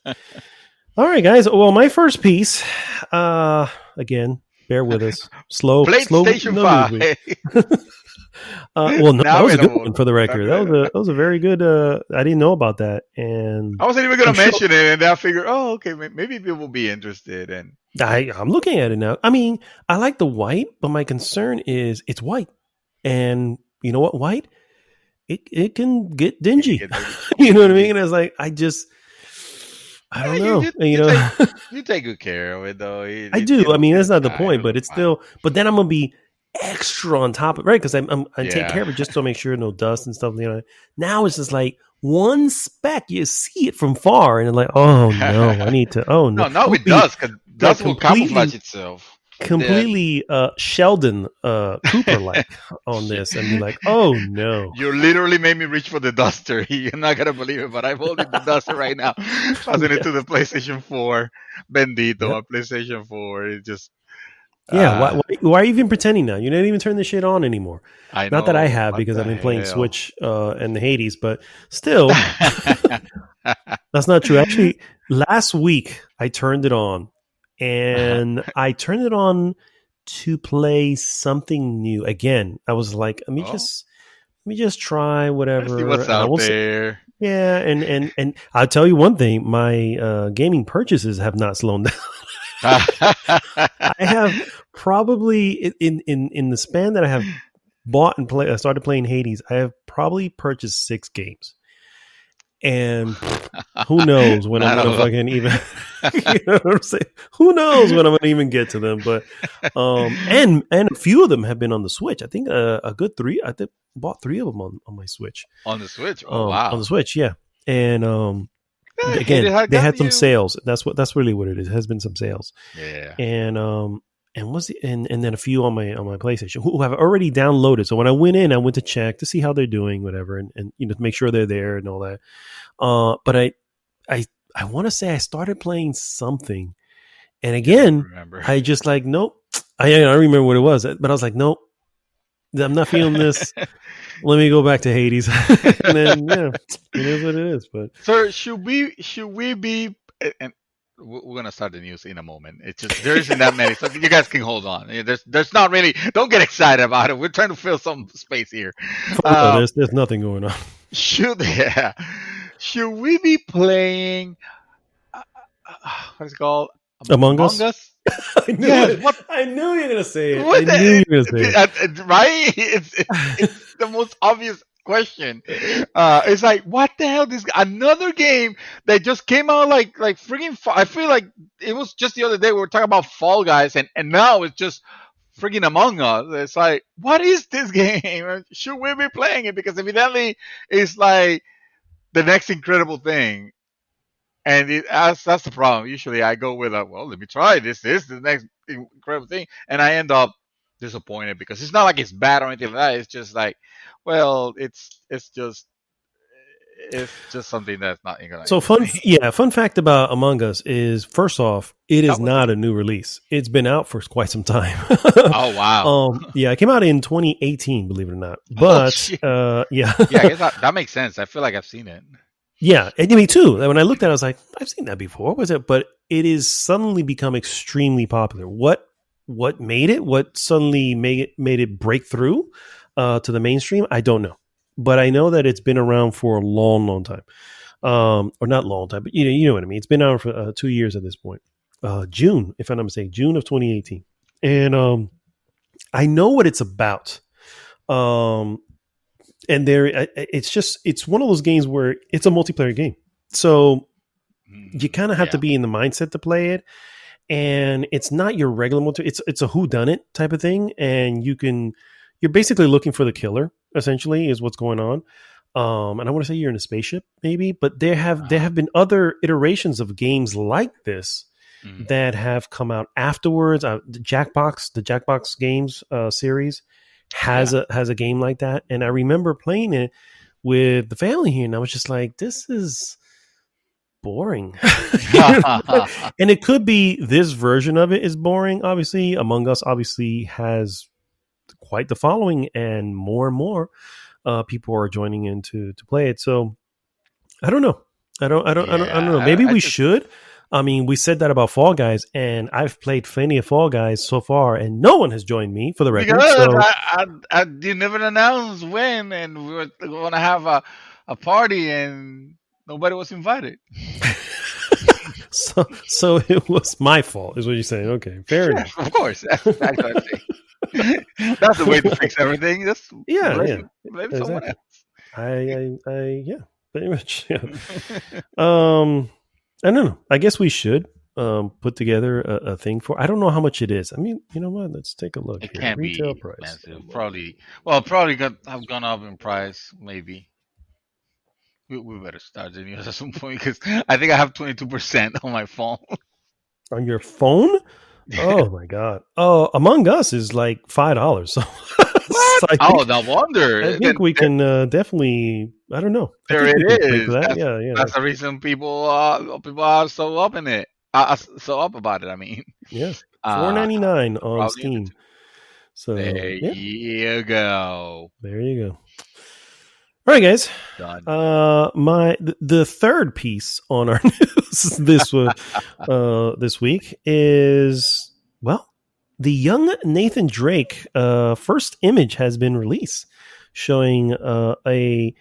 All right, guys. Well, my first piece, again, bear with us. Slow, PlayStation no 5. news week. Well, no, that Now was a good available. one for the record. That was a very good. I didn't know about that, and I wasn't even gonna I'm sure mention it, and then I figured, oh, okay, maybe people will be interested. And I'm looking at it now. I mean, I like the white, but my concern is it's white, and you know what, white it can get dingy. You know what I mean? And it's like I don't know. you take good care of it, though. I do. I mean, that's not the It'll point, but look it's fine. still. But then I'm gonna be extra on top of right because I take Yeah. care of it just to make sure no dust and stuff. Now it's just like one speck. You see it from far, and it's like, oh no, I need to. Oh no, No, it does because dust will camouflage itself. Completely Sheldon Cooper like on this, and be like, oh no. You literally made me reach for the duster. You're not gonna believe it, but I'm holding the duster right now, passing it to the PlayStation 4. Bendito, Yep. my PlayStation 4. It just Yeah, why are you even pretending now? You didn't even turn the shit on anymore. I Not that I know. have What because the I've been playing hell? Switch and the Hades, but still, that's not true. Actually, last week I turned it on, and I turned it on to play something new. Again, I was like, let me just try Let's whatever, see what's and I out will say, there. yeah, and I'll tell you one thing: my gaming purchases have not slowed down. I have probably in the span that I have bought and started playing Hades, I have probably purchased 6 games, and who knows when I'm Not gonna a lot. fucking even. You know what I'm saying? Who knows when I'm gonna even get to them? But and a few of them have been on the Switch. I think a good 3. I think bought 3 of them on my Switch. On the Switch. Oh On the wow. Switch, yeah, and Hate it again, had they gotten had some you. sales. That's really what it is. It has been some sales, Yeah. and and then a few on my PlayStation who have already downloaded. So when I went in, I went to check to see how they're doing, whatever, and to make sure they're there and all that. But I want to say I started playing something, and You don't again, remember. I just like nope. I don't remember what it was, but I was like nope. I'm not feeling this. Let me go back to Hades, and then yeah, it is what it is. But So should we be and we're gonna start the news in a moment. It's just there isn't that many, so you guys can hold on. There's not really. Don't get excited about it. We're trying to fill some space here. for real, Uh, there's nothing going on. should yeah, should we be playing what is it called? Among Among Us. Us? I knew Yes. it. What? I knew you were gonna say it. I What? knew you were gonna say Right? It's the most obvious question. it. It's like what the hell? This another game that just came out like freaking. I feel like it was just the other day we were talking about Fall Guys, and now it's just freaking Among Us. It's like what is this game? Should we be playing it? Because evidently it's like the next incredible thing. And that's the problem. Usually I go with well, let me try this. This is the next incredible thing, and I end up disappointed because it's not like it's bad or anything like that. It's just like, well, it's just something that's not gonna So interest me. fun fact about Among Us is first off, it is That was not a new release. It's been out for quite some time. oh wow. Yeah, it came out in 2018, believe it or not. Oh But shit. yeah, Yeah, I guess that makes sense. I feel like I've seen it. yeah, and me too. When I looked at it, I was like, I've seen that before. What was it? But it is suddenly become extremely popular. What made it? What suddenly made it break through to the mainstream? I don't know, but I know that it's been around for a long, long time, or not long time, but you know what I mean. It's been out for 2 years at this point. June, if I'm not mistaken, June of 2018, and I know what it's about. And it's one of those games where it's a multiplayer game, so you kind of have to Yeah. be in the mindset to play it, and it's not your regular multiplayer. It's a whodunit type of thing, and you're basically looking for the killer. Essentially, is what's going on. And I want to say you're in a spaceship, maybe, but there have been other iterations of games like this Mm. that have come out afterwards. The Jackbox Games series has a game like that, and I remember playing it with the family here, and I was just like, "This is boring." And it could be this version of it is boring. Obviously, Among Us obviously has quite the following, and more people are joining in to play it. So I don't know. I don't know. Yeah, Maybe I we just should. I mean, we said that about Fall Guys, and I've played plenty of Fall Guys so far, and no one has joined me for the record. because So you never announced when, and we were going to have a party, and nobody was invited. so it was my fault, is what you're saying. Okay, fair Yeah, enough. of course. That's what I'm saying. That's the way to fix everything. Just Yeah, blame someone exactly. Yeah, pretty much. Yeah. else. I don't know. I guess we should put together a thing for. I don't know how much it is. I mean, you know what? Let's take a look It here. can't Retail be price. expensive. Probably have gone up in price. Maybe we better start the news at some point because I think I have 22% on my phone. On your phone? Oh my god! Oh, Among Us is like $5. So, What? so Oh, no wonder. I think we can definitely. I don't know. I There think we it can pay for is. that. Yeah. That's the reason people are so up in it. So up about it. I mean, Yeah. uh, $4.99 on probably in the Steam. So there yeah, you go. there you go. All right, guys. Done. The third piece on our news this week is, well, the young Nathan Drake first image has been released, showing a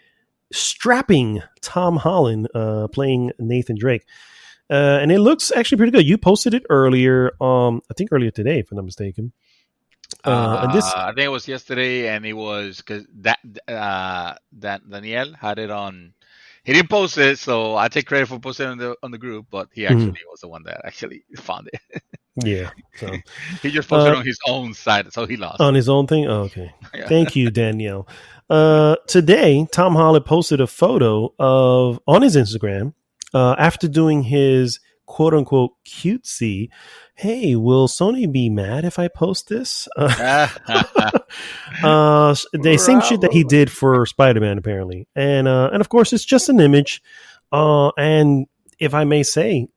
strapping Tom Holland playing Nathan Drake. And it looks actually pretty good. You posted it earlier, I think earlier today, if I'm not mistaken. And this, I think it was yesterday, and it was because that Daniel had it on. He didn't post it, so I take credit for posting it on the group. But he actually was the one that actually found it. Yeah, so He just posted on his own site, so he lost on it. his own thing. Oh, okay, Yeah. Thank you, Danielle. Today, Tom Holland posted a photo on his Instagram after doing his quote unquote cutesy. Hey, will Sony be mad if I post this? The same shit that he did for Spider-Man, apparently, and of course, it's just an image. And if I may say,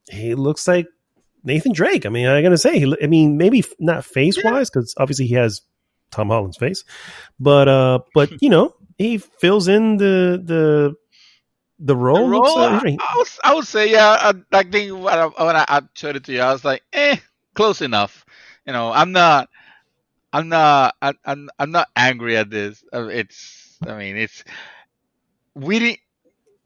he looks like Nathan Drake. I mean, I gotta say, maybe not face wise, because obviously he has Tom Holland's face, but you know, he fills in the role. The Looks, role, I would say, yeah. I think when I showed it to you, I was like, close enough. You know, I'm not angry at this. We didn't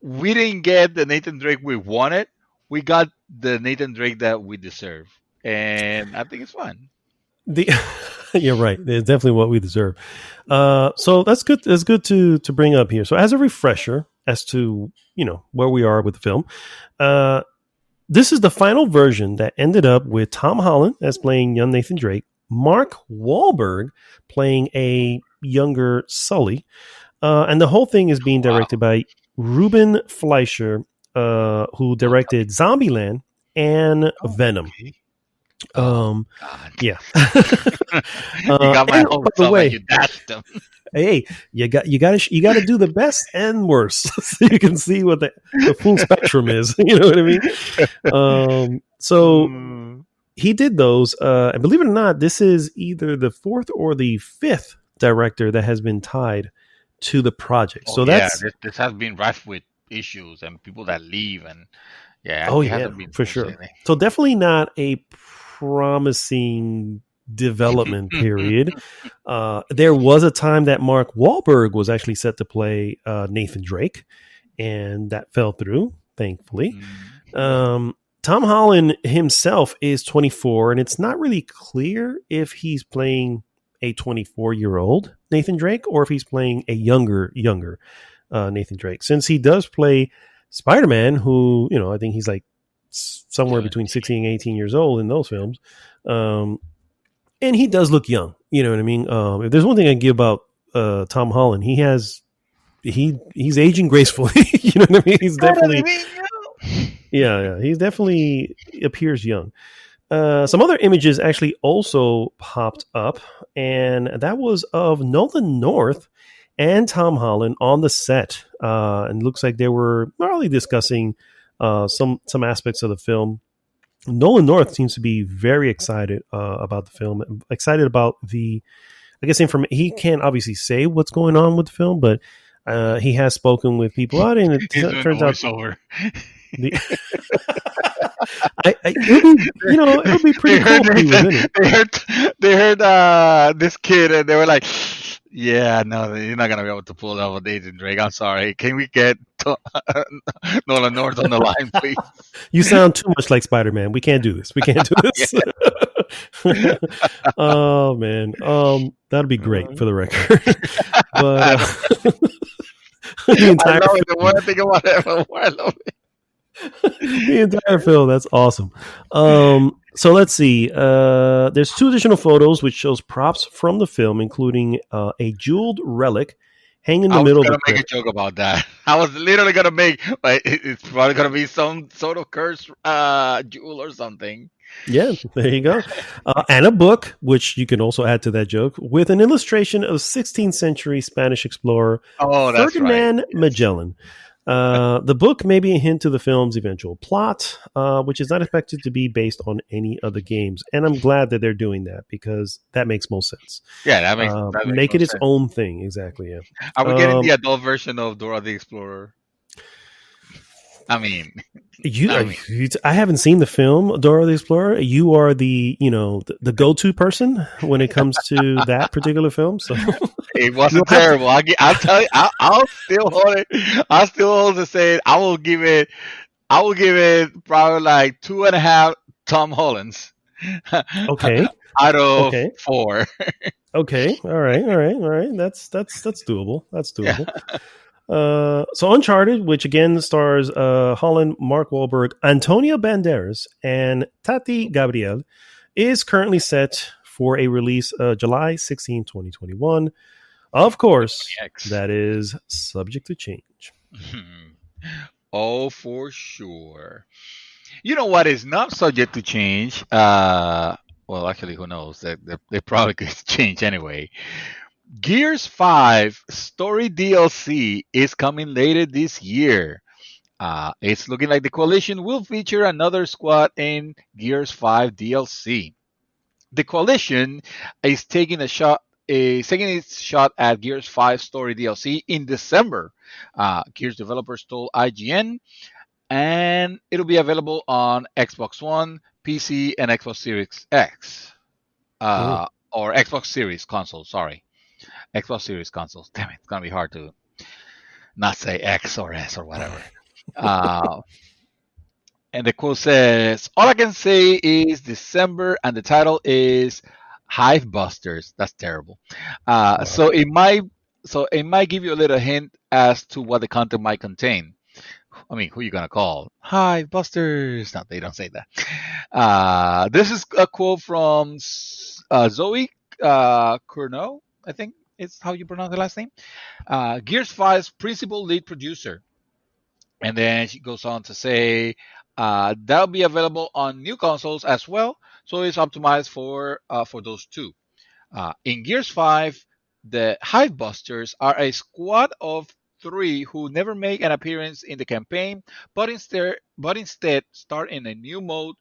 we didn't get the Nathan Drake we wanted. We got the Nathan Drake that we deserve, and I think it's fun. You're right. It's definitely what we deserve. So that's good. That's good to bring up here. So as a refresher as to, you know, where we are with the film, this is the final version that ended up with Tom Holland as playing young Nathan Drake, Mark Wahlberg playing a younger Sully, and the whole thing is being directed by Ruben Fleischer, who directed Zombieland and Venom. Okay. God. Yeah. You got my whole the way, you dashed them. Hey, you got to do the best and worst so you can see what the full spectrum is. You know what I mean? So he did those, and believe it or not, this is either the fourth or the fifth director that has been tied to the project. So this has been rife with issues and people that leave, and for sure. So definitely not a promising development period. There was a time that Mark Wahlberg was actually set to play Nathan Drake, and that fell through, thankfully. Tom Holland himself is 24, and it's not really clear if he's playing a 24-year-old Nathan Drake or if he's playing a younger Nathan Drake, since he does play Spider-Man, who, you know, I think he's like somewhere between 16 and 18 years old in those films. And he does look young. You know what I mean? If there's one thing I give about Tom Holland, he has he's aging gracefully. You know what I mean? He's definitely yeah. He's definitely appears young. Some other images actually also popped up, and that was of Nolan North and Tom Holland on the set. And it looks like they were probably discussing some aspects of the film. Nolan North seems to be very excited about the film, excited about the, I guess, he can't obviously say what's going on with the film, but he has spoken with people out, and He's doing the turns out voiceover. the it would be, it would be pretty cool if he was in it. They heard this kid and they were like, "Yeah, no, you're not gonna be able to pull off a Nathan Drake. I'm sorry. Can we get Nolan North on the line, please?" You sound too much like Spider-Man. We can't do this. We can't do this. Oh man, that'd be great for the record. But the I entire love it. The more I think about it, the more I love it. the entire film. That's awesome. So let's see. There's two additional photos which shows props from the film, including a jeweled relic hanging in the middle of the I was gonna make a crypt. joke about that. I was literally gonna make like it's probably gonna be some sort of cursed jewel or something. Yeah, there you go. And a book, which you can also add to that joke, with an illustration of 16th century Spanish explorer Oh, that's right. Ferdinand Yes. Magellan. The book may be a hint to the film's eventual plot, which is not expected to be based on any of the games. And I'm glad that they're doing that because that makes most sense. Yeah, that makes Make more it its sense. own thing. Exactly. Yeah. Are we getting the Um, adult version of Dora the Explorer? I mean, I mean, I haven't seen the film Dora the Explorer. You are the go-to person when it comes to that particular film. So it you'll wasn't have to. terrible. I'll tell you. I'll still hold it. I'll still hold to say I will give it. I will give it probably like 2.5 Tom Hollands Okay. out of Okay. 4. Okay. All right. All right. All right. That's doable. That's Yeah. doable. So Uncharted, which again stars Holland, Mark Wahlberg, Antonio Banderas, and Tati Gabriel, is currently set for a release July 16, 2021. Of course, 20X. that is subject to change. Oh, for sure. You know what is not subject to change? Well, actually, who knows? They probably could change anyway. Gears 5 story DLC is coming later this year. It's looking like the Coalition will feature another squad in Gears 5 DLC. The Coalition is taking its shot at Gears 5 story DLC in December. Gears developers told IGN, and it'll be available on Xbox One, PC, and Xbox Series X, Mm. or Xbox Series consoles. Sorry, Xbox Series consoles. Damn it, it's gonna be hard to not say X or S or whatever. Uh, and the quote says, "All I can say is December, and the title is Hive Busters." That's terrible. Uh, Wow. so it might, so it might give you a little hint as to what the content might contain. I mean, who are you gonna call? Hive Busters. No, they don't say that. This is a quote from Zoe Curno, I think is how you pronounce the last name. Gears 5's principal lead producer. And then she goes on to say that'll be available on new consoles as well. So it's optimized for those two. In Gears 5, the Hivebusters are a squad of 3 who never make an appearance in the campaign, but instead start in a new mode.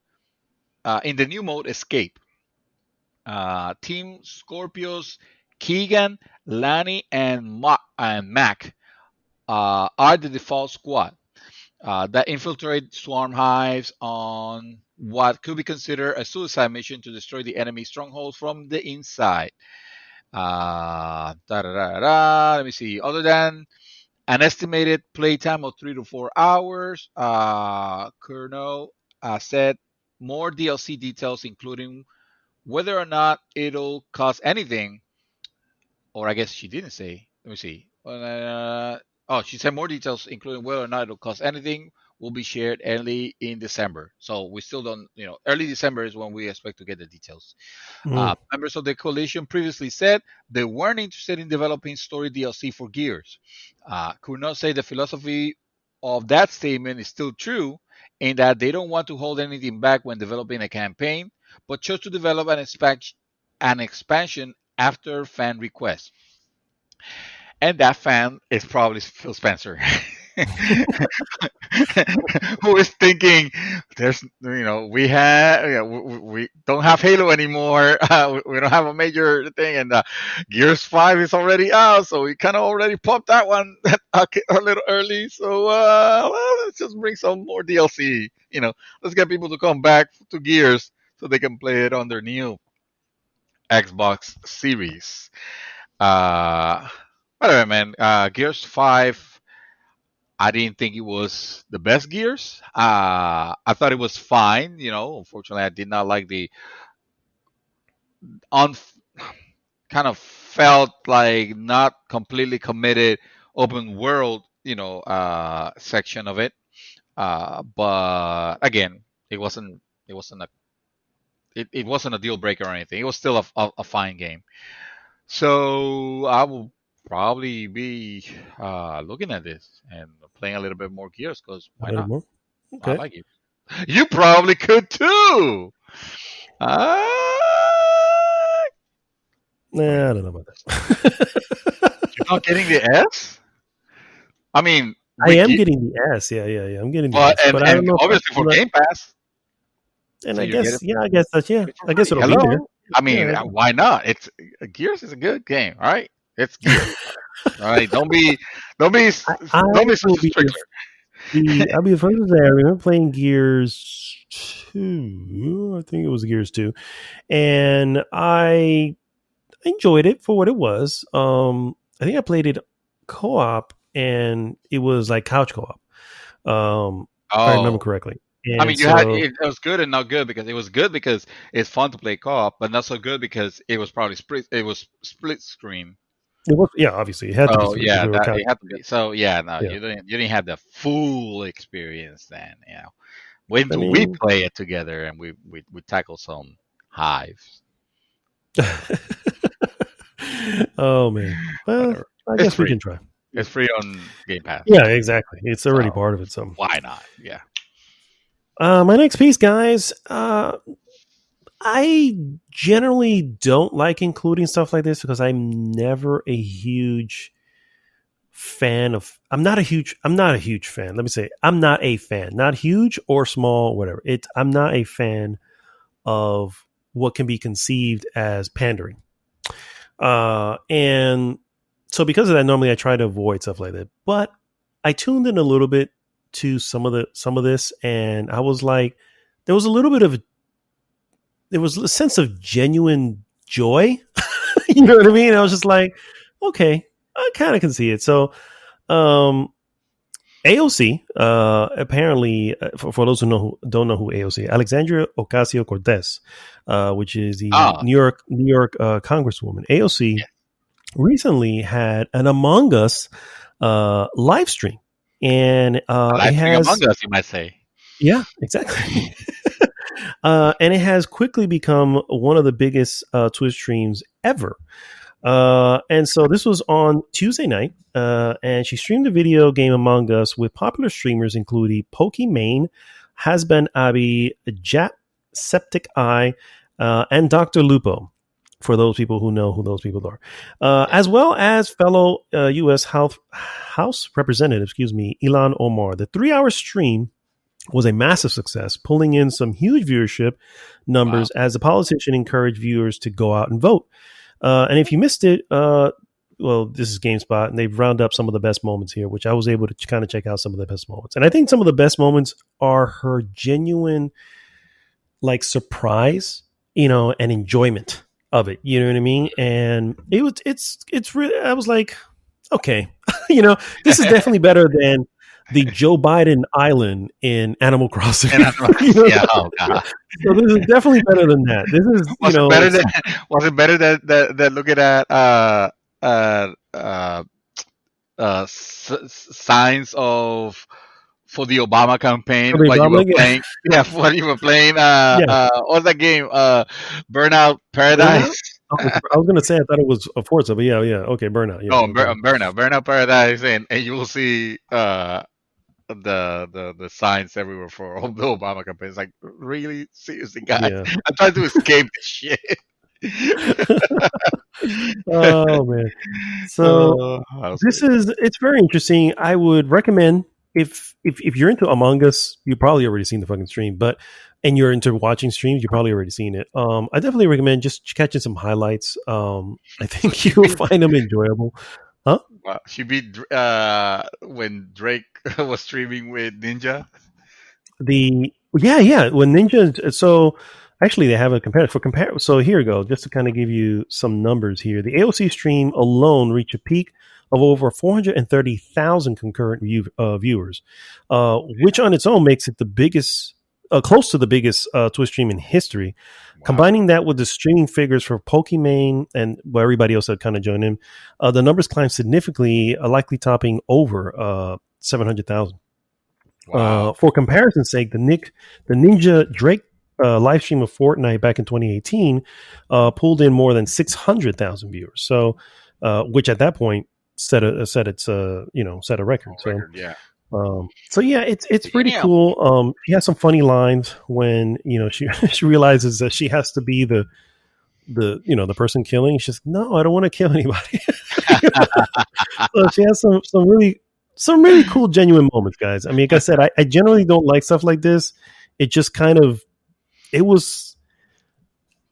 In the new mode, Escape. Team Scorpios, Keegan, Lanny, and Mac are the default squad that infiltrate swarm hives on what could be considered a suicide mission to destroy the enemy strongholds from the inside. Let me see. Other than an estimated playtime of 3 to 4 hours, Kurno said more DLC details, including whether or not it'll cost anything, or I guess she didn't say. Let me see. Oh, she said more details, including whether or not it'll cost anything, will be shared early in December. So we still don't, early December is when we expect to get the details. Mm. Members of the coalition previously said they weren't interested in developing story DLC for Gears. Could not say the philosophy of that statement is still true in that they don't want to hold anything back when developing a campaign, but chose to develop an expansion after fan request. And that fan is probably Phil Spencer. Who is thinking there's we have we don't have Halo anymore, we don't have a major thing, and Gears 5 is already out, so we kind of already popped that one a little early, so well, let's just bring some more DLC, let's get people to come back to Gears so they can play it on their new Xbox Series. uh Whatever, man. Gears 5, I didn't think it was the best Gears. I thought it was fine. Unfortunately, I did not like the un kind of felt like not completely committed open world, section of it. But again, it wasn't a it wasn't a deal breaker or anything. It was still a fine game. So I will probably be looking at this and playing a little bit more Gears because A why little not? more. I Okay. like it. You probably could too. Uh, I Nah, mean, I don't know about that. you're not getting the S. I mean, I with am getting the S. Yeah, yeah, yeah. I'm getting the well, S, and but I don't and know if obviously I'm for not. Game Pass, And so I you get it guess, yeah, I guess that's yeah. for I guess free. it'll be there. Hello. I mean, Yeah. why not? It's Gears is a good game. All right, it's Gears. All right, don't be, I don't be such will a be stickler. I'll be the first to say I remember playing Gears 2. I think it was Gears 2. And I enjoyed it for what it was. I think I played it co-op and it was like couch co-op. If I remember Oh, correctly. I And mean, you had so it was good and not good because it was good because it's fun to play co-op, but not so good because it was probably split screen. it was, yeah, obviously it had to be So split because yeah, we were that couch. it had to be. So yeah, no, Yeah. you didn't have the full experience then. Wait I until we mean, play it together and we tackle some hives. oh man. Well, Whatever. I It's guess we free. can try. It's free on Game Pass. Yeah, exactly. It's already So part of it. So, why not? Yeah. my next piece, guys. I generally don't like including stuff like this because I'm never a huge fan of. I'm not a huge fan. Let me say, I'm not a fan. Not huge or small, whatever. I'm not a fan of what can be conceived as pandering. And so because of that, normally I try to avoid stuff like that. But I tuned in a little bit to some of this, and I was like, there was a little bit of there was a sense of genuine joy. You know what I mean? I was just like, okay, I kind of can see it. So, um, AOC, apparently, for those don't know who AOC, Alexandria Ocasio Cortez, which is the Ah, New York Congresswoman. AOC yeah. recently had an Among Us live stream, and A it live stream has, Among Us, you might say. yeah, exactly. And it has quickly become one of the biggest Twitch streams ever. And so this was on Tuesday night, and she streamed a video game Among Us with popular streamers including Pokimane, Hasben Abi, Jap, Septic Eye, and Dr. Lupo. For those people who know who those people are, Yeah. as well as fellow U.S. House Representative, Ilan Omar. The 3 hour stream was a massive success, pulling in some huge viewership Wow. numbers as the politician encouraged viewers to go out and vote. And if you missed it, well, this is GameSpot, and they've rounded up some of the best moments here, which I was able to kind of check out some of the best moments. And I think some of the best moments are her genuine, like, surprise, and enjoyment of it. You know what I mean? And it's really, I was like, okay, this is definitely better than the Joe Biden island in Animal Crossing. And that's You know? yeah. Oh god. So this is definitely better than that. This is, Was it better than was it better than looking at uh, signs of for the Obama campaign For the while you were Obama, yeah. playing. Yeah, while you were playing. Yeah. What's that game? Burnout Burnout? Paradise. I was gonna say I thought it was a Forza, but yeah, yeah. Okay, Burnout. Yeah, No, okay. Burnout Paradise, and you will see the signs everywhere for all the Obama campaigns. Like, really, seriously, guys, Yeah. I'm trying to escape this shit. Oh man. So That was this great. is it's very interesting. I would recommend if you're into Among Us, you probably already seen the fucking stream, but and you're into watching streams, you probably already seen it. I definitely recommend just catching some highlights. I So think you'll find them enjoyable. Huh? she beat when Drake was streaming with Ninja. The yeah when Ninja so actually they have a compare for compare so here we go just to kind of give you some numbers here. The AOC stream alone reached a peak of over 430,000 concurrent viewers, which on its own makes it the biggest close to the biggest Twitch stream in history. Wow. Combining that with the streaming figures for Pokimane and where everybody else had kind of joined in, the numbers climbed significantly, likely topping over 700,000. Wow. For comparison's sake, the Ninja Drake live stream of Fortnite back in 2018 pulled in more than 600,000 viewers. So, which at that point set a record. Oh, So, record, yeah. so yeah, it's pretty Damn. cool. She has some funny lines when she she realizes that she has to be the person killing. She's no, I don't want to kill anybody. So she has some really cool, genuine moments, guys. I mean, like I said, I generally don't like stuff like this. It just kind of, it was,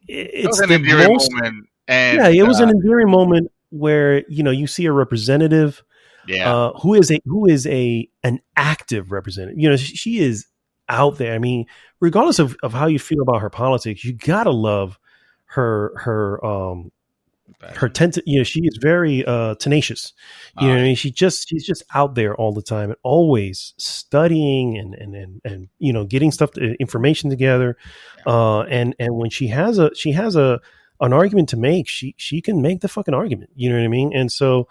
That was it's an the endearing most, moment, yeah, and it was an endearing moment where, you see a representative yeah, who is an active representative. She is out there. I mean, regardless of how you feel about her politics, you gotta love her her passion. she is very tenacious. Oh What I yeah, mean, she's just out there all the time and always studying and getting information together. yeah, And when she has a an argument to make, she can make the fucking argument. You know what I mean? And so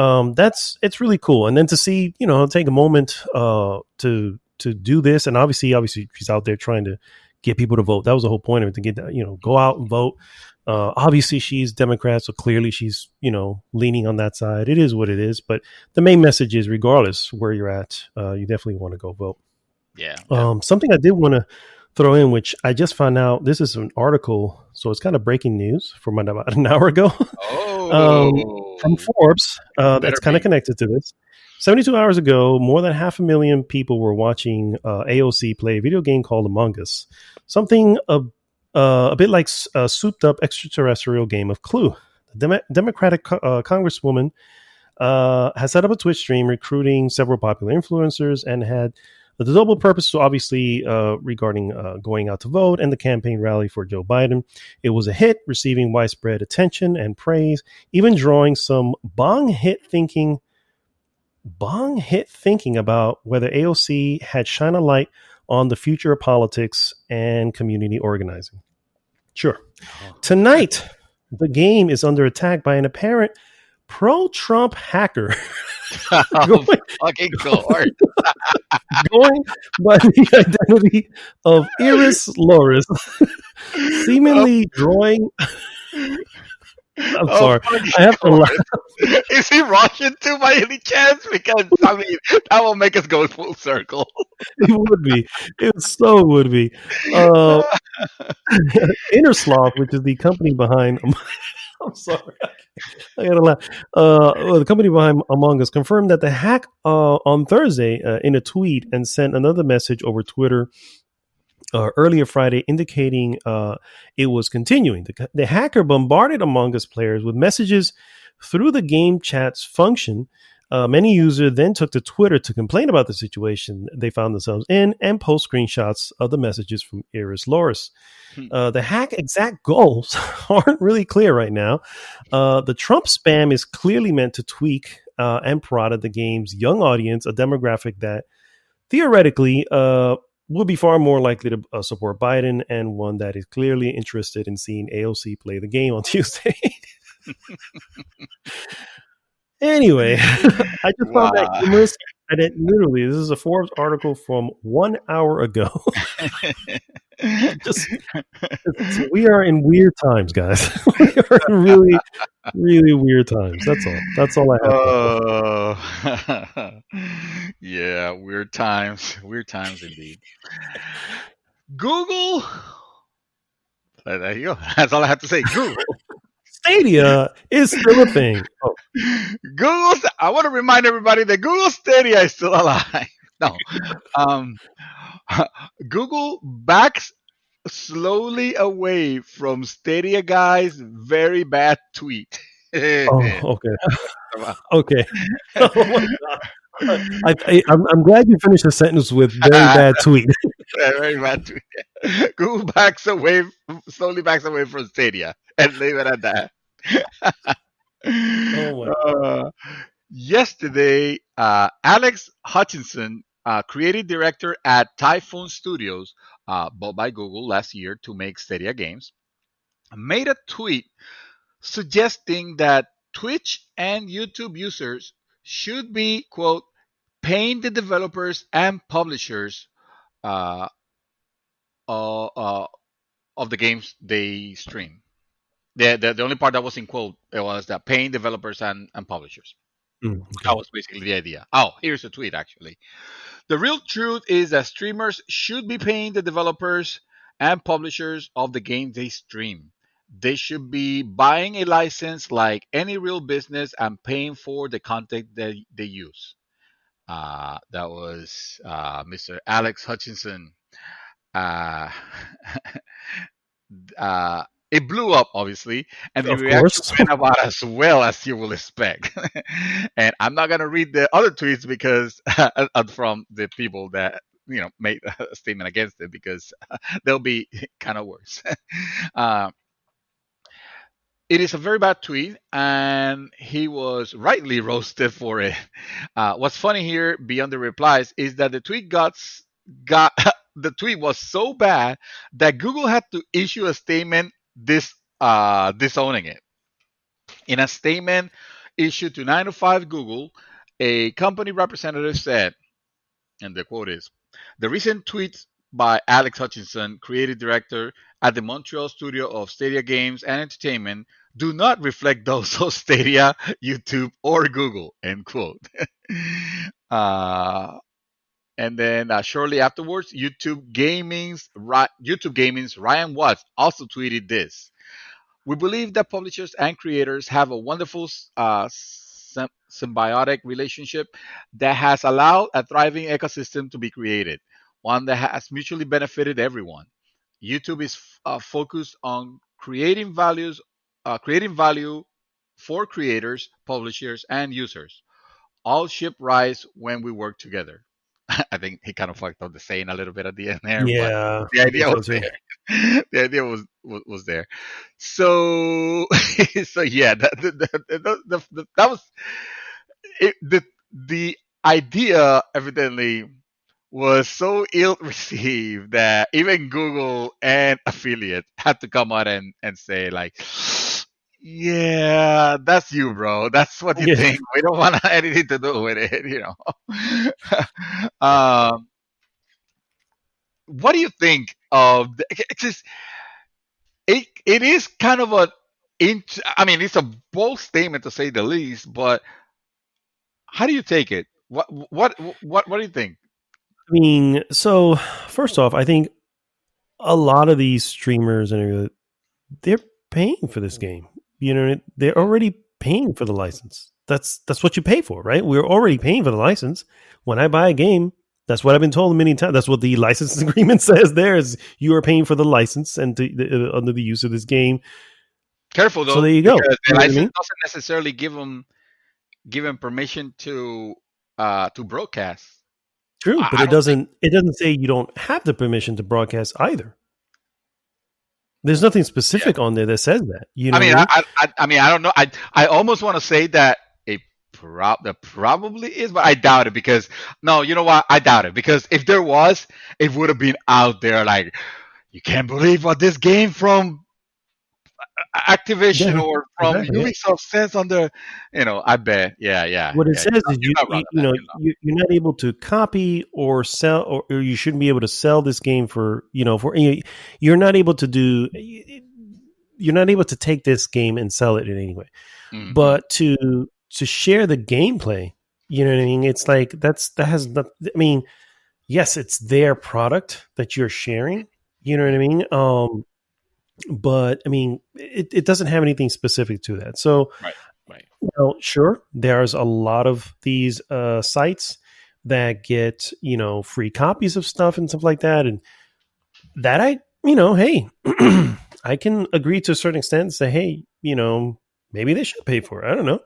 it's really cool. And then to see, take a moment to do this, and obviously she's out there trying to get people to vote. That was the whole point of it, to get that, go out and vote. Obviously she's Democrat, so clearly she's, leaning on that side. It is what it is. But the main message is, regardless where you're at, you definitely want to go vote. yeah, yeah. Something I did want to throw in, which I just found out, this is an article, so it's kind of breaking news from about an hour ago. From Oh, Forbes, better that's kind of be. connected to this. 72 hours ago, more than 500,000 people were watching AOC play a video game called Among Us, something a bit like a souped-up extraterrestrial game of Clue. The Democratic Congresswoman has set up a Twitch stream recruiting several popular influencers and had the double purpose, so obviously regarding going out to vote and the campaign rally for Joe Biden. It was a hit, receiving widespread attention and praise, even drawing some bong hit thinking about whether AOC had shine a light on the future of politics and community organizing. Sure. Oh, Tonight, the game is under attack by an apparent pro-Trump hacker oh going, fucking god. going by the identity of Iris Loris, Oh, seemingly drawing. I'm oh sorry. fucking I have to laugh. god. Is he Russian too by any chance? Because I mean, that will make us go full circle. It would be. It so would be. Uh, Innersloth, which is the company behind. I'm sorry. I gotta laugh. The company behind Among Us confirmed that the hack on Thursday in a tweet, and sent another message over Twitter earlier Friday indicating it was continuing. The hacker bombarded Among Us players with messages through the game chat's function. Many users then took to Twitter to complain about the situation they found themselves in and post screenshots of the messages from Iris Loris. The hack exact goals aren't really clear right now. The Trump spam is clearly meant to tweak and prod at the game's young audience, a demographic that theoretically will be far more likely to support Biden, and one that is clearly interested in seeing AOC play the game on Tuesday. Anyway, I just found that Wow. humorous. And it literally, this is a Forbes article from 1 hour ago. Just we are in weird times, guys. We are in really, really weird times. That's all. That's all I have for now. Oh, yeah, weird times indeed. Google, there you go. That's all I have to say. Google, Stadia is still a thing. Oh, Google. I want to remind everybody that Google Stadia is still alive. No, um, Google backs slowly away from Stadia guy's very bad tweet. oh okay. Okay. Oh my god. I'm glad you finished the sentence with very bad tweet. Very bad tweet. Google slowly backs away from Stadia, and leave it at that. Oh my. Uh, Yesterday, Alex Hutchinson, creative director at Typhoon Studios, bought by Google last year to make Stadia games, made a tweet suggesting that Twitch and YouTube users should be, quote, paying the developers and publishers uh, uh, uh, of the games they stream. The only part that was in quote it was that paying developers and publishers. That Okay. was basically the idea. Oh, here's a tweet actually. The real truth is that streamers should be paying the developers and publishers of the game they stream. They should be buying a license like any real business and paying for the content that they use. That was Mr. Alex Hutchinson. Uh, uh, it blew up, obviously, and the Of reaction course. went about as well as you will expect. And I'm not gonna read the other tweets because from the people that made a statement against it because they'll be kind of worse. uh, it is a very bad tweet, and he was rightly roasted for it. What's funny here, beyond the replies, is that got the tweet was so bad that Google had to issue a statement disowning it. In a statement issued to 9 to 5 Google, a company representative said, and the quote is, the recent tweets by Alex Hutchinson, creative director at the Montreal studio of Stadia Games and Entertainment, do not reflect those of Stadia, YouTube, or Google, end quote. uh, and then shortly afterwards, YouTube Gaming's Ryan Watts also tweeted this. We believe that publishers and creators have a wonderful symbiotic relationship that has allowed a thriving ecosystem to be created, one that has mutually benefited everyone. YouTube is focused on creating value for creators, publishers, and users. All ship rise when we work together. I think he kind of fucked up the saying a little bit at the end there, but Yeah, the I think idea so was too. there. The idea was there. So so yeah, that was it, the idea evidently was so ill received that even Google and affiliate had to come out and say like, yeah, that's you, bro. That's what you Yeah. think. We don't want anything to do with it. um, what do you think of it's just, it is kind of I mean, it's a bold statement to say the least, but how do you take it? What do you think? I mean, so first off, I think a lot of these streamers and everything, they're paying for this game. You know, they're already paying for the license. That's what you pay for, right? We're already paying for the license. When I buy a game, that's what I've been told many times. That's what the license agreement says. There is you are paying for the license and under the use of this game. Careful So though, there you go. because the You know what I license mean? doesn't necessarily give them permission to broadcast. True, but I don't think. it doesn't say you don't have the permission to broadcast either. There's nothing Yeah. specific on there that says that. You I know what I mean, mean? I mean, I don't know. I almost want to say that that probably is, but I doubt it because no, you know what? I doubt it because if there was, it would have been out there like you can't believe what this game from Activation Yeah, or from exactly. Yeah. Ubisoft says on the, I bet. Yeah, yeah, What it yeah. says is You're not wrong on that. You're not. you're not able to copy or sell, or you shouldn't be able to sell this game for, you're not able to do, you're not able to take this game and sell it in any way. Hmm. But to share the gameplay, you know what I mean? It's like that has not, I mean, yes, it's their product that you're sharing. You know what I mean? But I mean, it doesn't have anything specific to that. So, Right, right. well, sure, there's a lot of these sites that get, free copies of stuff and stuff like that, and that hey, I can agree to a certain extent and say, hey, maybe they should pay for it. I don't know,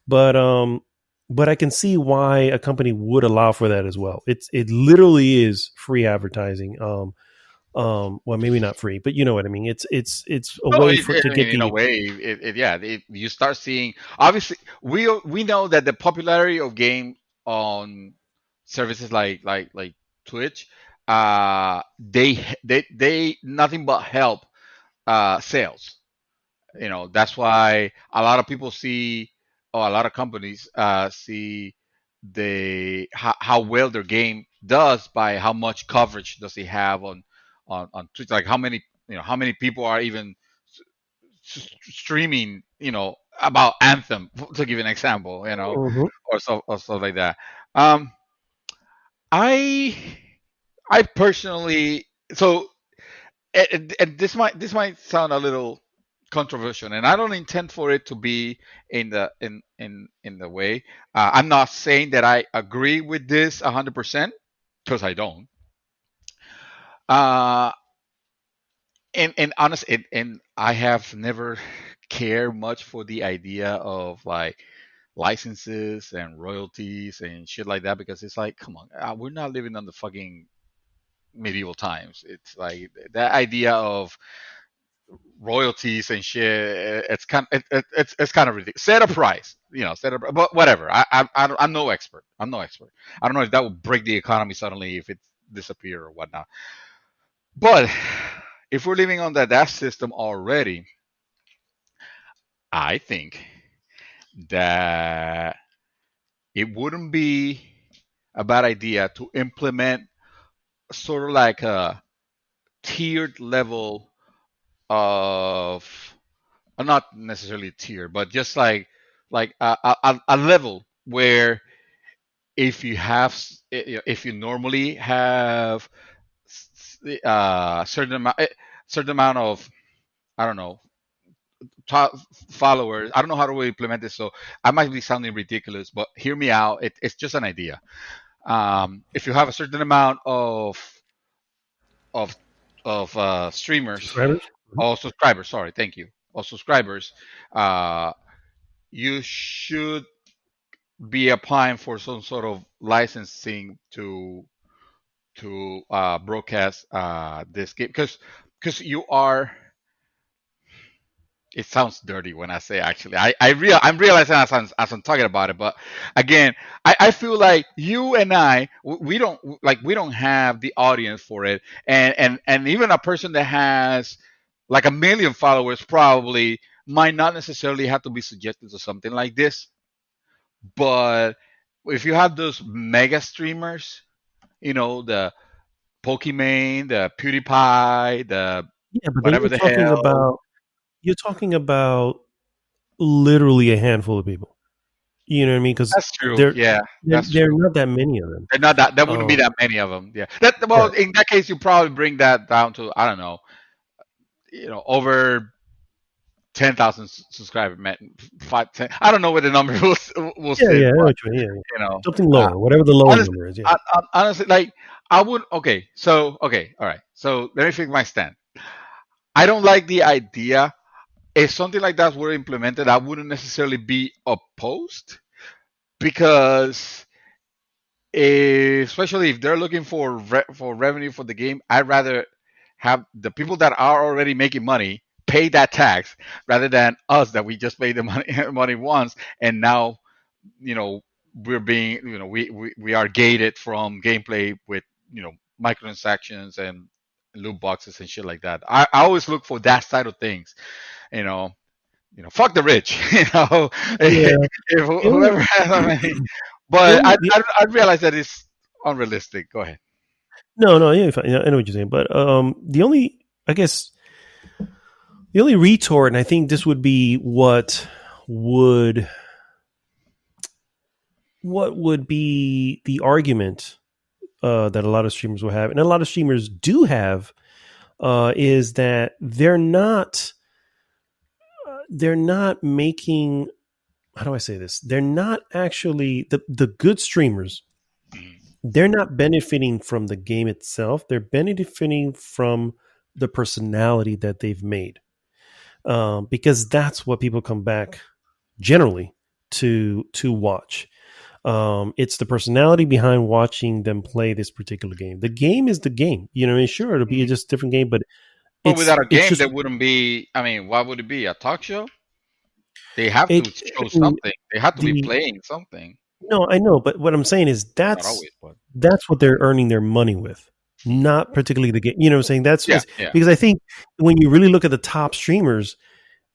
but I can see why a company would allow for that as well. It literally is free advertising. Well, maybe not free, but you know what I mean. It's a No, way for to I mean, get in a the. way, yeah. You start seeing, obviously, we know that the popularity of game on services like Twitch, they nothing but help sales. That's why a lot of people see, or a lot of companies see how well their game does by how much coverage does it have on Twitch. Like how many people are even streaming, about Anthem, to give an example, Mhm. or stuff like that. Um, I I personally, so, and this might sound a little controversial, and I don't intend for it to be in the way. I'm not saying that I agree with this 100%, because I don't. Uh, and honest, and I have never cared much for the idea of like licenses and royalties and shit like that, because it's like, come on, we're not living on the fucking medieval times. It's like that idea of royalties and shit. It's kind of ridiculous. Set a price, but whatever. I'm no expert. I'm no expert. I don't know if that would break the economy suddenly if it disappear or whatnot. But if we're living on that system already, I think that it wouldn't be a bad idea to implement sort of like a tiered level of, not necessarily tier, but just like a level where if you have if you normally have certain amount of, I don't know, followers. I don't know how to implement this, so I might be sounding ridiculous, but hear me out. It's just an idea. If you have a certain amount of streamers Subscribers. Mhm. or subscribers, sorry, thank you, or subscribers, uh, you should be applying for some sort of licensing to broadcast this game, because you are. It sounds dirty when I say, actually. I'm realizing as I'm talking about it, but again, I feel like you and we don't have the audience for it, and even a person that has like a million followers probably might not necessarily have to be subjected to something like this. But if you have those mega streamers, the Pokimane, the PewDiePie, the Yeah, but then whatever the hell. you're talking about literally a handful of people. You know what I mean? Because That's true. Yeah, that's there are true. not that many of them. They're not that. There wouldn't be Um, that many of them. Yeah. That, well, right. in that case, you probably bring that down to, I don't know, over 10,000 subscribers, man. 5, 10. I don't know what the number will Yeah, sit, yeah, I know but what you mean. Yeah, yeah. you know, Something uh, lower, whatever the lower honestly, number is. Yeah. honestly, like I would. Okay, so okay, all right. So let me fix my stand. I don't like the idea. If something like that were implemented, I wouldn't necessarily be opposed, because especially if they're looking for revenue for the game, I'd rather have the people that are already making money pay that tax rather than us that we just paid the money money once, and now you know we're being we are gated from gameplay with microtransactions and loot boxes and shit like that. I always look for that side of things. You know, fuck the rich. Yeah. If The only, whoever has money, the but only, the, I realize that it's unrealistic. Go ahead. no, no, yeah, fine. I know what you're saying, but the only, I guess, the only retort, and I think this would be would what would be the argument that a lot of streamers will have, and a lot of streamers do have, is that they're not making. How do I say this? They're not actually the good streamers. Mhm. They're not benefiting from the game itself. They're benefiting from the personality that they've made, because that's what people come back generally to watch. It's the personality behind watching them play this particular game. The game is the game. You know, I mean, sure, it'll be Mhm. just a different game, but But without a it's game, just there wouldn't be. I mean, what would it be? A talk show? They have it. to show I mean, something. They have to be the playing something. no, I know, but what I'm saying is Not always, but that's what they're earning their money with, mhm. not particularly the game. You know what I'm saying? That's Yeah, is yeah, because I think when you really look at the top streamers,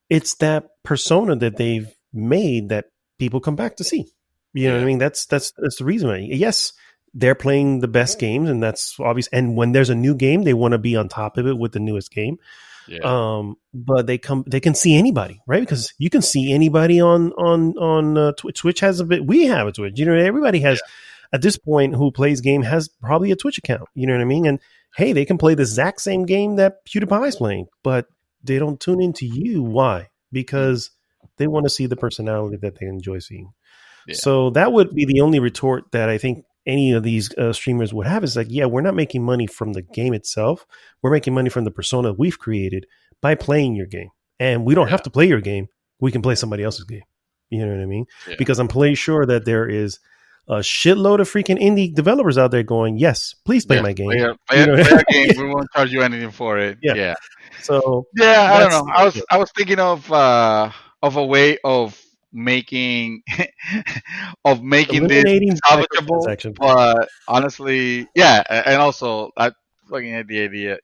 it's that persona that they've made that people come back to see. You know what I yeah, mean? That's the reason. Yes, they're playing the best games, and that's obvious. And when there's a new game, they want to be on top of it with the newest game. yeah, But they can see anybody, right? Because you can see anybody on Twitch. Twitch has a bit. We have a Twitch. You know, everybody yeah, has at this point who plays game has probably a Twitch account. You know what I mean? And hey, they can play the exact same game that PewDiePie's playing, but they don't tune into you. Why? mhm, Because they want to see the personality that they enjoy seeing. yeah, So that would be the only retort that I think any of these streamers would have is like, yeah, we're not making money from the game itself. We're making money from the persona we've created by playing your game. And we don't yeah, have to play your game. We can play somebody else's game. You know what I mean? yeah, Because I'm pretty sure that there is a shitload of freaking indie developers out there going, yes, please play yeah. my game. Play a, play You a, know, play a game. We won't charge you anything for it. yeah. Yeah, So yeah. I don't that's know. I was thinking of a way of making of making this eliminating salvageable, microtransactions. but honestly, yeah, and also I fucking hate the idea.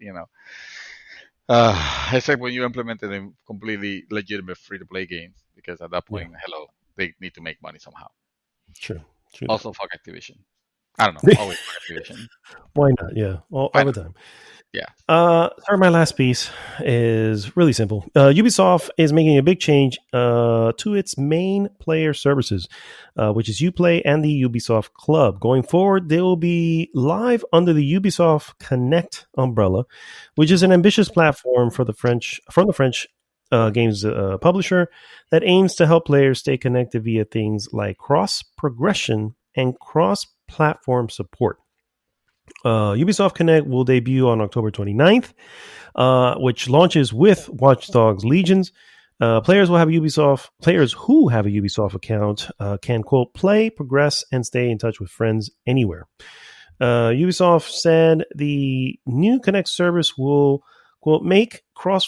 Except when you implemented a completely legitimate free to play game, because at that Yeah, point, hello, they need to make money somehow. true. True that. Also, fuck Activision. I don't know. Always fuck Activision. Why not? Yeah, Why all the not? time. Yeah. Sorry, my last piece is really simple. Ubisoft is making a big change to its main player services, which is Uplay and the Ubisoft Club. Going forward, they will be live under the Ubisoft Connect umbrella, which is an ambitious platform for the French games publisher that aims to help players stay connected via things like cross progression and cross platform support. Ubisoft Connect will debut on October 29th, which launches with Watch Dogs Legions. Players who have a Ubisoft account can quote play, progress, and stay in touch with friends anywhere. Ubisoft said the new Connect service will quote make cross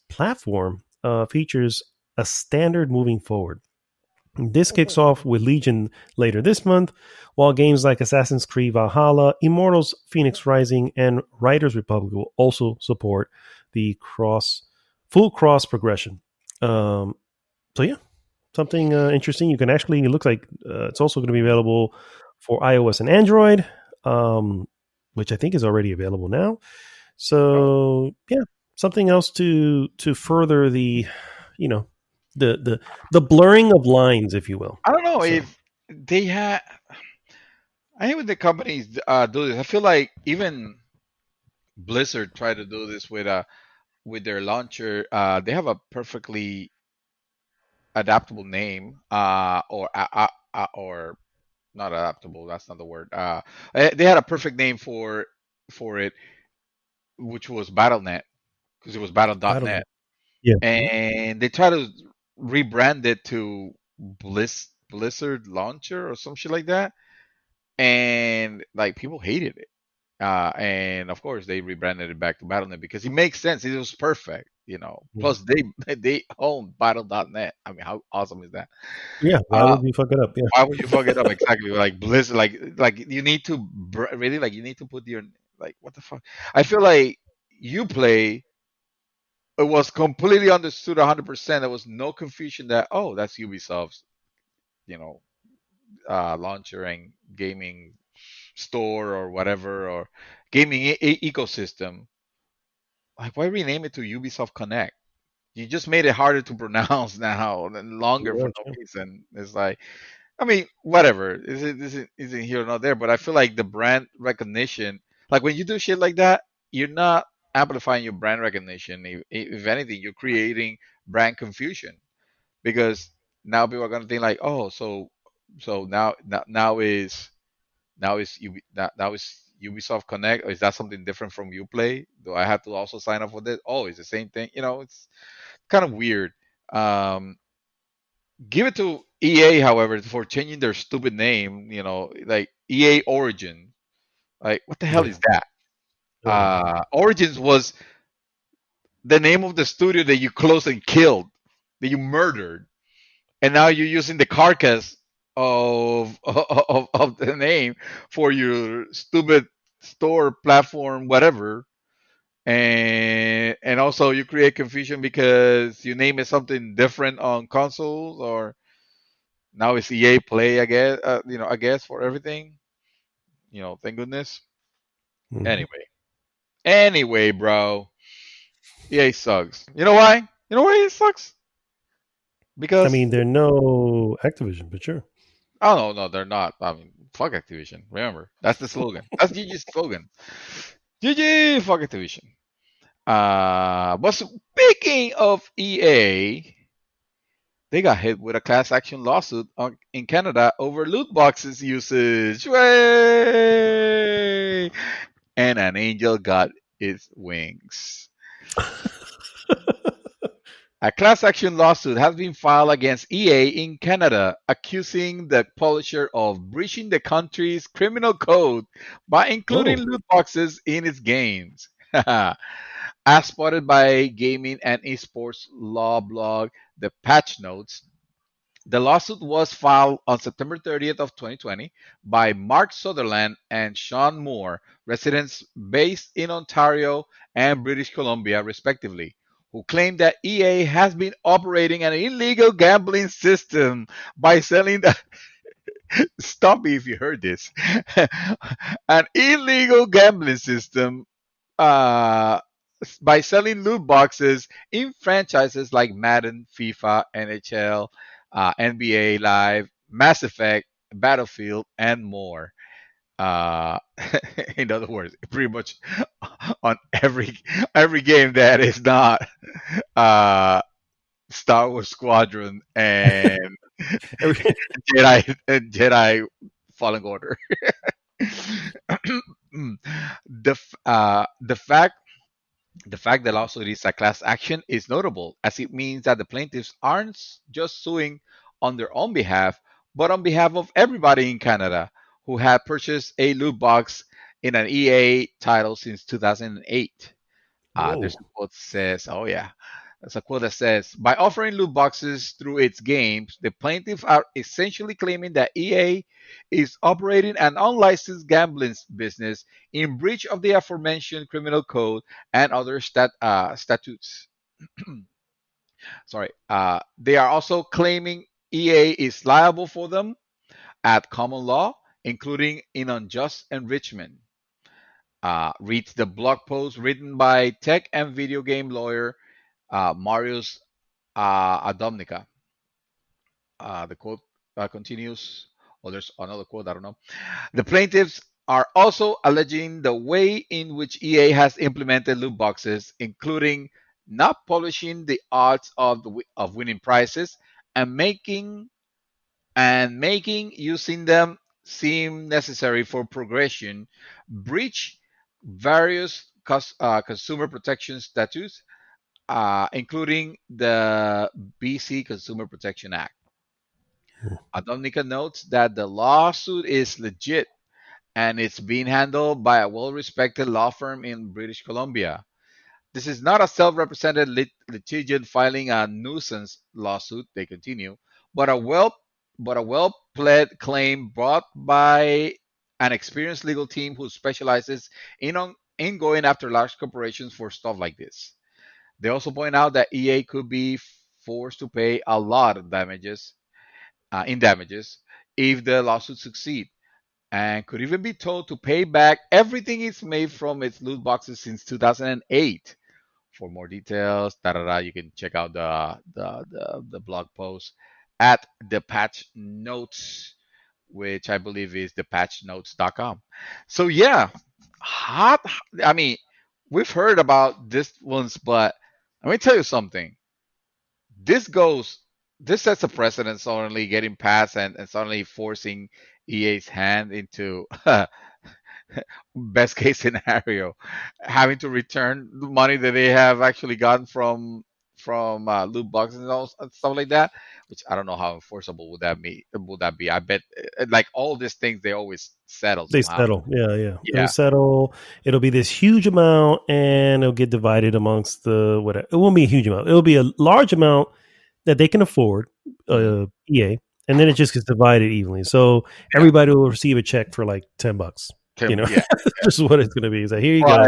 platform features a standard moving forward. This kicks off with Legion later this month, while games like Assassin's Creed Valhalla, Immortals Phoenix Rising, and Riders Republic will also support the full cross progression. So yeah, something interesting. You can actually, it looks like it's also going to be available for iOS and Android, which I think is already available now. Oh, So yeah, something else to further the, you know, the blurring of lines, if you will. I don't know So if they had. I hate when the companies do this. I feel like even Blizzard tried to do this with their launcher. They have a perfectly adaptable name, or not adaptable. That's not the word. They had a perfect name for it, which was BattleNet, because it was I don't know. Battle.net, Yeah, and they tried to rebrand it to Blizzard Launcher or some shit like that, and like people hated it. And of course, they rebranded it back to BattleNet because it makes sense. It was perfect. yeah. Plus, they own Battle.net. I mean, how awesome is that? Yeah, why Uh, would you fuck it up? Yeah, why would you fuck it up exactly? Like Blizzard, like you need to really like you need to put your Like, what the fuck? I feel like Uplay, it was completely understood 100%. There was no confusion that, oh, that's Ubisoft's, you know, launcher and gaming store or whatever, or gaming ecosystem. Like, why rename it to Ubisoft Connect? You just made it harder to pronounce now and longer Pretty for much, no yeah. reason. It's like, I mean, whatever. Isn't here or not there, but I feel like the brand recognition, like when you do shit like that, you're not amplifying your brand recognition. If anything, you're creating brand confusion because now people are gonna think like, oh, so now is Ubisoft Connect, or is that something different from Uplay? Do I have to also sign up for this? Oh, it's the same thing. It's kind of weird. Um, Give it to EA, however, for changing their stupid name. Like EA Origin. Like, what the hell Yeah. is that? Right. Origins was the name of the studio that you closed and killed, that you murdered, and now you're using the carcass of the name for your stupid store platform, whatever. And also you create confusion because you name it something different on consoles, or now it's EA Play, I guess. I guess for everything. Thank goodness. Hmm. Anyway, bro, EA sucks. You know why? You know why it sucks? I Because mean, they're no Activision, but sure. oh no, no, they're not. I mean, fuck Activision. Remember, that's the slogan. That's GG's slogan. GG, fuck Activision. But speaking of EA, they got hit with a class action lawsuit in Canada over loot boxes usage. Way! And an angel got its wings. A class action lawsuit has been filed against EA in Canada, accusing the publisher of breaching the country's criminal code by including Oh, loot boxes in its games. As spotted by gaming and esports law blog, the Patch Notes, the lawsuit was filed on September 30th of 2020 by Mark Sutherland and Sean Moore, residents based in Ontario and British Columbia, respectively, who claim that EA has been operating an illegal gambling system by selling the stop me if you heard this an illegal gambling system uh, by selling loot boxes in franchises like Madden, FIFA, NHL, NBA Live, Mass Effect, Battlefield, and more. Uh, in other words, pretty much on every game that is not uh, Star Wars Squadron and every, Jedi Fallen Order. The fact that lawsuit is a class action is notable, as it means that the plaintiffs aren't just suing on their own behalf, but on behalf of everybody in Canada who had purchased a loot box in an EA title since 2008. There's whoa. a quote that says, oh yeah, there's a quote that says, by offering loot boxes through its games, the plaintiffs are essentially claiming that EA is operating an unlicensed gambling business in breach of the aforementioned criminal code and other statutes. Sorry. They are also claiming EA is liable for them at common law, including in unjust enrichment. Reads the blog post written by tech and video game lawyer Marius Adomnica. The quote continues. Oh, there's another quote. I don't know. The plaintiffs are also alleging the way in which EA has implemented loot boxes, including not publishing the odds of winning prizes and making using them seem necessary for progression, breach various consumer protection statutes, including the BC Consumer Protection Act. Adonica notes that the lawsuit is legit and it's being handled by a well respected law firm in British Columbia. This is not a self represented litigant filing a nuisance lawsuit, they continue, but a well pled claim brought by an experienced legal team who specializes in going after large corporations for stuff like this. They also point out that EA could be forced to pay a lot of damages if the lawsuits succeed, and could even be told to pay back everything it's made from its loot boxes since 2008. For more details, you can check out the blog post at the patch notes, which I believe is thepatchnotes.com. So yeah, hot. I mean, we've heard about this once, but let me tell you something. This goes. This sets a precedent suddenly getting passed and suddenly forcing EA's hand into best case scenario, having to return the money that they have actually gotten from loot boxes and all and stuff like that. Which I don't know how enforceable would that be. I bet like all these things they always settle They somehow. settle. Yeah. Yeah, It'll settle. It'll be this huge amount, and it'll get divided amongst the whatever. It won't be a huge amount. It'll be a large amount that they can afford, EA, and then it just gets divided evenly. So everybody will receive a check for like $10. You know, yeah. this is what it's going to be. It's like, here you go.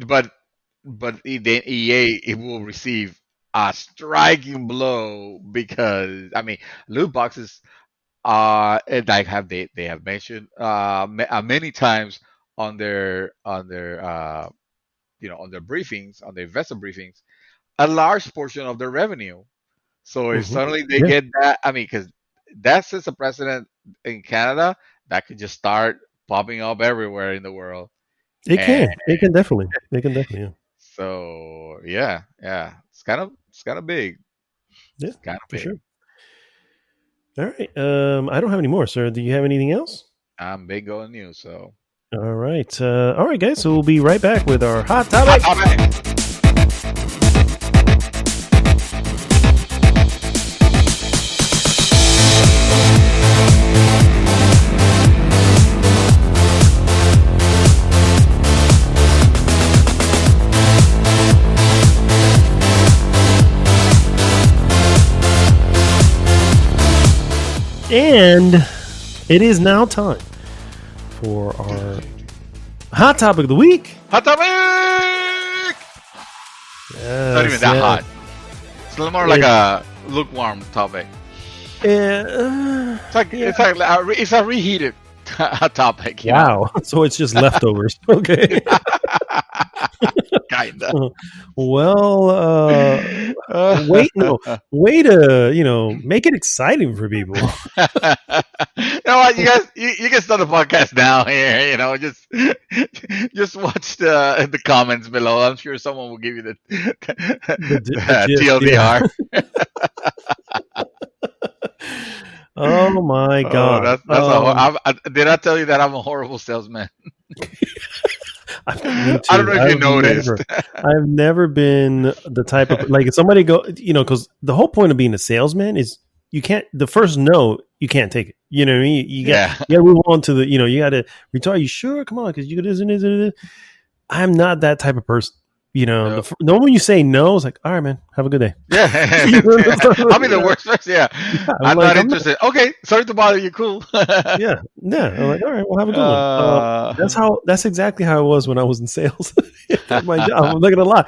But the EA it will receive a striking blow because I mean loot boxes like they have mentioned many times on their on their briefings, on their investor briefings, a large portion of their revenue. So if Mhm. suddenly they Yeah, get that, I mean, because that sets a precedent in Canada that could just start popping up everywhere in the world. it And can. It can definitely. It can definitely. so yeah, it's kind of big. Yeah, It's kind of for big. sure. All right. I don't have any more, sir. Do you have anything else? I'm big on you, so All right. All right, guys. So we'll be right back with our hot hot topic. topic. And it is now time for our hot topic of the week. Hot topic. Yes, Not even that hot. It's a little more like a lukewarm topic. It's like it's a reheated topic. You know? Wow. So it's just leftovers. Okay. Kinda. Well, way to make it exciting for people. You know what, you guys, you can start the podcast now. Here, just watch the comments below. I'm sure someone will give you the gist, TLDR. Yeah. Oh my god! Did I tell you that I'm a horrible salesman? I don't know if you noticed. I've never been the type of like if somebody because the whole point of being a salesman is you can't the first no you can't take it. You know what I mean? You got to move on to the you got to retire. You sure? Come on, because you this and this and this. I'm not that type of person. The moment you say no, it's like, all right, man, have a good day. Yeah, I'll be the worst person. Yeah, I'm not interested. Okay, sorry to bother you. Cool. yeah. I'm like, all right, well, have a good one. That's exactly how it was when I was in sales. My job. I'm not gonna lie.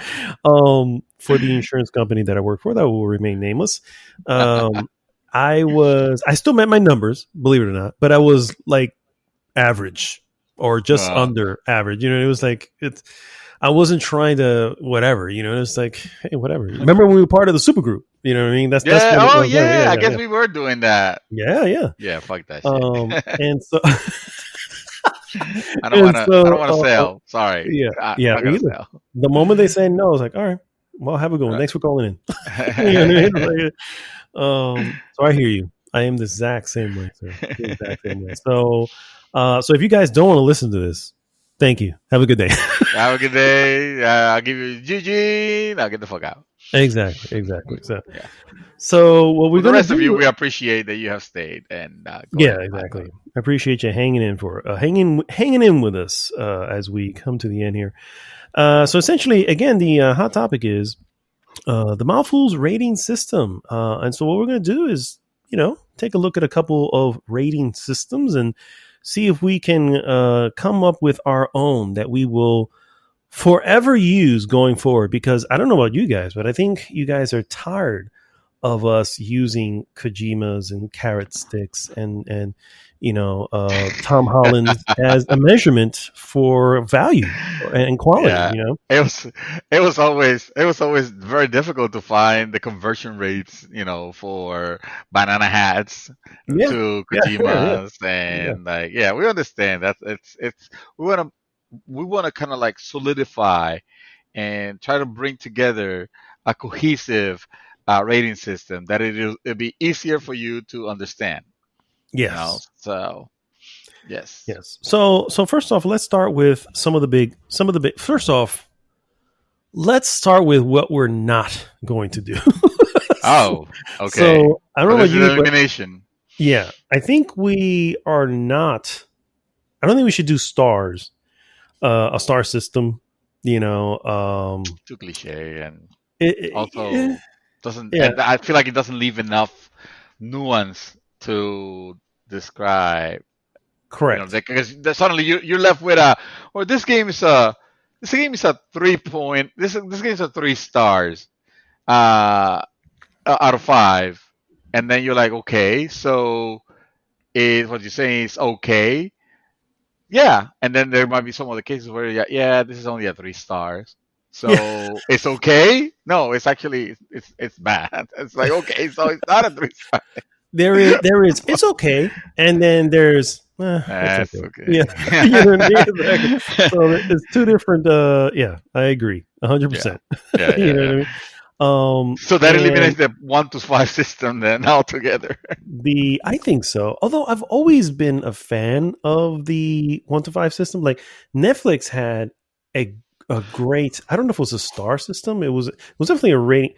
For the insurance company that I work for, that will remain nameless. I still met my numbers, believe it or not, but I was like average or just under average. It was like I wasn't trying to whatever, it's like, hey, whatever. Remember when we were part of the super group? You know what I mean? That's I guess we were doing that. Yeah. Fuck that shit. And so I don't want to sell. Sorry. Yeah. Sell. The moment they say no, I was like, all right, well, have a good one. Thanks for calling in. You know what I mean? So I hear you. I am the exact same way, sir. The exact same way. So if you guys don't want to listen to this, thank you. Have a good day. Have a good day. I'll give you GG. Now get the fuck out. Exactly. So what we're the rest of you, we appreciate that you have stayed and exactly. I appreciate you hanging in hanging in with us as we come to the end here. So essentially, again, the hot topic is the Mouthful's rating system, and so what we're going to do is take a look at a couple of rating systems and see if we can come up with our own that we will forever use going forward. Because I don't know about you guys, but I think you guys are tired of us using Kojimas and carrot sticks and Tom Holland as a measurement for value and quality. Yeah, it was it was always very difficult to find the conversion rates, for banana hats Yeah, to yeah, yeah, Kojimas, yeah. and like, yeah, we understand that it's we want to kind of like solidify and try to bring together a cohesive rating system that it'll be easier for you to understand. Yes, So yes. yes. So first off, let's start with some of the big. First off, let's start with what we're not going to do. Oh, okay. So I don't So know this about is you, but elimination. yeah, I think we are not. I don't think we should do stars, a star system. You know, Too cliche, and it, also doesn't. yeah, And I feel like it doesn't leave enough nuance to describe. correct. Because suddenly you're left with a, or this game is a 3 point. This game is a 3 stars. Out of 5, and then you're like, okay, so what you're saying is okay, yeah, and then there might be some other cases where, yeah, this is only a 3 stars, Yeah, so it's okay. No, it's actually it's bad. It's like, okay, so it's not a 3 star. there is. It's okay, and then there's it's That's okay. okay. Yeah, you know what I mean? Exactly. So it's two different. Yeah, I agree, 100%. Yeah, yeah, You yeah, know what yeah. I mean? So that eliminates And the 1 to 5 system then altogether. I think so. Although I've always been a fan of the 1 to 5 system. Like Netflix had a a great. I don't know if it was a star system. It was definitely a rating.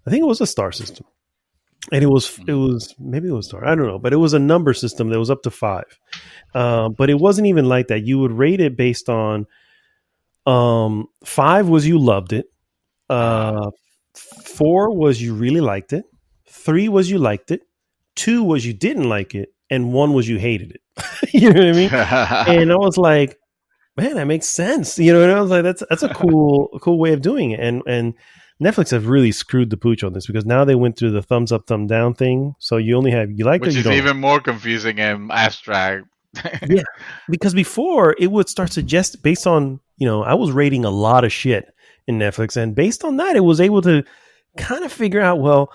I think it was a star system, and it was maybe it was star. I don't know, but it was a number system that was up to 5. But it wasn't even like that. You would rate it based on 5 was you loved it. Uh, Uh, 4 was you really liked it. 3 was you liked it. 2 was you didn't like it, and 1 was you hated it. You know what I mean? And I was like, man, that makes sense. You know, and I was like, that's a cool way of doing it. And Netflix have really screwed the pooch on this because now they went through the thumbs up, thumb down thing. So you only have you like it or which you is don't. even more confusing and abstract. Yeah, because before it would start suggest based on I was rating a lot of shit in Netflix, and based on that, it was able to kind of figure out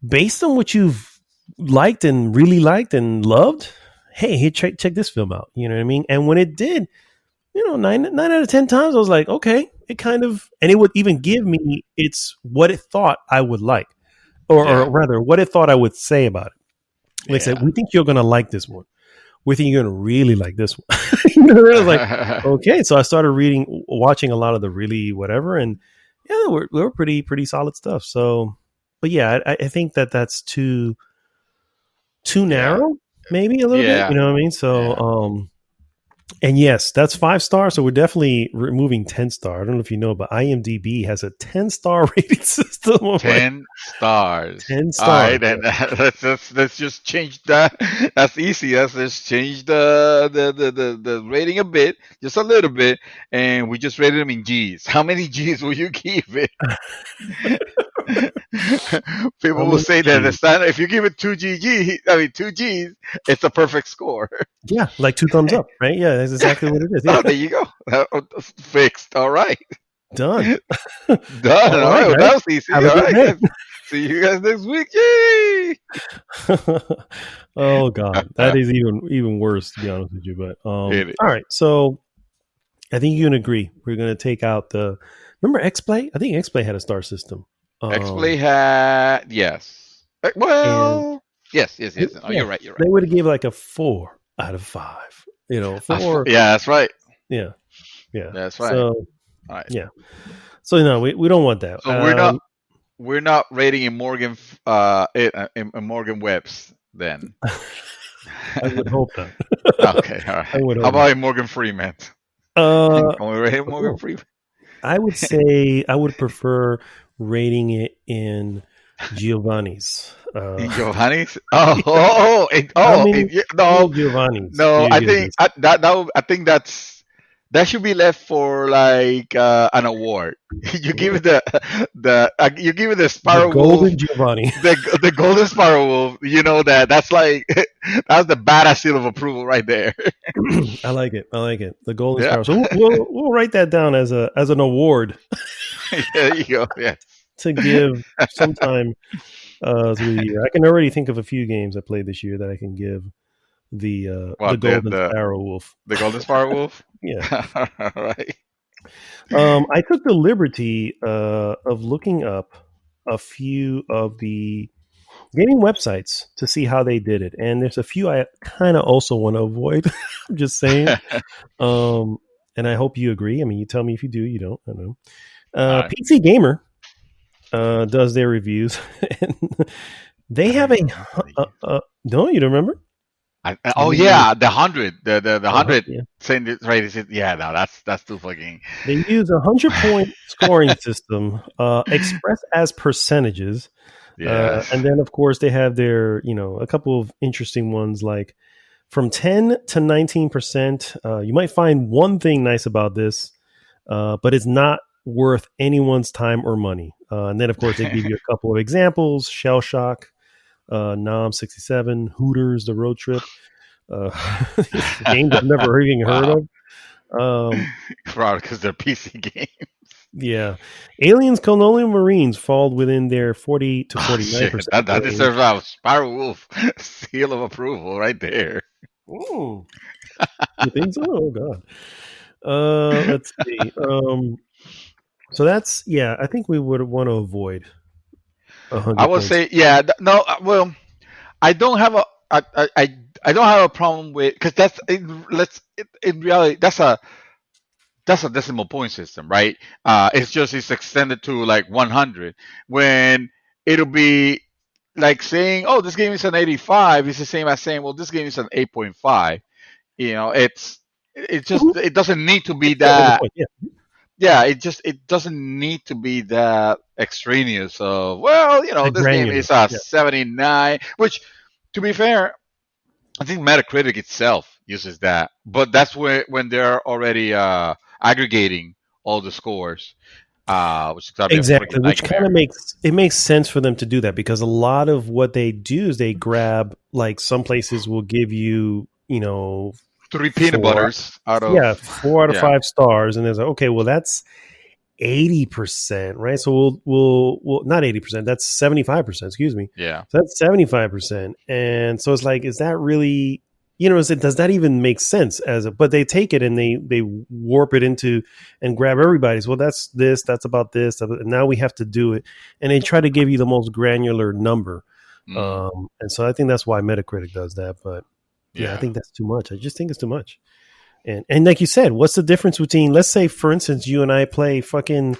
based on what you've liked and really liked and loved. Hey, here, check this film out. You know what I mean? And when it did, 9 out of 10 times, I was like, okay, it kind of, and it would even give me it's what it thought I would like, or Yeah, rather, what it thought I would say about it. Like I said, yeah. we think you're gonna like this one. We think you're gonna really like this one. I was like, okay. So I started watching a lot of the really whatever, and yeah, they were pretty solid stuff. So, but yeah, I think that's too Yeah, narrow, maybe a little bit. You yeah, know what I mean? So, yeah. and yes, that's 5 stars. So we're definitely removing 10 star. I don't know if you know, but IMDb has a 10 star rating system. I'm like 10 stars. 10 All stars. right, then let's just change that. That's easy. Let's change the rating a bit, just a little bit, and we just rated them in G's. How many G's will you give it? How People will many say that the G's? standard, if you give it 2 G's, it's a perfect score. Yeah, like 2 thumbs up, right? Yeah, that's exactly what it is. Oh, Yeah, there you go. Fixed. All right. done. Done. All All right, right. Well, guys. that was easy. Have a All good right, day. guys. See you guys next week. Yay! Oh God, that is even worse to be honest with you. But It all is. right. So I think you can agree. We're going to take out the. Remember XPlay? I think XPlay had a star system. X-Play had, yes. And Well, yes. Oh, yeah, you're right. You're they right. would give like a 4 out of 5. Four. Yeah, that's right. Yeah, yeah. That's right. So All right. yeah. So no, we don't want that. So we're not rating in Morgan in Morgan Webs then. I would hope not. Okay. All I right. would How hope not. about in Morgan Freeman? Uh, Can we rate in Morgan Freeman? I would say I would prefer rating it in Giovanni's. In Giovanni's? How many how No, many Giovanni's do no. you give this? I think that should be left for like an award. You give it you give it the The Sparrow Wolf, Golden Giovanni. the Golden Sparrow Wolf. You know that's like that's the badass seal of approval right there. I like it. I like it. The Golden Yeah, Sparrow. So we'll write that down as an award yeah, there you go. Yeah. to give sometime through the year. I can already think of a few games I played this year that I can give the What Golden Sparrow Wolf. the Golden Sparrow Wolf? Yeah. All right. I took the liberty of looking up a few of the gaming websites to see how they did it, and there's a few I kind of also want to avoid. I'm just saying, and I hope you agree. I mean, you tell me if you do, you don't. I don't know. All right. PC Gamer does their reviews, and they have no, you don't remember? Oh yeah, the 100, the 100 Yeah. saying it right. Is it? Yeah, no, that's too fucking. They use 100-point scoring system, expressed as percentages. Yeah. And then, of course, they have their, a couple of interesting ones like from 10 to 19%. You might find one thing nice about this, but it's not worth anyone's time or money. And then, of course, they give you a couple of examples: Shell Shock, Nom 67, Hooters, The Road Trip, games I've never even heard Wow. of. Probably because they're PC games. Yeah. Aliens Colonial Marines fall within their 40 to 49%. That deserves a Sparrow Wolf seal of approval right there. Ooh. You think so? Oh, God. Let's see. So that's, I think we would want to avoid 100 I would points. say, yeah, no, well, I don't have a, I don't have a problem with because in reality that's a decimal point system, right? It's extended to like 100 when it'll be like saying, oh, this game is an 85. It's the same as saying, well, this game is an 8.5. It doesn't need to be that. Yeah. Yeah, it doesn't need to be that extraneous of, well, this game Granular. is a 79, which, to be fair, I think Metacritic itself uses that, but that's when they're already aggregating all the scores, which is gotta be a Exactly, freaking which kind nightmare. of makes sense for them to do that because a lot of what they do is they grab, like, some places will give you, 3 peanut four, butters out of 4 out of 5 stars, and there's like, okay, well, that's 80%, right? So we'll not 80%, that's 75%, excuse me. yeah. So that's 75%. And so it's like, is that really, does that even make sense but they take it and they warp it into and grab everybody's, well, that's this, that's about this, and now we have to do it. And they try to give you the most granular number. And so I think that's why Metacritic does that. But I think that's too much. I just think it's too much. And like you said, what's the difference between, let's say, for instance, you and I play fucking,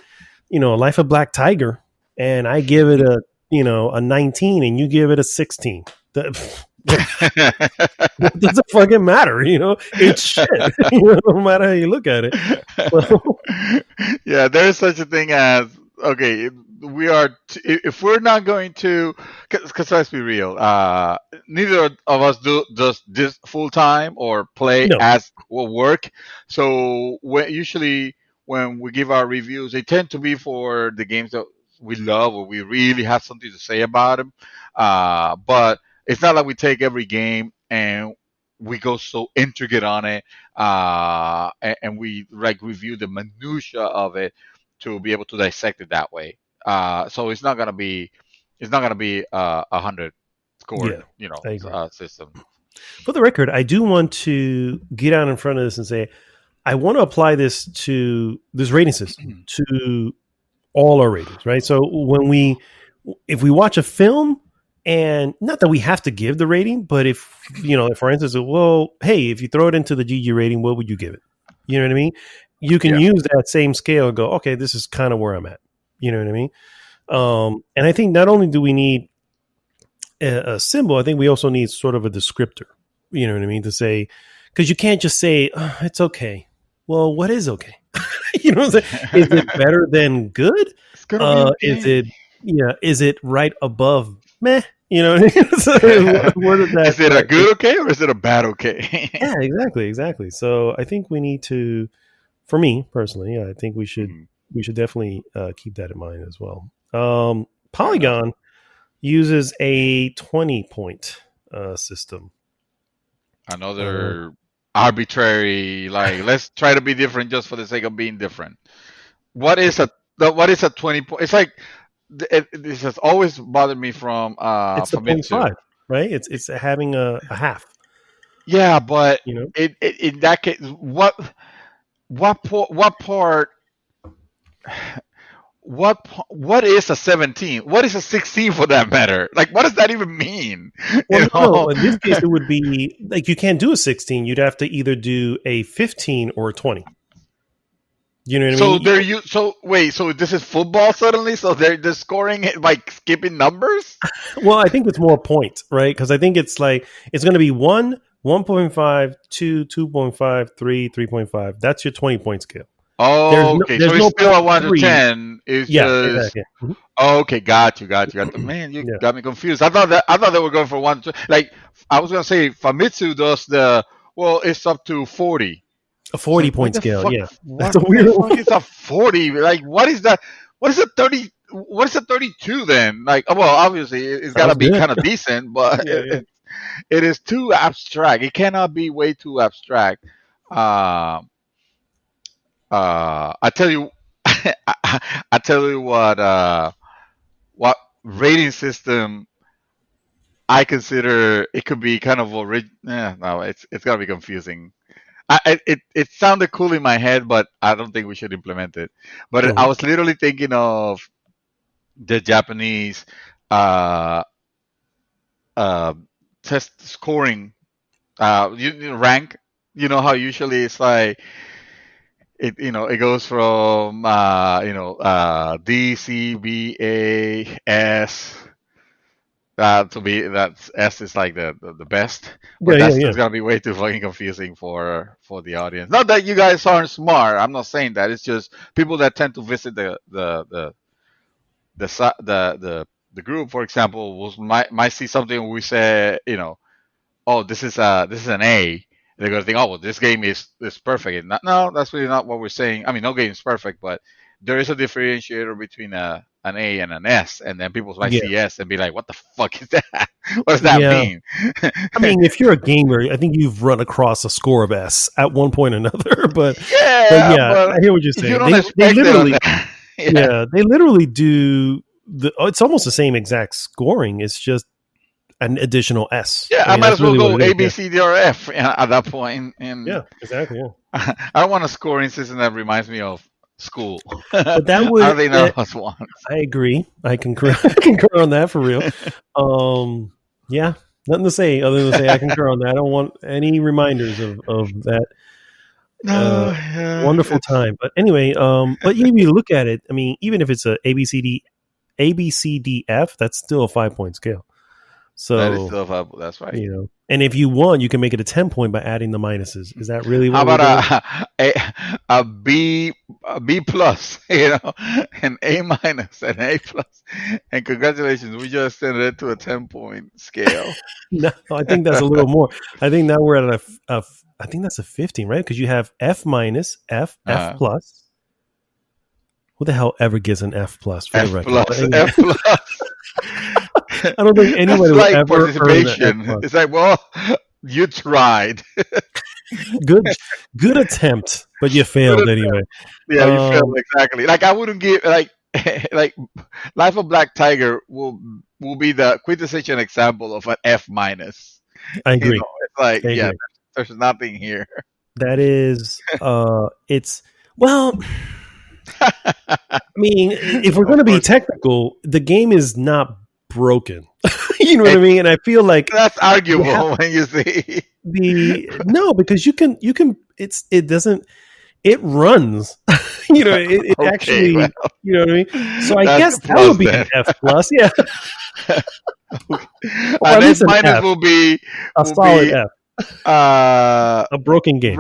Life of Black Tiger, and I give it a 19 and you give it a 16. It doesn't fucking matter, it's shit. No matter how you look at it. So, Yeah, there's such a thing as, okay, if we're not going to, because let's be real, neither of us do this full time or play no. as work. So usually when we give our reviews, they tend to be for the games that we love or we really have something to say about them. But it's not like we take every game and we go so intricate on it, and we like review the minutia of it to be able to dissect it that way. So it's not gonna be 100 scored, I agree. System. For the record, I do want to get out in front of this and say, I want to apply this rating system to all our ratings, right? So if we watch a film, and not that we have to give the rating, but if, for instance, well, hey, if you throw it into the GG rating, what would you give it? You know what I mean? You can use that same scale and go, okay, this is kind of where I'm at. You know what I mean? And I think not only do we need a symbol, I think we also need sort of a descriptor. You know what I mean? To say, because you can't just say, it's okay. Well, what is okay? You know what I'm saying? Is it better than good? It's gonna be okay. Yeah, is it right above meh? You know what I mean? So where did Is it a good okay or is it a bad okay? Yeah, exactly. So I think we need to, for me personally, I think Mhm. we should definitely keep that in mind as well. Fair enough. Polygon uses a 20-point system. Uh, Another arbitrary, like, let's try to be different just for the sake of being different. What is it's a what is a 20 point? It's like this has always bothered me from it's the point Famitsu. five, right? It's having a half. Yeah, but You know, in that case, what part what is a 17? What is a 16 for that matter? Like, what does that even mean? well, You no. know. In this case, it would be like you can't do a 16. You'd have to either do a 15 or a 20. You know what I So mean? they're you. So wait. So this is football suddenly. So they're scoring it by skipping numbers. Well, I think it's more points, right? Because I think it's like it's going to be 1, 1.5, 2, 2.5, 3, 3.5. That's your 20-point scale. Oh, okay. So There's it's no still a point one to three. 10. It's Yeah, just exactly. Mhm. okay. Got you. Man, you Yeah, got me confused. I thought they were going for one. Like I was gonna say, Famitsu does the well. It's up to 40. a It's like 40-point scale. Yeah, that's what a the weird one. fuck is a 40? Like what is that? What is a 30? What is a 32 then? Like well, obviously it's got to Sounds be good. kind of decent, but Yeah. it is too abstract. It cannot be way too abstract. Um, I tell you, I tell you what rating system I consider it could be kind of no, it's gonna be confusing. It sounded cool in my head, but I don't think we should implement it. But I Mhm. was literally thinking of the Japanese uh, uh, test scoring, rank. You know how usually it's like it goes from D C B A S. To be that S is like the best, but Yeah. that's gonna be way too fucking confusing for the audience. Not that you guys aren't smart. I'm not saying that. It's just people that tend to visit the group, for example, might see something we say, oh, this is an A. They're gonna think, oh, well, this game is perfect. And no, that's really not what we're saying. I mean, no game is perfect, but there is a differentiator between an A and an S, and then people might Yeah. see S and be like, what the fuck is that? What does that Yeah. mean? I mean, if you're a gamer, I think you've run across a score of S at one point or another. But Yeah, yeah, but I hear what you're you saying. don't They expect it on literally, that. Yeah. yeah, they literally do it's almost the same exact scoring. It's just an additional S. Yeah, I I mean, might that's as well really what go it is. A, B, C, D, or F at that point. And Yeah, exactly. Yeah. I don't want a scoring system that reminds me of school. But that I would, don't think none of us wants. I agree. I concur. I concur on that for real. Yeah, nothing to say other than to say I concur on that. I don't want any reminders of that uh, No, yeah, wonderful it's time. But anyway, but if you look at it, I mean, even if it's a ABCDF, that's still a 5-point scale. that is So still up. That's right. and if you want, you can make it a 10-point by adding the minuses. Is that really How what we're about doing? a B plus, an A minus, an A plus, and congratulations, we just extended it to a 10-point scale. No, I think that's a little more. I think now we're at I think that's a 15, right? Because you have F minus, F uh, plus. Who the hell ever gets an F plus for the F record? But plus, anyway, F plus. I don't think That's anybody will like ever earn an F participation. plus. It's like, well, you tried. Good attempt, but you Good failed anyway. attempt. Yeah, you failed Um, exactly. Like I wouldn't give like Life of Black Tiger will be the quintessential example of an F minus. I You agree. know, it's like I yeah, agree. there's nothing here. That is, it's well. I mean, if we're going Of to be course, technical, the game is not broken. You know what I it, mean? And I feel like that's you have arguable when you see. no, because it doesn't it runs. It Okay, well, actually, you know what I mean? So I that's guess a that would plus be an then. F plus, yeah, or An at F least an minus F, will be a will solid be F, uh a broken game.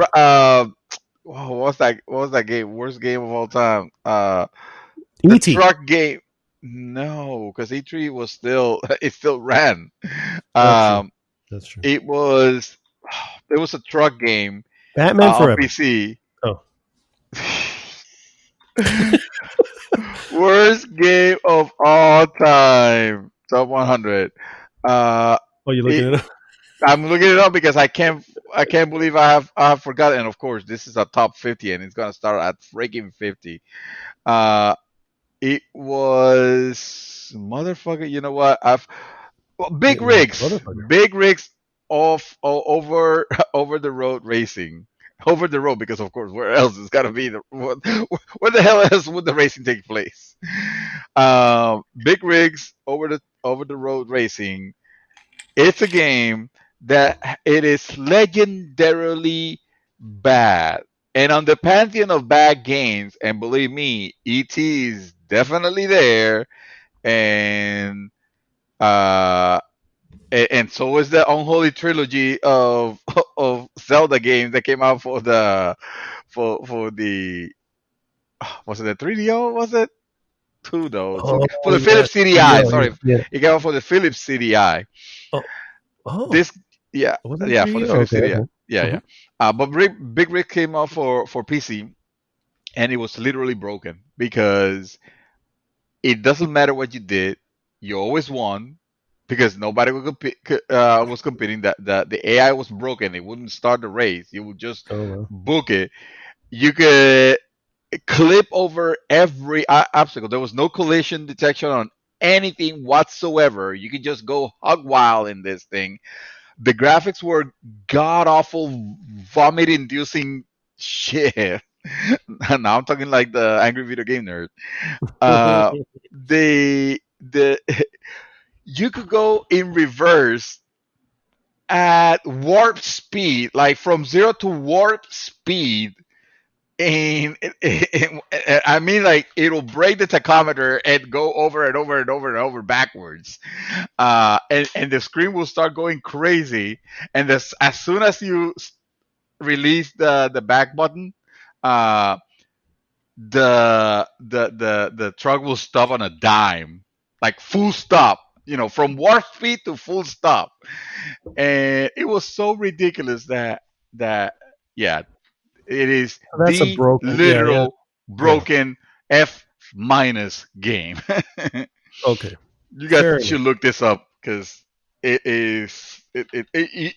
what's that? What was that game? Worst game of all time. The ET. truck game. No, because E3 was still it still ran. That's true. Um, That's true. it was it was a truck game Batman on Forever. PC. Oh, Worst game of all time. Top 100. Uh, oh, you're looking it, it up. I'm looking it up because I can't believe I have forgotten. And of course, this is a top 50, and it's gonna start at freaking 50. Uh, it was motherfucker. You know what? Well, big It was rigs, motherfucker. big rigs over over the road racing. Over the road, because of course, where else is gotta be where the hell else would the racing take place? Big rigs over the road racing. It's a game that it is legendarily bad, and on the pantheon of bad games, and believe me, ET is definitely there, and uh, and so is the unholy trilogy of of Zelda games that came out for the was it the 3DO? Was it two though? Oh For the yeah, Philips CDI. yeah, Sorry, yeah. it came out for the Philips CDI. Oh, This oh, yeah, was it yeah, for the 3D? Philips Okay, CDI. okay. Yeah, Hmm. yeah. But Big Rig came out for PC, and it was literally broken because it doesn't matter what you did, you always won because nobody was competing. The AI was broken. It wouldn't start the race. You would just Oh well. book it. You could clip over every obstacle. There was no collision detection on anything whatsoever. You could just go hug wild in this thing. The graphics were god awful, vomit inducing shit. Now I'm talking like the angry video game nerd. Uh, the you could go in reverse at warp speed, like from 0 to warp speed, and I mean, like it'll break the tachometer and go over and over and over and over backwards, and the screen will start going crazy, and as soon as you release the back button, uh, the truck will stop on a dime, like full stop. From warp speed to full stop, and it was so ridiculous that yeah, it is That's a the broken. Yeah, yeah, literal yeah. broken F minus game. Okay, You guys fair enough. should look this up because it is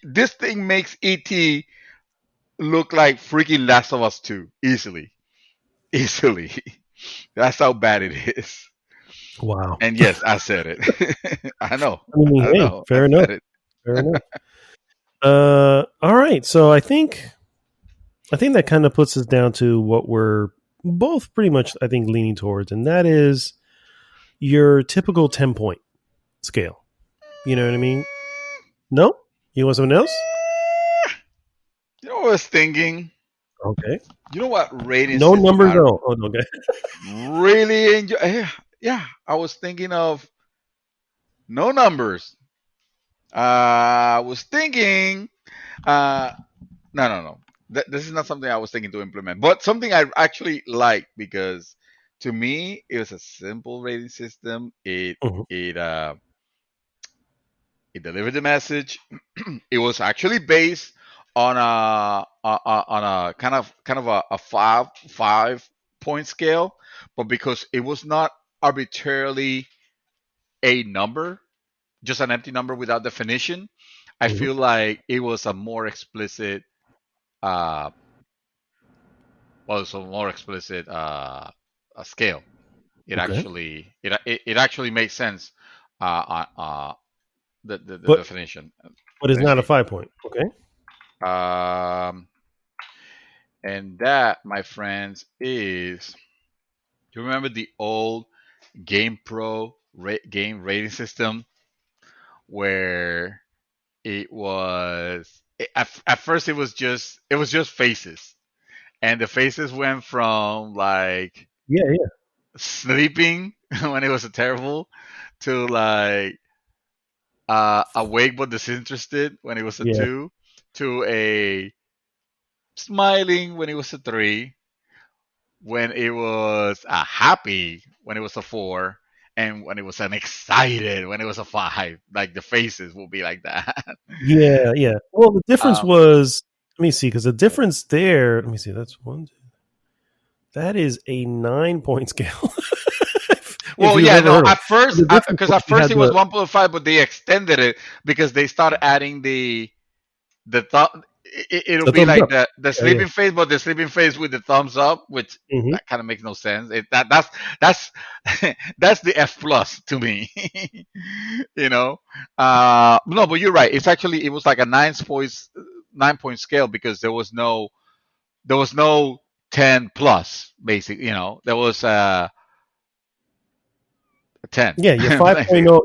this thing makes ET look like freaking Last of Us 2 easily, easily. That's how bad it is. Wow. And yes, I said it. I know. I mean, I hey, know. I fair enough. said it. Fair enough. All right. So I think that kind of puts us down to what we're both pretty much, I think, leaning towards, and that is your typical 10-point scale. You know what I mean? No? You want something else? You know what I was thinking? Okay. You know what rating No system numbers I though. Oh, no, okay. really enjoy? Yeah, yeah, I was thinking of no numbers. I was thinking, uh, no, no, no. This is not something I was thinking to implement, but something I actually like because to me it was a simple rating system. It Mhm. it uh it delivered the message. It was actually based on a kind of a five point scale, but because it was not arbitrarily a number, just an empty number without definition, I Mhm. feel like it was a more explicit, uh, also more explicit scale. It Okay. actually it actually makes sense. The But definition. it's Let me not a see. 5 point. Okay. Um, and that, my friends, is you remember the old Game Pro game rating system where it was at first it was just faces, and the faces went from like Yeah, yeah, sleeping when it was a terrible to like awake but disinterested when it was a yeah. 2 to a smiling when it was a 3, when it was happy when it was a 4, And when it was an excited, when it was a 5, like the faces will be like that. Yeah, yeah. Well, the difference uh, was, let me see, because the difference there, let me see, that's one, that is a 9 point scale. If well, you've yeah, ever no. heard of it. At first, The difference because was at you first had it was the, 1.5, but they extended it because they started adding the thumb. It'll the be thumbs like up. the Yeah, yeah. sleeping face, but the sleeping face with the thumbs up, which Hmm. that kind of makes no sense. That's that's the F plus to me. you know, no, but you're right. It's actually it was like a 9 point scale because there was no 10 plus. Basically, there was a 10. Yeah, your 5.0, Basically. your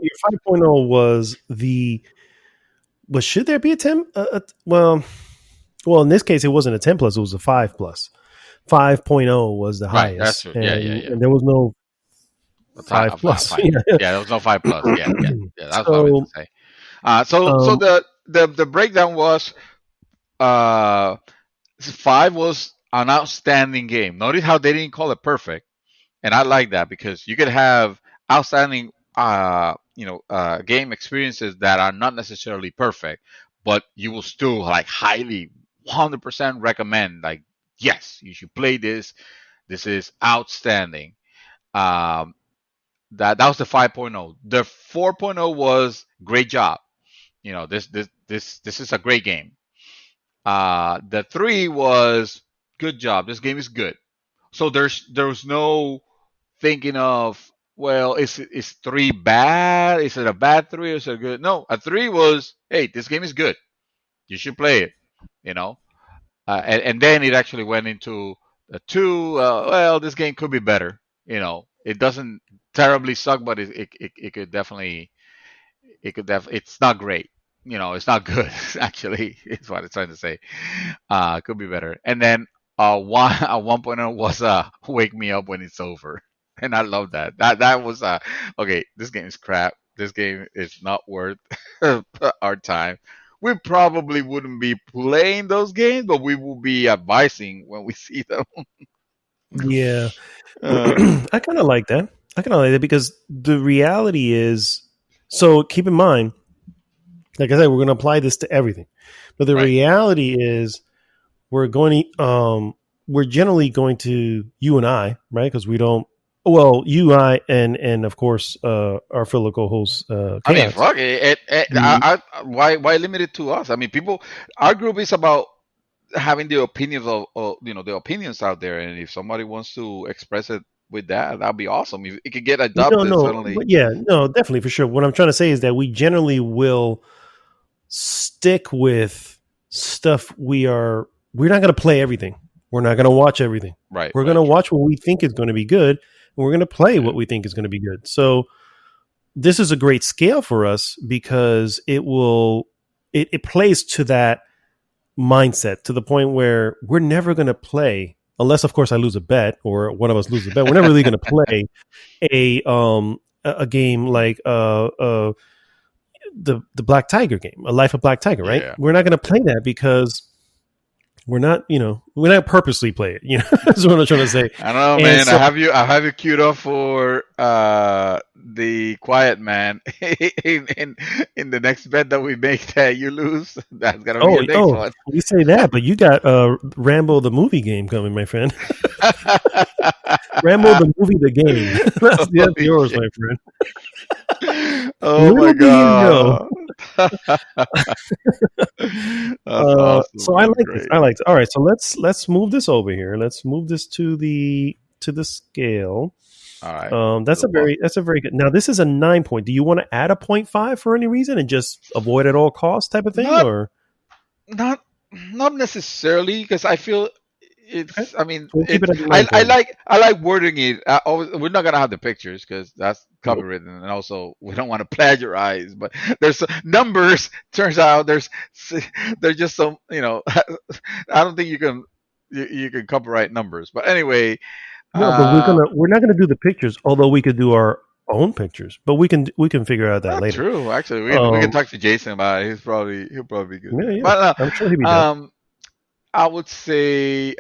5.0 was the, but should there be a 10? Well, in this case, it wasn't a 10 plus, it was a 5 plus. 5.0 was the Right. That's highest, true. Yeah, yeah, and yeah. there was no A 5 plus. five. Yeah, there was no 5 plus. Yeah, yeah, yeah. That's what I meant to So, say. So um, the breakdown was uh 5 was an outstanding game. Notice how they didn't call it perfect, and I like that because you could have outstanding game experiences that are not necessarily perfect, but you will still like highly 100% recommend. Like, yes, you should play this. This is outstanding. Um, that was the 5.0. The 4.0 was great job. This is a great game. The 3 was good job. This game is good. So there's no thinking of, well, is 3 bad? Is it a bad 3 or is it good? No, a 3 was, hey, this game is good. You should play it. You know, and then it actually went into a 2. Well, this game could be better. It doesn't terribly suck, but it could definitely it's not great. It's not good. Actually, is what it's trying to say. Could be better. And then one a 1.0 was wake me up when it's over, and I love that. That was okay. This game is crap. This game is not worth our time. We probably wouldn't be playing those games, but we will be advising when we see them. yeah, Uh, I kind of like that. I kind of like that because the reality is, so keep in mind, like I said, we're going to apply this to everything. But the right. reality is, we're generally going to, you and I, right? Because we don't, well, you, I, and of course, our fellow co-host, I mean, Chaos. fuck it. We, Why limit it to us? I mean, people. Our group is about having the opinions of the opinions out there, and if somebody wants to express it with that'd be awesome. If it could get no, adopted no, suddenly. but yeah, no, definitely for sure. What I'm trying to say is that we generally will stick with stuff we're not going to play everything. We're not going to watch everything. Right, We're going right, to true. watch what we think is going to be good, and we're going to play Yeah. what we think is going to be good. So this is a great scale for us because it plays to that mindset, to the point where we're never going to play, unless of course I lose a bet or one of us loses a bet. We're never really going to play a game like the Black Tiger game, A Life of Black Tiger, right? Yeah. We're not going to Yeah. play that because we're not purposely play it. That's what I'm trying to say. I don't know, And man. I so have you. I have you queued up for the Quiet Man in the next bet that we make that you lose. That's gonna be oh your next oh, one. we say that, but you got Rambo the movie game coming, my friend. Rambo the movie, the game. That's Holy yours, shit! my friend. Oh my Little do you know. god! That's awesome, So I man. like this. Great. I like it. All right, so let's move this over here. Let's move this to the scale. All right. That's The a buff. very good. Now this is a 9 point. Do you want to add a 0.5 for any reason and just avoid at all costs type of thing, Not or not not necessarily because I feel okay? it's. I mean, So we'll keep it it's. at the I 9 point. I like wording it. We're not gonna have the pictures because that's Nope. copywritten, and also we don't want to plagiarize. But there's numbers. Turns out there's just some. I don't think you can copyright numbers. But anyway, No, but uh, we're not gonna do the pictures. Although we could do our own pictures, but we can figure out that not later. true. Actually, we can Um, talk to Jason about it. He'll probably be good yeah, there. yeah. But I'm sure he'd be down. I would say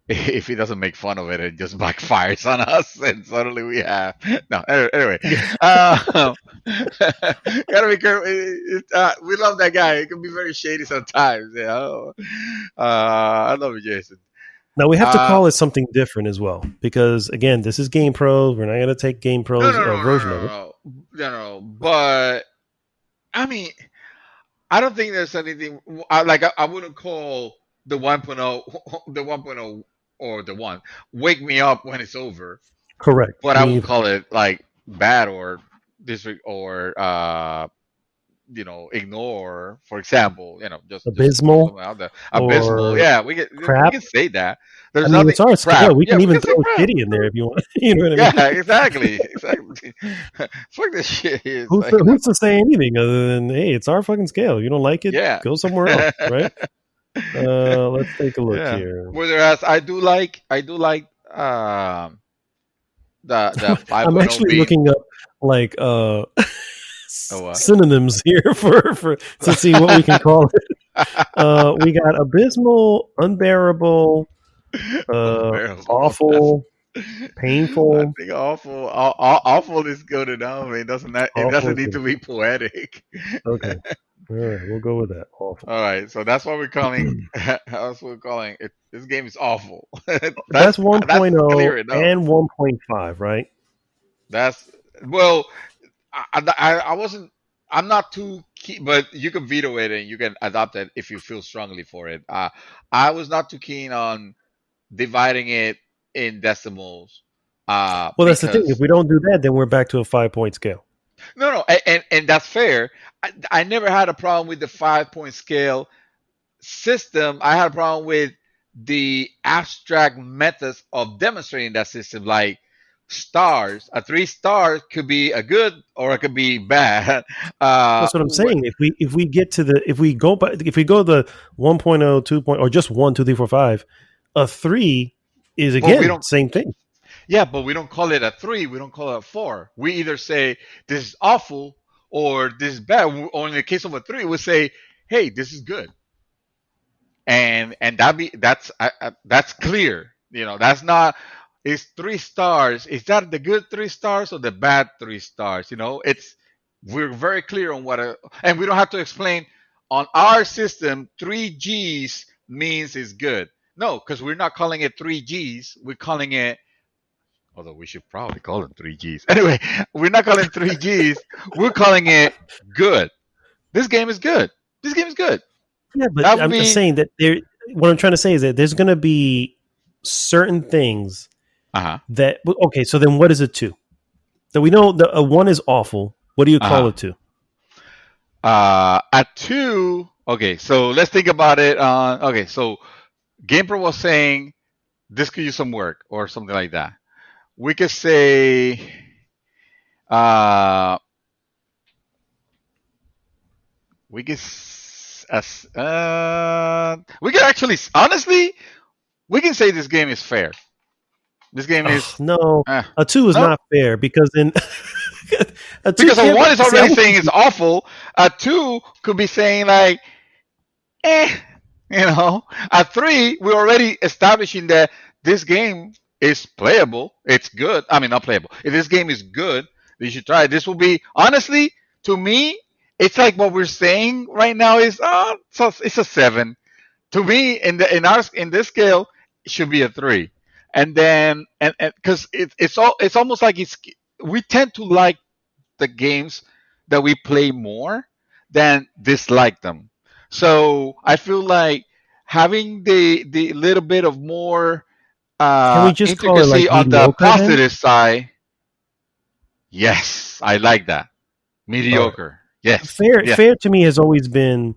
if he doesn't make fun of it, it just backfires on us, and suddenly we have no. Anyway, gotta be careful. We love that guy. It can be very shady sometimes. I love you, Jason. Now we have to Uh, call it something different as well, because again, this is Game Pros. We're not going to take Game no, Pros no, no, no, version of no, it. no, no, no. But I mean, I don't think there's anything I wouldn't call the 1.0 the 1.0 or the one wake me up when it's over, Correct. but I Me would either. call it like bad or disreg or ignore, for example, just throw Abysmal something out there. Abysmal, or yeah, we crap. can say that. I There's mean, nothing it's our scale. crap. We Yeah, can we even can say throw crap. shitty in there if you want. You know what I mean? Yeah, exactly, exactly. Fuck this shit. It's Who's like, to, who's to say anything other than, hey, it's our fucking scale. You don't like it, yeah. go somewhere else, right? Let's take a look Yeah. here. Whereas I do like the I'm 5.0 actually being looking up like oh what? synonyms here for to see what we can call it. We got abysmal, unbearable, Unbearable. That's awful, I painful. think awful is good enough. It Awful doesn't is need to good. be poetic. Okay. All right, we'll go with that. Awful. All right, so that's what we're calling. That's what we're calling it. This game is awful. That's That's 1.0 clear enough. and 1.5, right? That's well. I wasn't. I'm not too keen, but you can veto it and you can adopt it if you feel strongly for it. I was not too keen on dividing it in decimals, Well, that's the thing. If because we don't do that, then we're back to a 5 point scale. no, and that's fair. I never had a problem with the 5 point scale system. I had a problem with the abstract methods of demonstrating that system, like stars. A 3 star could be a good or it could be bad. That's what I'm saying. If we get to the if we go the 1.0, 2. Or just 1, 2, 3, 4, 5, a 3 is but we again don't. same thing. Yeah, but we don't call it a 3. We don't call it a 4. We either say this is awful or this is bad. Or in the case of a 3, we say, hey, this is good, and that's clear. That's not. It's 3 stars. Is that the good 3 stars or the bad 3 stars? We're very clear on and we don't have to explain. On our system, 3 Gs means it's good. No, because we're not calling it 3 Gs. We're calling it, although we should probably call them 3 Gs. Anyway, we're not calling it 3 Gs. We're calling it good. This game is good. This game is good. Yeah, but That would I'm just be. saying that there. What I'm trying to say is that there's going to be certain things Uh huh. that. Okay, so then what is a 2? That we know a 1 is awful. What do you Uh call huh. a 2? At 2, okay, so let's think about it. Okay, so GamePro was saying this could use some work or something like that. We could say, uh, we could, we could actually, honestly, we can say this game is fair. This game Oh, is, no, uh, a 2 is no, not fair because then a 2 because a can't. one is See, I already was saying it's thinking, awful. A two could be saying like, eh, At 3, we're already establishing that this game is playable. It's good. I mean, not playable. If this game is good, you should try it. This will be, honestly, to me, it's like what we're saying right now is, so it's a 7. To me, in this scale, it should be a 3. And then, and because it's almost like we tend to like the games that we play more than dislike them. So I feel like having the little bit of more can we just call it like intricacy on the mediocre then? positive side, yes, I like that. All right. Mediocre, yes, Fair, yeah, fair to me has always been.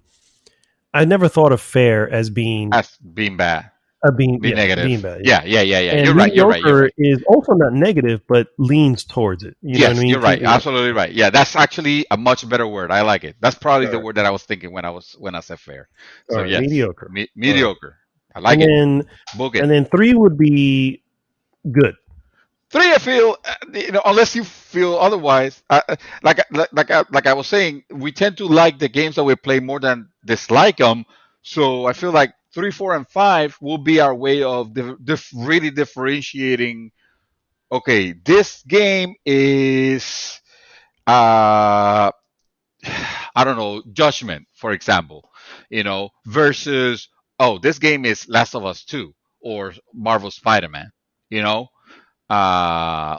I never thought of fair as being as being bad, being being negative. bad. Yeah. Yeah, yeah, yeah, yeah. And You're right. You're right. You're mediocre right. is also not negative, but leans towards it. You know what I Yes, mean? you're right. Absolutely right. Yeah, that's actually a much better word. I like it. That's probably All the right, word that I was thinking when I said fair. all So right, yes, mediocre. All right, mediocre. I like and it. then Book it. 3 would be good. 3, I feel, unless you feel otherwise. Like I was saying, we tend to like the games that we play more than dislike them. So I feel like three, four, and five will be our way of really differentiating. Okay, this game is uh I don't know, Judgment, for example, versus, oh, this game is Last of Us 2 or Marvel Spider-Man, you know?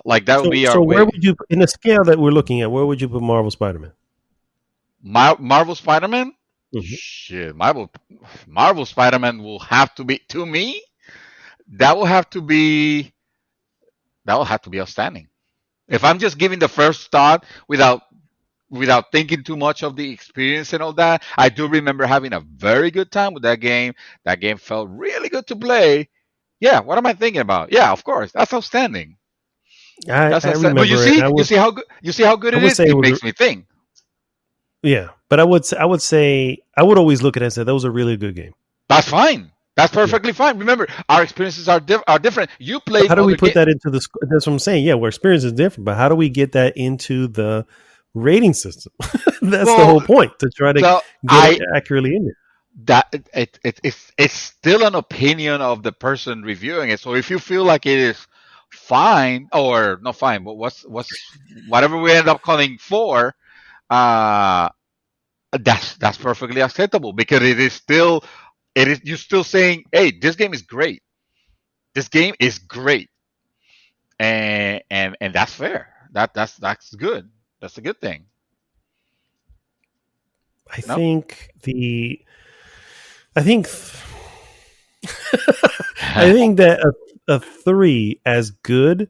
Like that would So be our so where way. would you, in the scale that we're looking at, where would you put Marvel Spider-Man? Marvel Spider-Man? Mm-hmm. Shit, Marvel Spider-Man will have to be, to me, that will have to be, that will have to be outstanding. If I'm just giving the first thought without thinking too much of the experience and all that. I do remember having a very good time with that game. That game felt really good to play. Yeah, what am I thinking about? Yeah, of course, that's outstanding. That's I outstanding. But remember it. you see how good I it would is. say it It was, makes me think. yeah, but I would say I would always look at it and say that was a really good game. That's fine. That's Yeah. perfectly fine. Remember, our experiences are different. You But played how do we other put games. that into the? That's what I'm saying. Yeah, our experience is different, but how do we get that into the rating system? That's the whole Well, point, to try to so get it accurately in there. it's still an opinion of the person reviewing it. So if you feel like it is fine or not fine, but what's whatever we end up calling for, uh, that's perfectly acceptable because it is you're still saying, hey, this game is great. This game is great, and that's fair. That's good. That's a good thing. I No. think the I think I think that a three as good.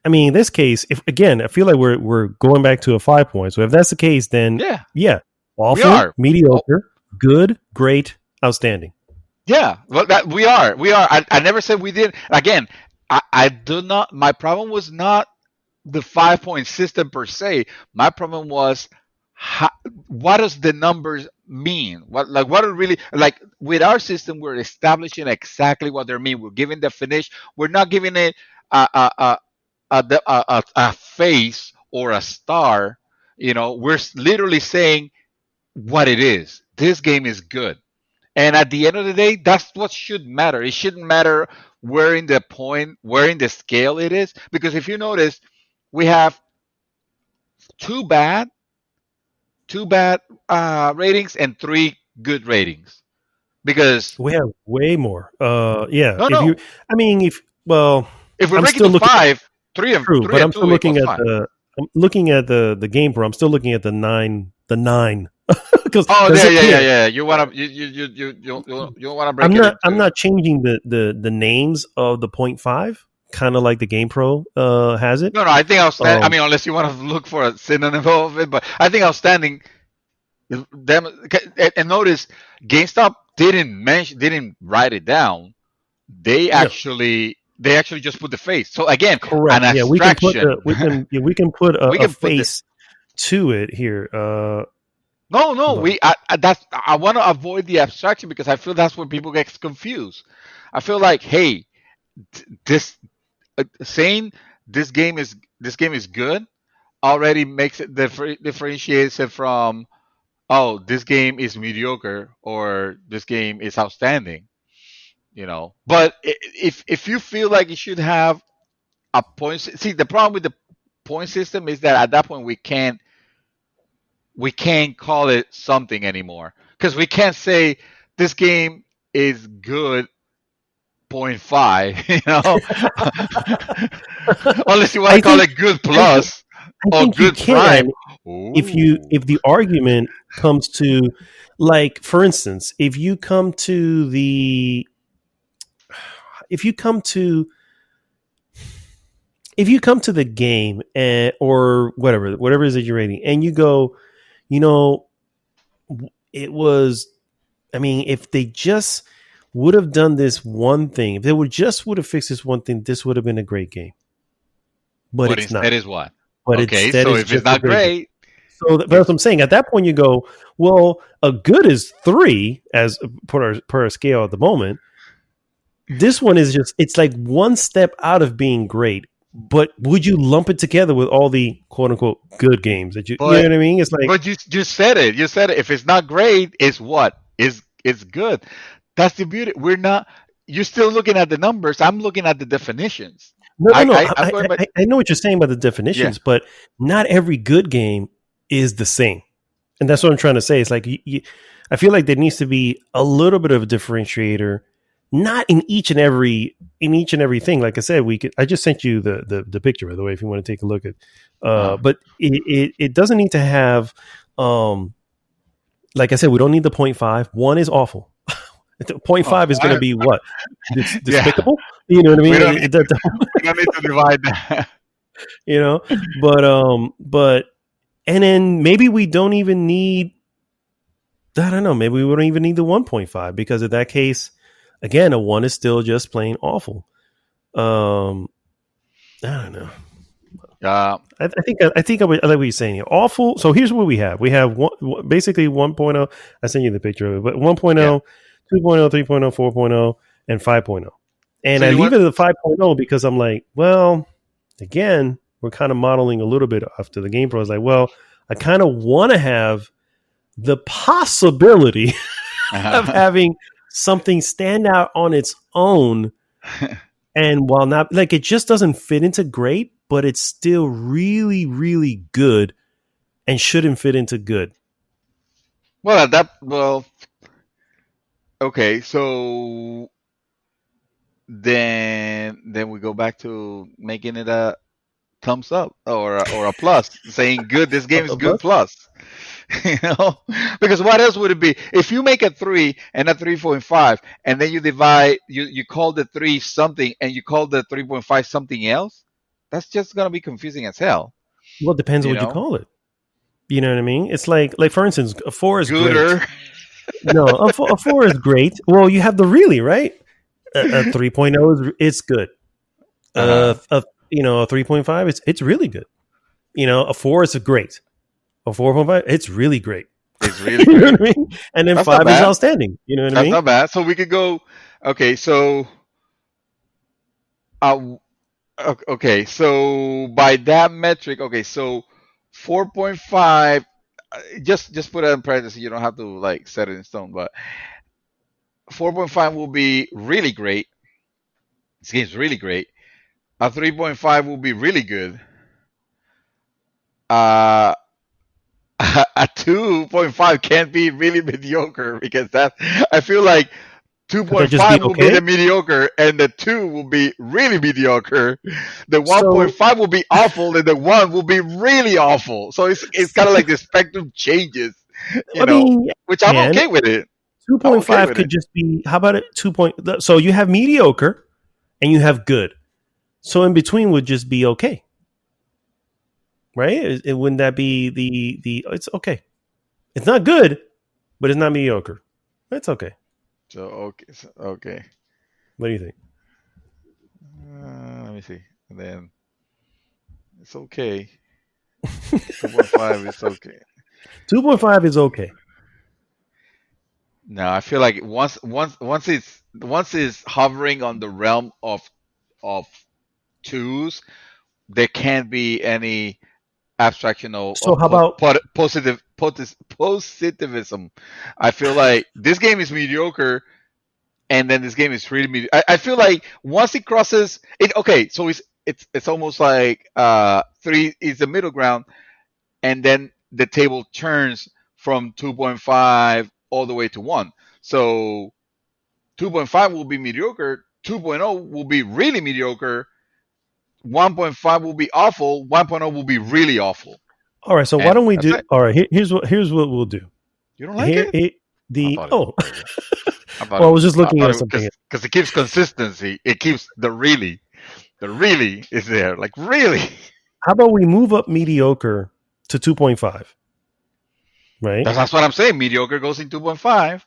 I mean, in this case, if again, I feel like we're going back to a 5 point. So if that's the case, then Yeah, yeah, we awful, are. Oh, mediocre, good, great, outstanding. yeah, well, that we are. We are. I never said we did. Again, I do not. My problem was not the 5 point system per se. My problem was how, what does the numbers mean? What are really like with our system? We're establishing exactly what they mean. We're giving definition. We're not giving it a face or a star. We're literally saying what it is. This game is good. And at the end of the day, that's what should matter. It shouldn't matter where in the scale it is. Because if you notice, we have two bad, two bad ratings and three good ratings. Because We have way more. Yeah. no, If you, no. I mean, if well, If we I'm break it still to looking at five, true, three but and I'm still two looking equals at five. the game pro. I'm still looking at the nine, because Oh, because yeah, yeah, yeah, again, yeah. You wanna you wanna break it I'm into. not changing the names of the point five, kind of like the game pro has it. No, no. I think outstanding. I Um, mean, unless you want to look for a synonym of it, but I think outstanding. Them and notice, GameStop didn't write it down. no, They actually just put the face. So again, correct. an Yeah, abstraction. we can put We a can put the face to it here. no, no. Hold on. I want to avoid the abstraction because I feel that's where people get confused. I feel like, hey, this saying this game is good already makes it differentiates it from, oh, this game is mediocre or this game is outstanding. But if you feel like you should have a point, see, the problem with the point system is that at that point we can't call it something anymore because we can't say this game is good point five, unless you want to I call think it good I think plus I or think you good can, prime. if Ooh. the argument comes to, like, for instance, if you come to if you come to the game, or whatever it is that you're rating, and you go, you know it was, I mean, if they just would have done this one thing, if they would have fixed this one thing, this would have been a great game. But But it's not. instead is what? But Okay, instead so it's if it's just a not great game. great, So that's what it's I'm saying. At that point, you go, well, a good is three, as per our scale at the moment. This one is just, it's like one step out of being great. But would you lump it together with all the quote unquote good games that you know but what I mean? It's like, but you said it. You said it. If it's not great, it's what? It's good. That's the beauty. We're not. You're still looking at the numbers. I'm looking at the definitions. No, no, no. I'm going by. I know what you're saying about the Yeah. definitions, but not every good game is the same. And that's what I'm trying to say. It's like I feel like there needs to be a little bit of a differentiator, not in each and every thing. Like I said, we could. I just sent you the picture, by the way, if you want to take a look at. Uh, But it doesn't need to have. Like I said, we don't need the point 0.5. One is awful. Point oh, 0.5 is going to be what? yeah. Despicable. You know what I mean? We don't need. We don't need to divide that. you know, but and then maybe we don't even need. I don't know. Maybe we don't even need the 1.5 because in that case, again, a 1 is still just plain awful. I don't know. I think I like what you're saying here. Awful. So here's what we have. We have basically 1.0. I sent you the picture of it, but 1.0, Yeah. 2.0, 3.0, 4.0, and 5.0. And So I you leave want? it at the 5.0 because I'm like, well, again, we're kind of modeling a little bit after the game pro. Is like, well, I kind of want to have the possibility of having something stand out on its own. And while not like it just doesn't fit into great, but it's still really, really good and shouldn't fit into good. Well, that. Well. Okay. So then we go back to making it a thumbs up or a plus, saying good. This game is good But plus. You know, because what else would it be if you make a 3 and a 3.5 and then you divide you call the 3 something and you call the 3.5 something else? That's just gonna be confusing as hell. well, it depends on You what you know, call it. You know what I mean? It's like for instance, a 4 is great. gooder. No, a 4 is great. Well, you have the really, right? A 3.0 is it's good. Uh-huh. A 3.5 it's really good. A 4 is great. A 4.5 it's really great. It's really You know great. what I mean? And then That's not 5 is bad. outstanding. You know what I That's mean? not bad. So we could go. Okay, so uh, okay, so by that metric, okay, so 4.5. Just put it in parentheses. You don't have to like set it in stone, but 4.5 will be really great. This game's really great. A 3.5 will be really good. Uh, a 2.5 can't be really mediocre because that I feel like Could that just be 2.5 will be okay? the mediocre and the 2 will be really mediocre. The So 1.5 will be awful and the 1 will be really awful. So it's kind of like the spectrum changes, I mean, which I'm and okay with it. I'm okay 2.5 with could it. just be how about it 2 point so you have mediocre and you have good. So in between would just be okay. Right? Wouldn't that be the it's okay. It's not good, but it's not mediocre. That's okay. So okay. What do you think? Let me see. And then it's okay. 2.5 is okay. 2.5 is okay. No, I feel like once it's hovering on the realm of twos, there can't be any abstraction So of how about positivism. I feel like this game is mediocre, and then this game is really mediocre. I feel like once it crosses it, okay, so it's almost like three is the middle ground, and then the table turns from 2.5 all the way to 1. So 2.5 will be mediocre, 2.0 will be really mediocre, 1.5 will be awful, 1.0 will be really awful. all right, so why And don't we that's do it. all right, here's what we'll do. You don't like Here it? it I the thought it was oh pretty good. well I was just looking at something. Because it keeps consistency. It keeps the really is there. Like really. How about we move up mediocre to 2.5, right? That's what I'm saying. Mediocre goes in 2.5,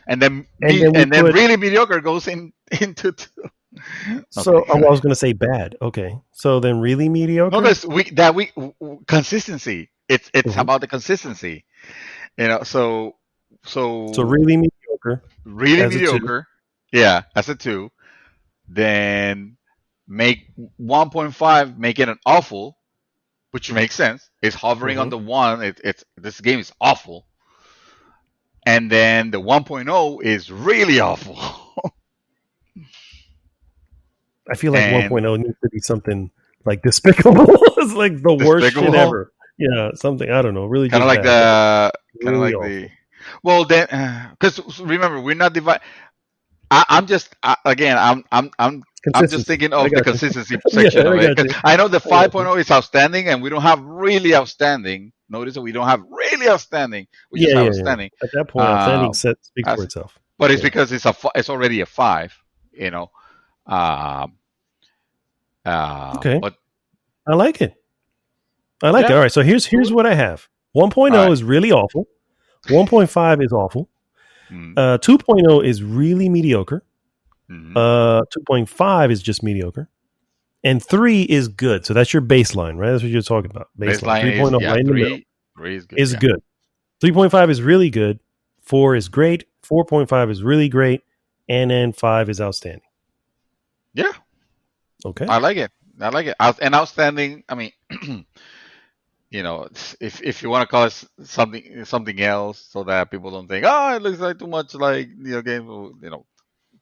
and then And then we and then put really mediocre goes into two. so Okay. I was going to say bad. Okay. So then really No, mediocre? that's consistency. It's Mhm. about the consistency. So So so really mediocre really as a 2. mediocre. Yeah, that's a 2. Then make 1.5, make it an awful, which makes sense. It's hovering on Mhm. the 1. It's this game is awful. and then the 1.0 is really awful. I feel like And 1.0 needs to be something like despicable. It's like the worst shit despicable, ever. Yeah, something I don't know, really kind of just like bad, but kind of really like the. awful. Well, then, because remember, we're not divided. I'm just again, I'm just Consistency. thinking I of the got you. consistency Yeah, section I of it got because you. I know the I got you. 5.0 is outstanding, and we don't have really outstanding. Notice that we don't have really outstanding. We just Yeah, have yeah, yeah. outstanding. At that point, Uh, outstanding set speaks for as, itself. but it's Yeah. because it's already a five. You know. Um, Okay. but I like it. I like it. yeah, All right. So here's good. what I have. All 1.0 right. is really awful. 1.5 is awful. Mm, 2.0 is really mediocre. mm. 2.5 is just mediocre. And 3 is good. So that's your baseline, right? That's what you're talking about. Baseline. Baseline is 3.0 yeah right in the middle three. Three is good. is Yeah. good. 3.5 is really good. 4 is great. 4.5 is really great. And then 5 is outstanding. Yeah. Okay. I like it. I like it. And outstanding. I mean, if you want to call it something else, so that people don't think, oh, it looks like too much like game,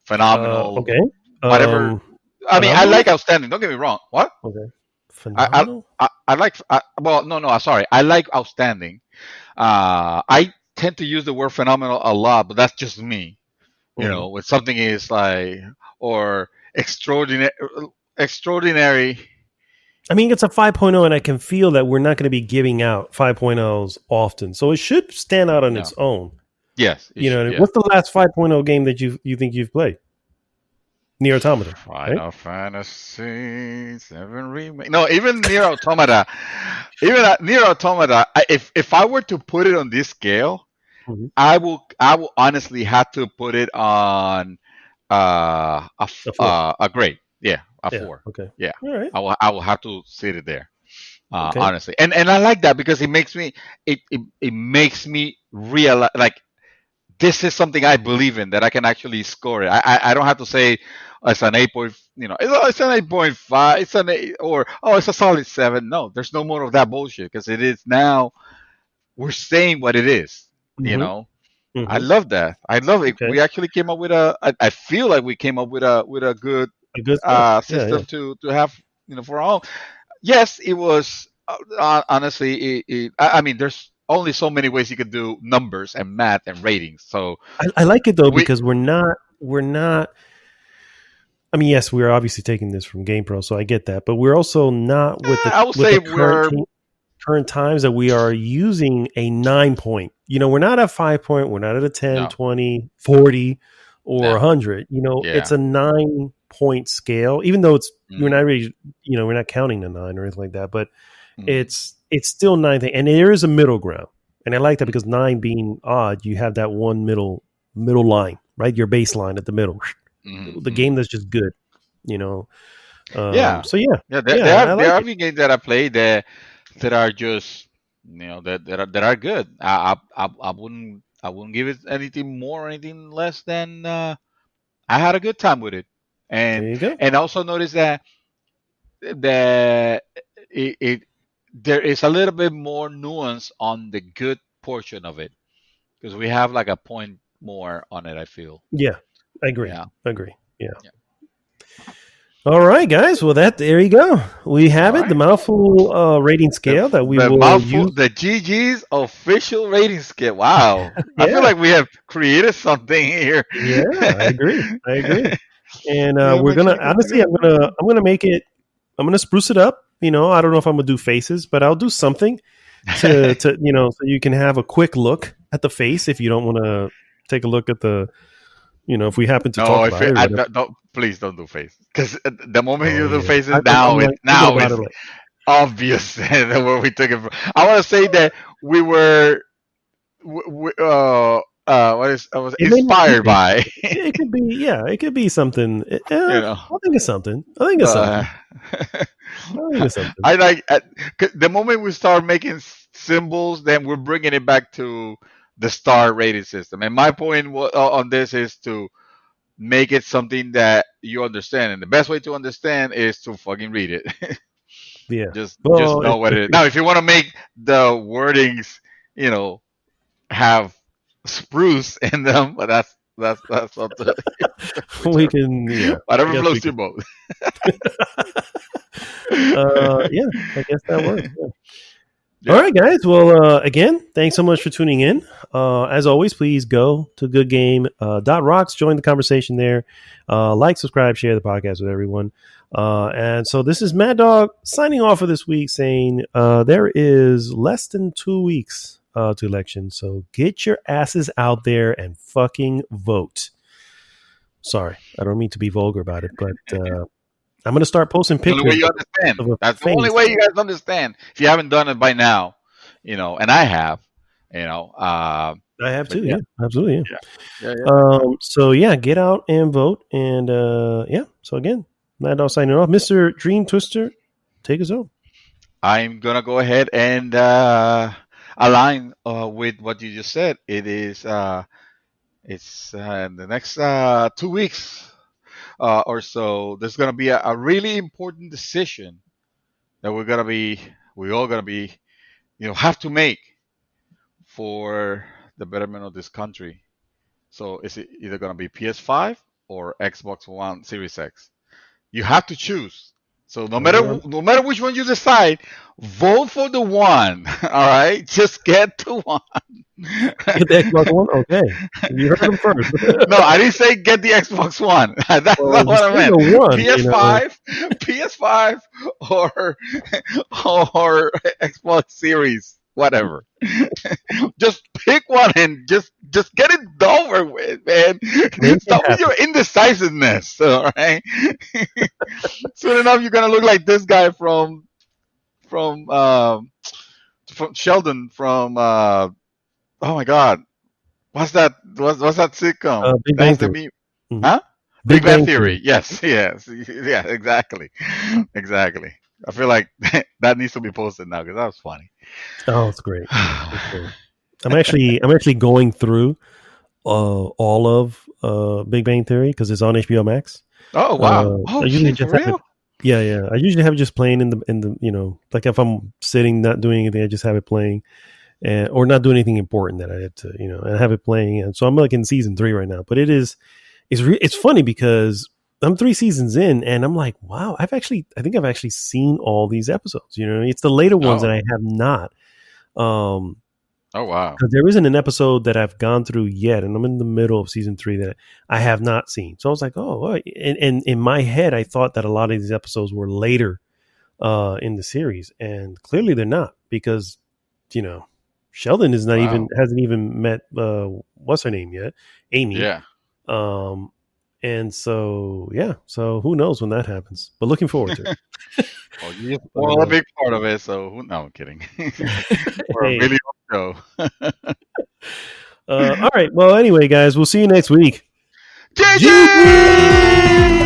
phenomenal, Okay. whatever. I mean, I Phenomenal? like outstanding. Don't get me wrong. What? Okay. I I Phenomenal? I like. Well, no, no. Sorry. I like outstanding. I tend to use the word phenomenal a lot, but that's just me. Mhm. When something is like or extraordinary. I mean, it's a 5.0, and I can feel that we're not going to be giving out 5.0s often. So it should stand out on No. its own. Yes. Yeah. What's the last 5.0 game that you think you've played? Near Automata, right? Final Fantasy 7 remake. No, even Near Automata. Even Near Automata. If I were to put it on this scale, Mhm. I will honestly have to put it on A 4. a grade. Yeah, a Yeah. four. Okay. Yeah, All right. I will have to sit it there. Okay. Honestly, and I like that because it makes me realize like this is something I believe in that I can actually score it. I don't have to say it's an 8 point, it's an 8.5, it's an 8, or oh, it's a solid 7. No, there's no more of that bullshit because it is now we're saying what it is. You Mm-hmm. know, I Mm-hmm. love that. I love it. Okay. We actually came up with a. I feel like we came up with a good A good score. Yeah. Yeah. system to have for our own. Yes, it was honestly. I mean, there's only so many ways you could do numbers and math and ratings. So I like it though we because we're not. I mean, yes, we're obviously taking this from GamePro, so I get that, but we're also not with the I would with say the current we're current times that we are using a 9 point. We're not at 5 point, we're not at a 10, no, 20, 40, or no, 100. It's yeah. a 9 point scale, even though we're Mm, not really, we're not counting the nine or anything like that, but mm, it's still nine thing. And there is a middle ground. And I like that mm, because nine being odd, you have that one middle line, right? Your baseline at the middle. mm, The mm. game that's just good, you know. Yeah, So yeah, yeah. yeah, I There like have it. been games that I played that are just that are good. I wouldn't give it anything more or anything less than I had a good time with it, There and you go. also notice that it there is a little bit more nuance on the good portion of it because we have like a point more on it. I feel. Yeah, I agree. Yeah. I agree. Yeah. Yeah. All right, guys. Well, there you go. We All have it. The right. mouthful rating scale that we The will mouthful, use. the GG's official rating scale. Wow, I feel Yeah, like we have created something here. yeah. I agree. I agree. And We have we're gonna actually come honestly, together. I'm gonna make it. I'm gonna spruce it up. I don't know if I'm gonna do faces, but I'll do something to so you can have a quick look at the face if you don't want to take a look at the if we happen to No, talk if about it, it or I, whatever. don't, please don't do faces because the moment Oh you do yeah, faces, I'm like thinking now about it it's like obvious that where we took it from. I want to say that we were what is I was it may not be inspired faces. by It could be, yeah, it could be something. you know. I think it's something. I think it's But something. I think it's something. I like 'cause the moment we start making symbols, then we're bringing it back to the star rating system. And my point on this is to make it something that you understand. And the best way to understand is to fucking read it. Yeah. Just Well, know what it is. Now, if you want to make the wordings, you know, have. spruce in them, but that's up to We whichever, can, yeah. I whatever guess we floats your can. boat. Yeah, I guess that works. Yeah. All Yeah. right, guys. Well, again, thanks so much for tuning in. As always, please go to goodgame.rocks, join the conversation there. Like, subscribe, share the podcast with everyone. And so this is Mad Dog signing off for this week, saying there is less than 2 weeks to election. So get your asses out there and fucking vote. Sorry, I don't mean to be vulgar about it, but I'm going to start posting The only way pictures you understand. of a That's the only face. way you guys understand. If you haven't done it by now, and I have, you know. I have But too. yeah, Yeah, absolutely. Yeah. yeah, yeah, yeah. So yeah, get out and vote. And yeah, so again, Mad Dog signing off. Mr. Dream Twister, take us home. I'm gonna go ahead and align with what you just said. It's in the next 2 weeks or so. There's gonna be a really important decision that we all gonna be, have to make for the betterment of this country. So it's either gonna be PS5 or Xbox One Series X. You have to choose. So no matter Uh, no matter which one you decide, vote for the one. All right, just get the one. get the Xbox One. Okay, you heard him first. No, I didn't say get the Xbox One. That's Well, not you what I say meant. the one. PS5, or Xbox Series, whatever. Just pick one and just get it over with, man. Make it Stop with happen. your indecisiveness. All right. Soon enough, you're gonna look like this guy from from Sheldon from oh my God, what's that? What's that sitcom? Big Bang Thanks to Theory. me, Mhm. huh? Big Big Bang Bang Theory. Theory. Yes, yes, yeah, exactly, exactly. I feel like that needs to be posted now because that was funny. Oh, it's great. It's great. I'm actually going through all of Big Bang Theory because it's on HBO Max. Oh wow! I Oh usually shit, for just have it. real? Yeah, yeah. I usually have it just playing in the like if I'm sitting not doing anything, I just have it playing, and or not doing anything important that I had to and have it playing. And so I'm like in season 3 right now. But it's funny because I'm 3 seasons in, and I'm like, wow, I think I've actually seen all these episodes. It's the later ones Oh, that I have not. Um, oh wow! because there isn't an episode that I've gone through yet, and I'm in the middle of season 3 that I have not seen. So I was like, oh, all right. And in my head, I thought that a lot of these episodes were later in the series, and clearly they're not because Sheldon is not even Wow! hasn't even met what's her name yet, Amy. Yeah. Um, and so yeah, so who knows when that happens? But looking forward to it. Well, you just But, spoiled a big part of it, so no, I'm kidding. For a hey, really long show. all right. Well, anyway, guys, we'll see you next week. JJ! GG!